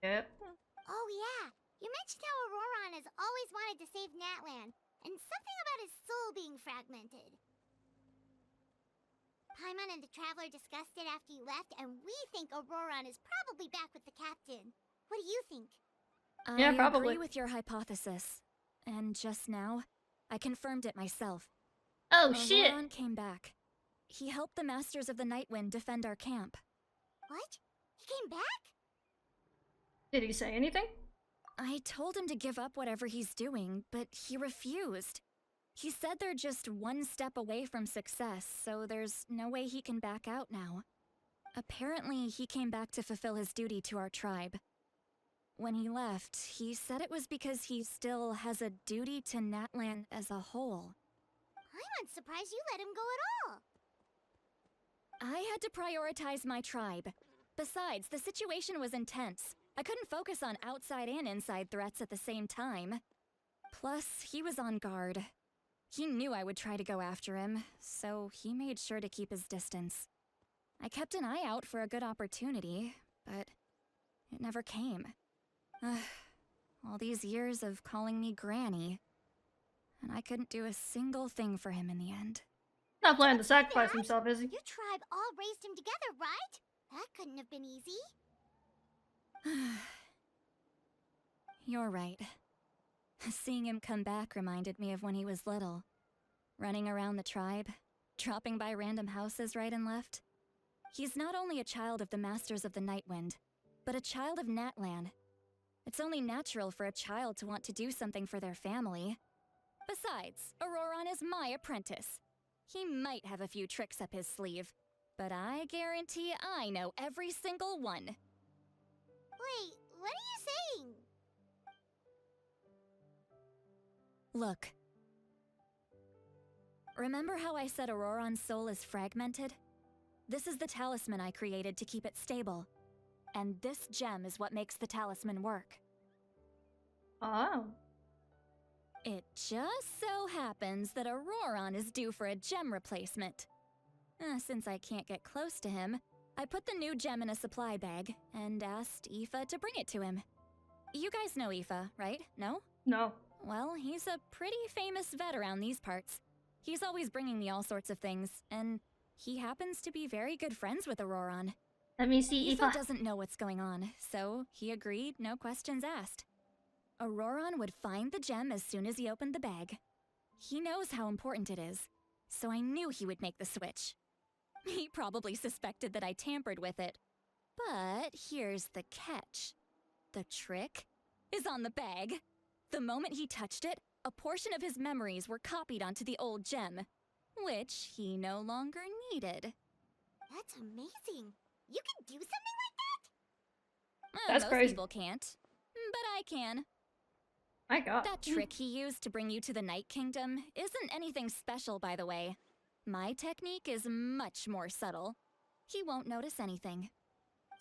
Yep. Oh yeah, you mentioned how Auroron has always wanted to save Natlan, and something about his soul being fragmented. Paimon and the Traveler discussed it after you left, and we think Auroron is probably back with the captain. What do you think? I agree with your hypothesis. And just now, I confirmed it myself. Oh shit! Auroron came back. He helped the Masters of the Nightwind defend our camp. What? He came back? Did he say anything? I told him to give up whatever he's doing, but he refused. He said they're just one step away from success, so there's no way he can back out now. Apparently, he came back to fulfill his duty to our tribe. When he left, he said it was because he still has a duty to Natlan as a whole. I'm surprised you let him go at all. I had to prioritize my tribe. Besides, the situation was intense. I couldn't focus on outside and inside threats at the same time. Plus, he was on guard. He knew I would try to go after him, so he made sure to keep his distance. I kept an eye out for a good opportunity, but it never came. All these years of calling me Granny, and I couldn't do a single thing for him in the end. Not planning to sacrifice himself, is he? Your tribe all raised him together, right? That couldn't have been easy. You're right. Seeing him come back reminded me of when he was little. Running around the tribe, dropping by random houses right and left. He's not only a child of the Masters of the Nightwind, but a child of Natlan. It's only natural for a child to want to do something for their family. Besides, Auroron is my apprentice. He might have a few tricks up his sleeve, but I guarantee I know every single one. Wait, what are you saying? Look. Remember how I said Auroron's soul is fragmented? This is the talisman I created to keep it stable. And this gem is what makes the talisman work. Oh. It just so happens that Auroron is due for a gem replacement. Since I can't get close to him, I put the new gem in a supply bag and asked Aoife to bring it to him. You guys know Aoife, right? No? No. Well, he's a pretty famous vet around these parts. He's always bringing me all sorts of things, and he happens to be very good friends with Auroron. Let me see Aoife doesn't know what's going on, so he agreed, no questions asked. Auroron would find the gem as soon as he opened the bag. He knows how important it is, so I knew he would make the switch. He probably suspected that I tampered with it. But here's the catch. The trick is on the bag. The moment he touched it, a portion of his memories were copied onto the old gem, which he no longer needed. That's amazing. You can do something like that? That's most crazy. People can't, but I can. My God. That trick he used to bring you to the Night Kingdom isn't anything special, by the way. My technique is much more subtle. He won't notice anything.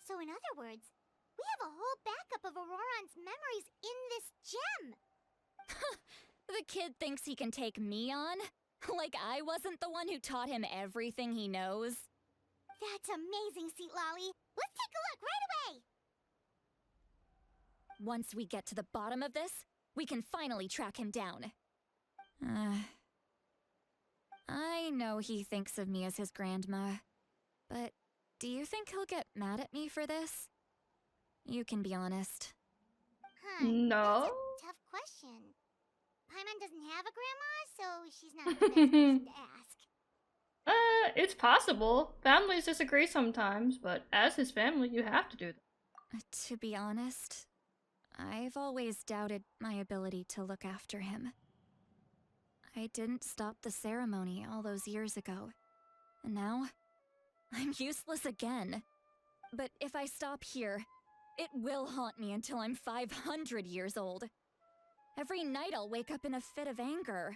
So in other words, we have a whole backup Auroron's memories in this gem. The kid thinks he can take me on? Like I wasn't the one who taught him everything he knows? That's amazing, Seat Lolly. Let's take a look right away. Once we get to the bottom of this, we can finally track him down. I know he thinks of me as his grandma, but do you think he'll get mad at me for this? You can be honest. No. That's a tough question. Paimon doesn't have a grandma, so she's not the best person to ask. It's possible. Families disagree sometimes, but as his family, you have to do that. To be honest, I've always doubted my ability to look after him. I didn't stop the ceremony all those years ago, and now I'm useless again. But if I stop here, it will haunt me until I'm 500 years old. Every night I'll wake up in a fit of anger.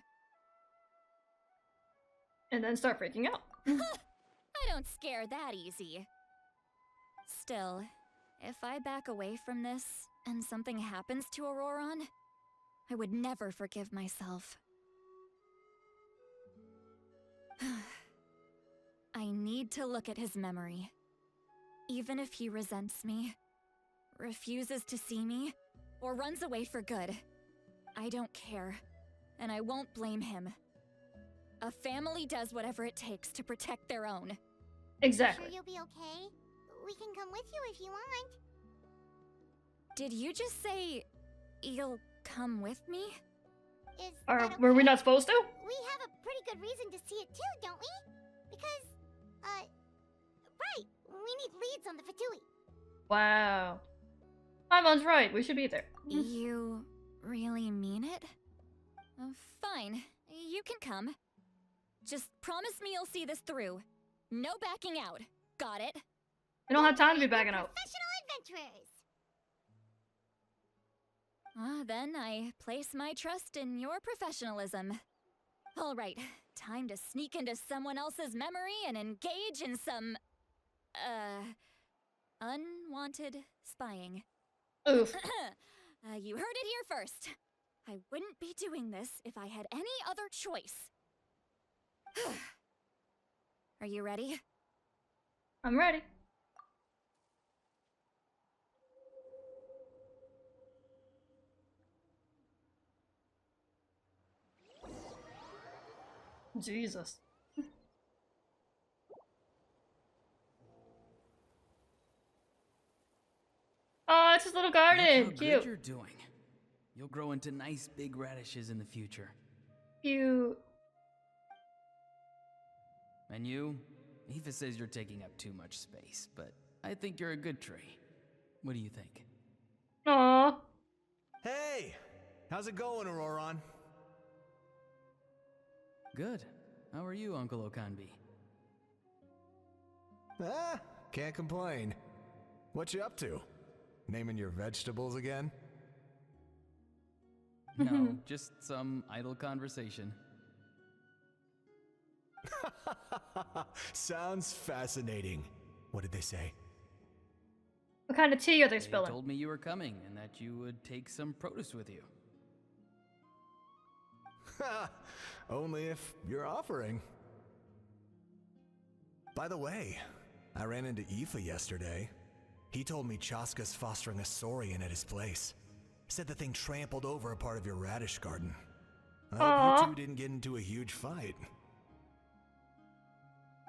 And then start freaking out. I don't scare that easy. Still, if I back away from this and something happens to Auroron, I would never forgive myself. I need to look at his memory. Even if he resents me, refuses to see me, or runs away for good, I don't care, and I won't blame him. A family does whatever it takes to protect their own. Exactly. Sure you'll be okay? We can come with you if you want. Did you just say you'll come with me? Is Or that okay? were we not supposed to? We have a pretty good reason to see it too, don't we? Because, right, we need leads on the Fatui. Wow. Paimon's right. We should be there. You really mean it? Fine. You can come. Just promise me you'll see this through. No backing out. Got it? I don't have time to be backing out. Professional adventurers. Then I place my trust in your professionalism. All right, time to sneak into someone else's memory and engage in some, unwanted spying. Oof. You heard it here first. I wouldn't be doing this if I had any other choice. Are you ready? I'm ready. Jesus. Oh, it's his little garden. Look how Cute. good you're doing. You'll grow into nice big radishes in the future. Cute. And you? Aoife says you're taking up too much space, but I think you're a good tree. What do you think? Aww. Hey! How's it going, Auroron? Good. How are you, Uncle Okanbi? Can't complain. What you up to? Naming your vegetables again? No, just some idle conversation. Sounds fascinating. What did they say? What kind of tea are they They spilling? told me you were coming and that you would take some produce with you. Only if you're offering. By the way, I ran into Aoife yesterday. He told me Chaska's fostering a Saurian at his place. Said the thing trampled over a part of your radish garden. I hope you two didn't get into a huge fight.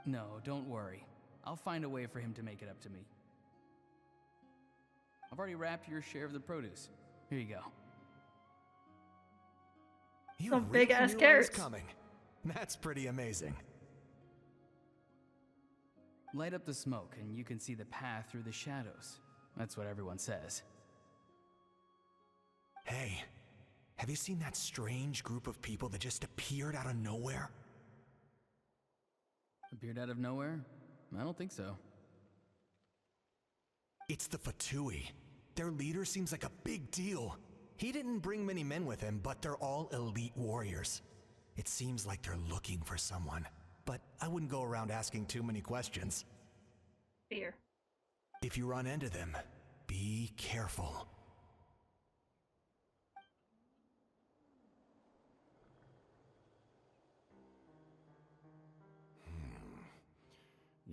No, don't worry. I'll find a way for him to make it up to me. I've already wrapped your share of the produce. Here you go. You Some really big-ass knew I was carrots. coming. That's pretty amazing. Light up the smoke and you can see the path through the shadows. That's what everyone says. Hey, have you seen that strange group of people that just appeared out of nowhere? Appeared out of nowhere? I don't think so. It's the Fatui. Their leader seems like a big deal. He didn't bring many men with him, but they're all elite warriors. It seems like they're looking for someone, but I wouldn't go around asking too many questions. Fear. If you run into them, be careful.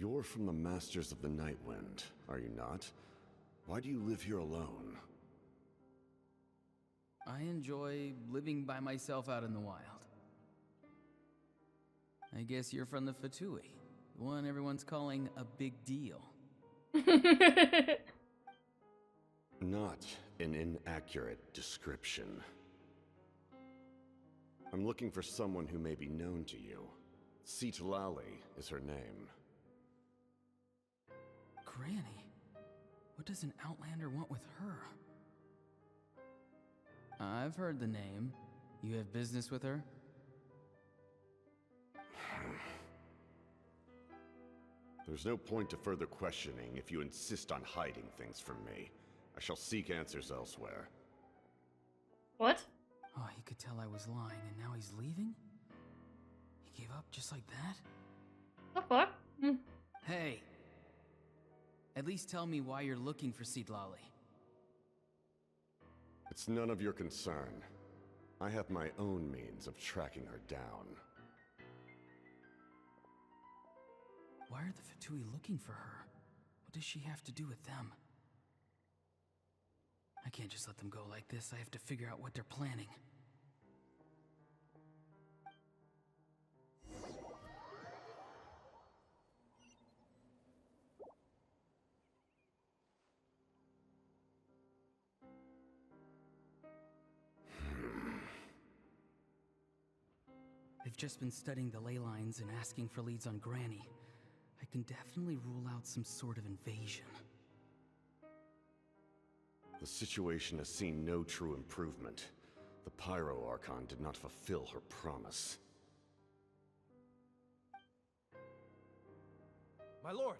You're from the Masters of the Nightwind, are you not? Why do you live here alone? I enjoy living by myself out in the wild. I guess you're from the Fatui, the one everyone's calling a big deal. Not an inaccurate description. I'm looking for someone who may be known to you. Lali is her name. Granny? What does an Outlander want with her? I've heard the name. You have business with her? There's no point to further questioning if you insist on hiding things from me. I shall seek answers elsewhere. What? Oh, he could tell I was lying, and now he's leaving? He gave up just like that? The fuck? Hey! At least tell me why you're looking for Lali. It's none of your concern. I have my own means of tracking her down. Why are the Fatui looking for her? What does she have to do with them? I can't just let them go like this. I have to figure out what they're planning. They've just been studying the ley lines and asking for leads on Granny. I can definitely rule out some sort of invasion. The situation has seen no true improvement. The Pyro Archon did not fulfill her promise. My lord!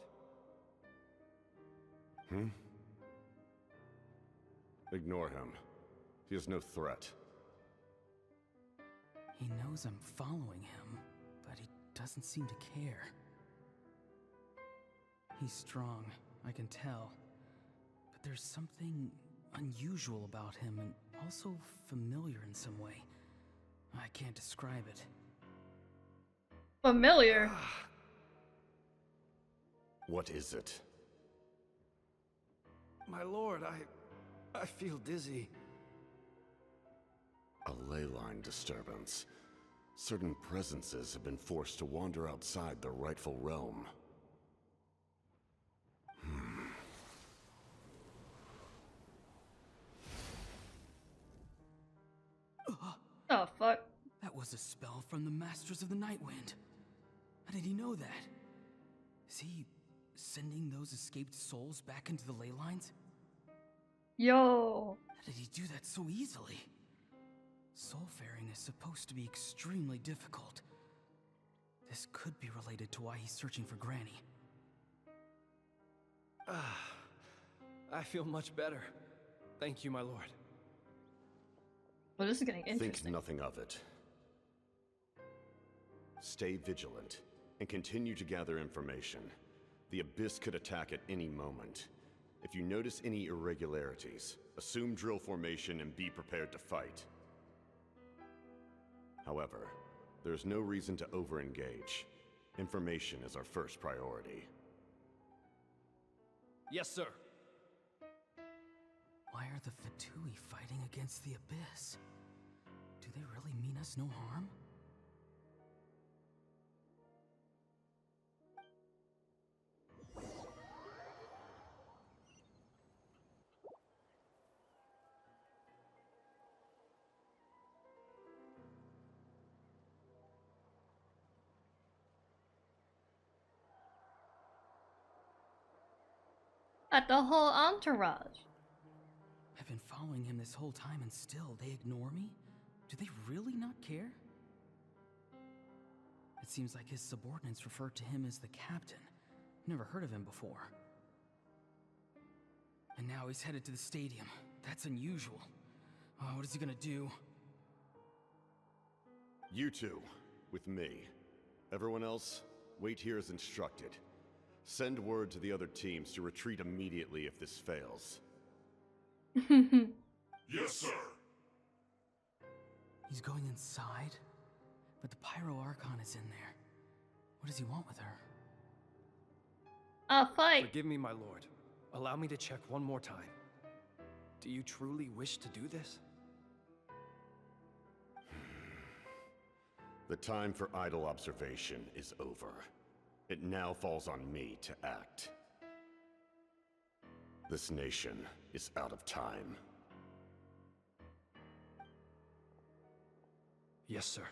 Ignore him. He is no threat. He knows I'm following him, but he doesn't seem to care. He's strong, I can tell. But there's something unusual about him and also familiar in some way. I can't describe it. Familiar? What is it? My lord, I feel dizzy. A ley line disturbance. Certain presences have been forced to wander outside their rightful realm. Oh, fuck. That was a spell from the Masters of the Nightwind. How did he know that? Is he sending those escaped souls back into the ley lines? Yo. How did he do that so easily? Soulfaring is supposed to be extremely difficult. This could be related to why he's searching for Granny. I feel much better. Thank you, my lord. Well, this is getting interesting. Think nothing of it. Stay vigilant and continue to gather information. The Abyss could attack at any moment. If you notice any irregularities, assume drill formation and be prepared to fight. However, there's no reason to over-engage. Information is our first priority. Yes, sir. Why are the Fatui fighting against the Abyss? Do they really mean us no harm? At the whole entourage. I've been following him this whole time and still they ignore me? Do they really not care? It seems like his subordinates refer to him as the captain. Never heard of him before. And now he's headed to the stadium. That's unusual. Oh, what is he gonna do? You two, with me. Everyone else, wait here as instructed. Send word to the other teams to retreat immediately if this fails. Yes, sir. He's going inside? But the Pyro Archon is in there. What does he want with her? I'll fight. Forgive me, my lord. Allow me to check one more time. Do you truly wish to do this? The time for idle observation is over. It now falls on me to act. This nation is out of time. Yes, sir.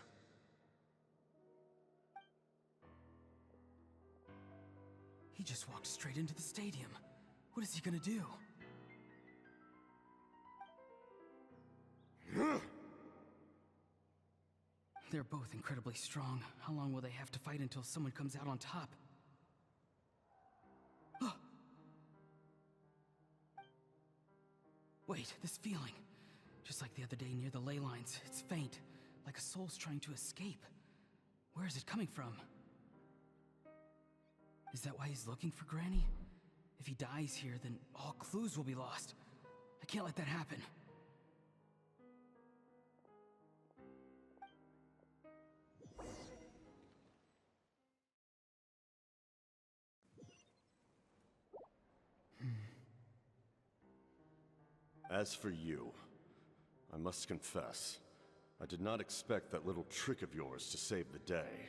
He just walked straight into the stadium. What is he gonna do? They're both incredibly strong. How long will they have to fight until someone comes out on top? Wait, this feeling. Just like the other day near the ley lines, it's faint, like a soul's trying to escape. Where is it coming from? Is that why he's looking for Granny? If he dies here, then all clues will be lost. I can't let that happen. As for you, I must confess, I did not expect that little trick of yours to save the day.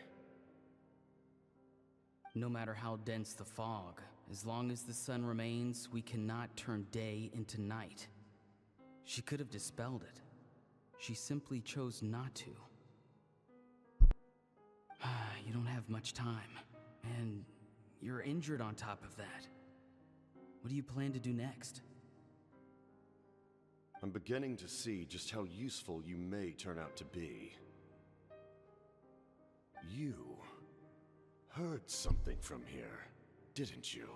No matter how dense the fog, as long as the sun remains, we cannot turn day into night. She could have dispelled it. She simply chose not to. You don't have much time, and you're injured on top of that. What do you plan to do next? I'm beginning to see just how useful you may turn out to be. You heard something from here, didn't you?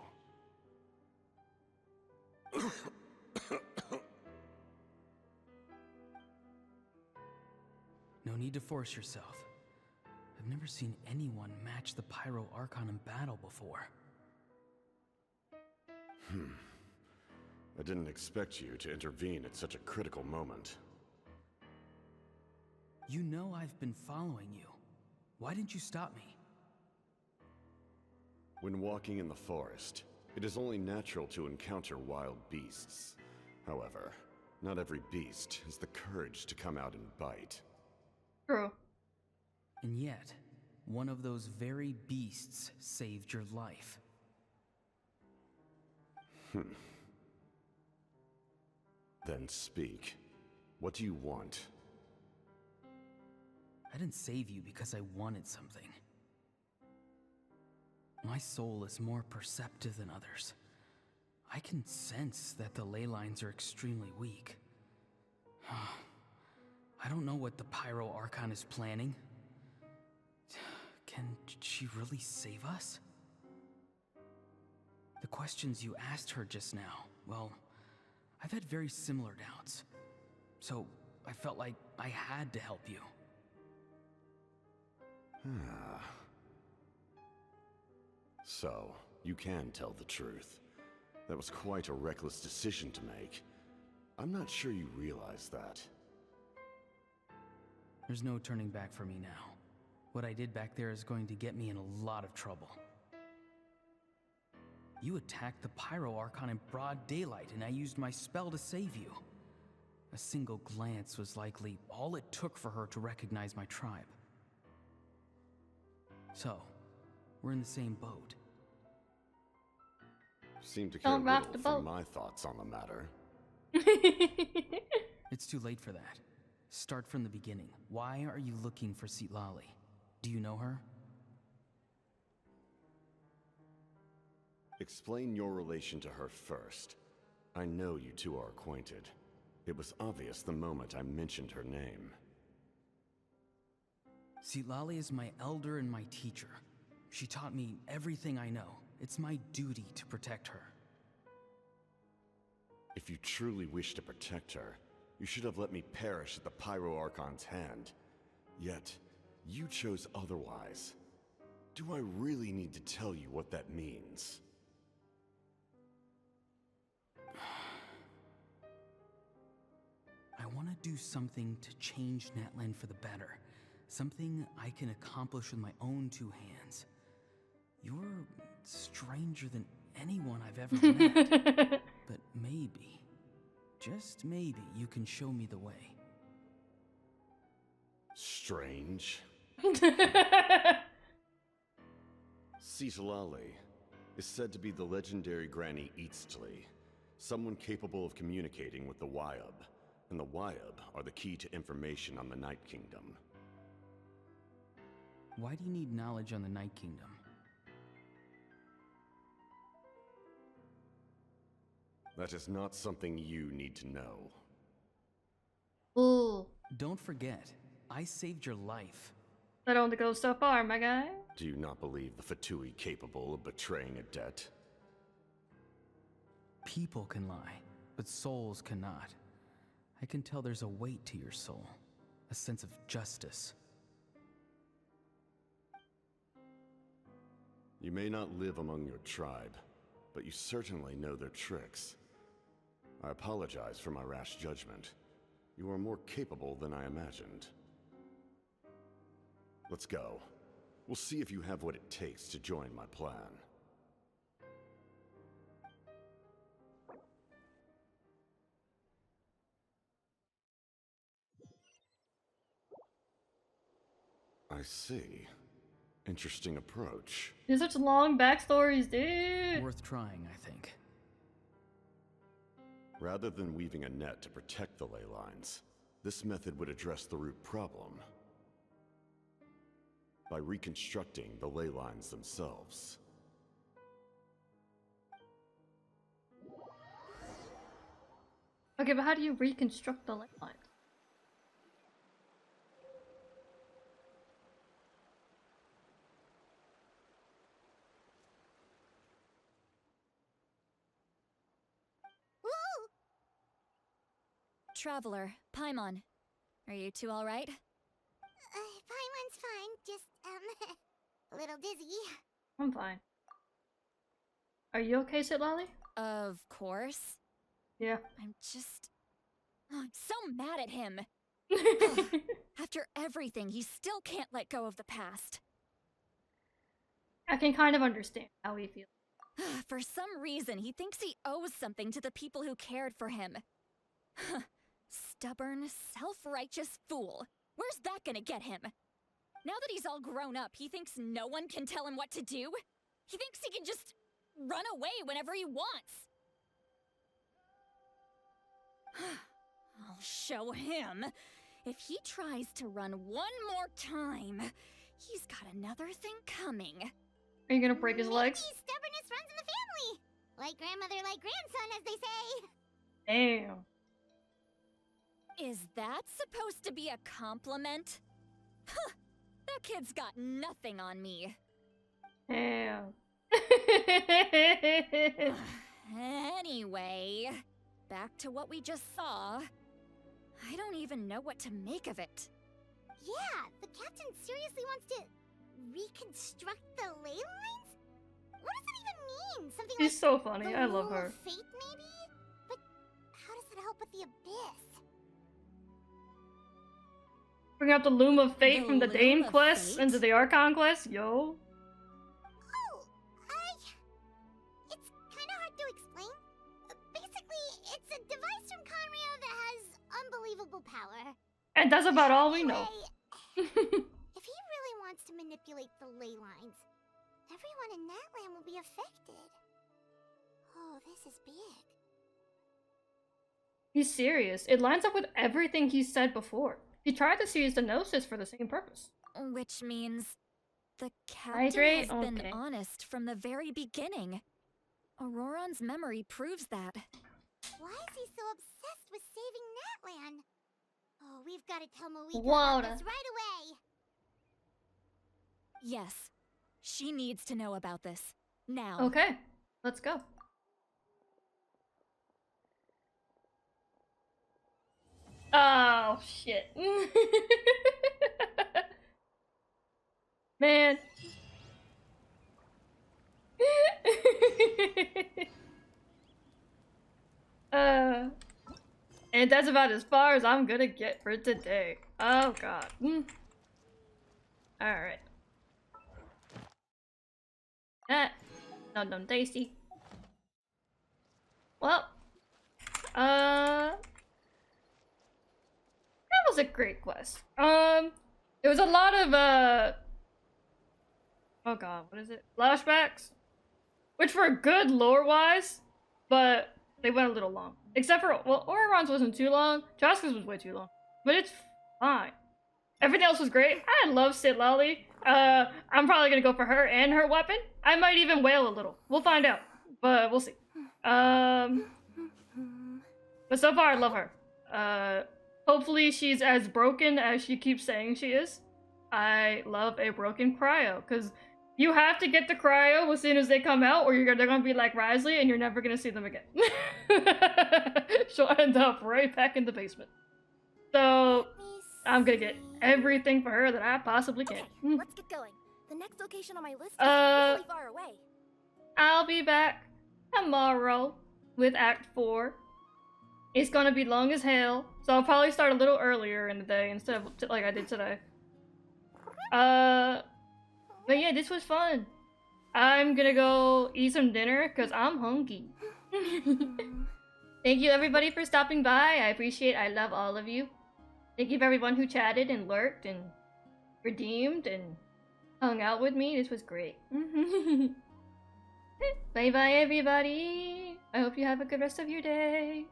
No need to force yourself. I've never seen anyone match the Pyro Archon in battle before. I didn't expect you to intervene at such a critical moment. You know I've been following you. Why didn't you stop me? When walking in the forest, it is only natural to encounter wild beasts. However, not every beast has the courage to come out and bite. True. And yet, one of those very beasts saved your life. Then speak. What do you want? I didn't save you because I wanted something. My soul is more perceptive than others. I can sense that the ley lines are extremely weak. I don't know what the Pyro Archon is planning. Can she really save us? The questions you asked her just now, well, I've had very similar doubts. So I felt like I had to help you. So, you can tell the truth. That was quite a reckless decision to make. I'm not sure you realize that. There's no turning back for me now. What I did back there is going to get me in a lot of trouble. You attacked the Pyro Archon in broad daylight, and I used my spell to save you. A single glance was likely all it took for her to recognize my tribe. So, we're in the same boat. Seem to care Don't rock little the for boat. my thoughts on the matter. It's too late for that. Start from the beginning. Why are you looking for Citlali? Do you know her? Explain your relation to her first. I know you two are acquainted. It was obvious the moment I mentioned her name. Citlali is my elder and my teacher. She taught me everything I know. It's my duty to protect her. If you truly wish to protect her, you should have let me perish at the Pyro Archon's hand. Yet, you chose otherwise. Do I really need to tell you what that means? I want to do something to change Natlan for the better. Something I can accomplish with my own two hands. You're stranger than anyone I've ever met. But maybe, just maybe, you can show me the way. Strange. Citlali is said to be the legendary Granny Eastly, someone capable of communicating with the Wyab, and the Wyab are the key to information on the Night Kingdom. Why do you need knowledge on the Night Kingdom? That is not something you need to know. Ooh. Don't forget, I saved your life. That only goes so far, my guy. Do you not believe the Fatui capable of betraying a debt? People can lie, but souls cannot. I can tell there's a weight to your soul, a sense of justice. You may not live among your tribe, but you certainly know their tricks. I apologize for my rash judgment. You are more capable than I imagined. Let's go. We'll see if you have what it takes to join my plan. I see. Interesting approach. These are such long backstories, dude. Worth trying, I think. Rather than weaving a net to protect the ley lines, this method would address the root problem by reconstructing the ley lines themselves. Okay, but how do you reconstruct the ley lines? Traveler, Paimon. Are you two alright? Paimon's fine, just, a little dizzy. I'm fine. Are you okay, Citlali? Of course. Yeah. I'm just... Oh, I'm so mad at him! After everything, he still can't let go of the past. I can kind of understand how he feels. For some reason, he thinks he owes something to the people who cared for him. Stubborn, self-righteous fool. Where's that gonna get him? Now that he's all grown up, he thinks no one can tell him what to do? He thinks he can just run away whenever he wants. I'll show him. If he tries to run one more time, he's got another thing coming. Are you gonna break his legs? Maybe stubbornness runs in the family. Like grandmother, like grandson, as they say. Damn. Is that supposed to be a compliment? Huh, that kid's got nothing on me. Damn. Anyway, back to what we just saw. I don't even know what to make of it. Yeah, the captain seriously wants to reconstruct the ley lines? What does that even mean? Something She's like so funny. the I love Rule her. of Fate, maybe? But how does that help with the abyss? Bring out the Loom of Fate The from the Loom Dame of quest Fate? into the Archon quest? Yo. Oh, it's kind of hard to explain. Basically, it's a device from Conrio that has unbelievable power. And that's about all we know. If he really wants to manipulate the ley lines, everyone in Natlan will be affected. Oh, this is big. He's serious. It lines up with everything he said before. He tried to seize the Gnosis for the same purpose. Which means the captain Hydrate? has been Okay. honest from the very beginning. Auroron's memory proves that. Why is he so obsessed with saving Natlan? Oh, we've got to tell Moika Water. about this right away. Yes, she needs to know about this. Now. Okay, let's go. Oh, shit. Man. And that's about as far as I'm gonna get for today. Oh god. Alright. Num num tasty. Well, that was a great quest. It was a lot of oh god, what is it? Flashbacks, which were good lore-wise, but they went a little long. Except for, well, Auron's wasn't too long. Jaska's was way too long, but it's fine. Everything else was great. I love Citlali. I'm probably gonna go for her and her weapon. I might even wail a little. We'll find out, but we'll see. But so far I love her. Hopefully she's as broken as she keeps saying she is. I love a broken cryo, because you have to get the cryo as soon as they come out, or they're gonna be like Risley and you're never gonna see them again. She'll end up right back in the basement. So I'm gonna get everything for her that I possibly can. Let's get going. The next location on my list is really far away. I'll be back tomorrow with Act 4. It's gonna be long as hell, so I'll probably start a little earlier in the day instead of like I did today. But yeah, this was fun. I'm gonna go eat some dinner because I'm hungry. Thank you everybody for stopping by. I love all of you. Thank you for everyone who chatted and lurked and redeemed and hung out with me. This was great. Bye bye everybody. I hope you have a good rest of your day.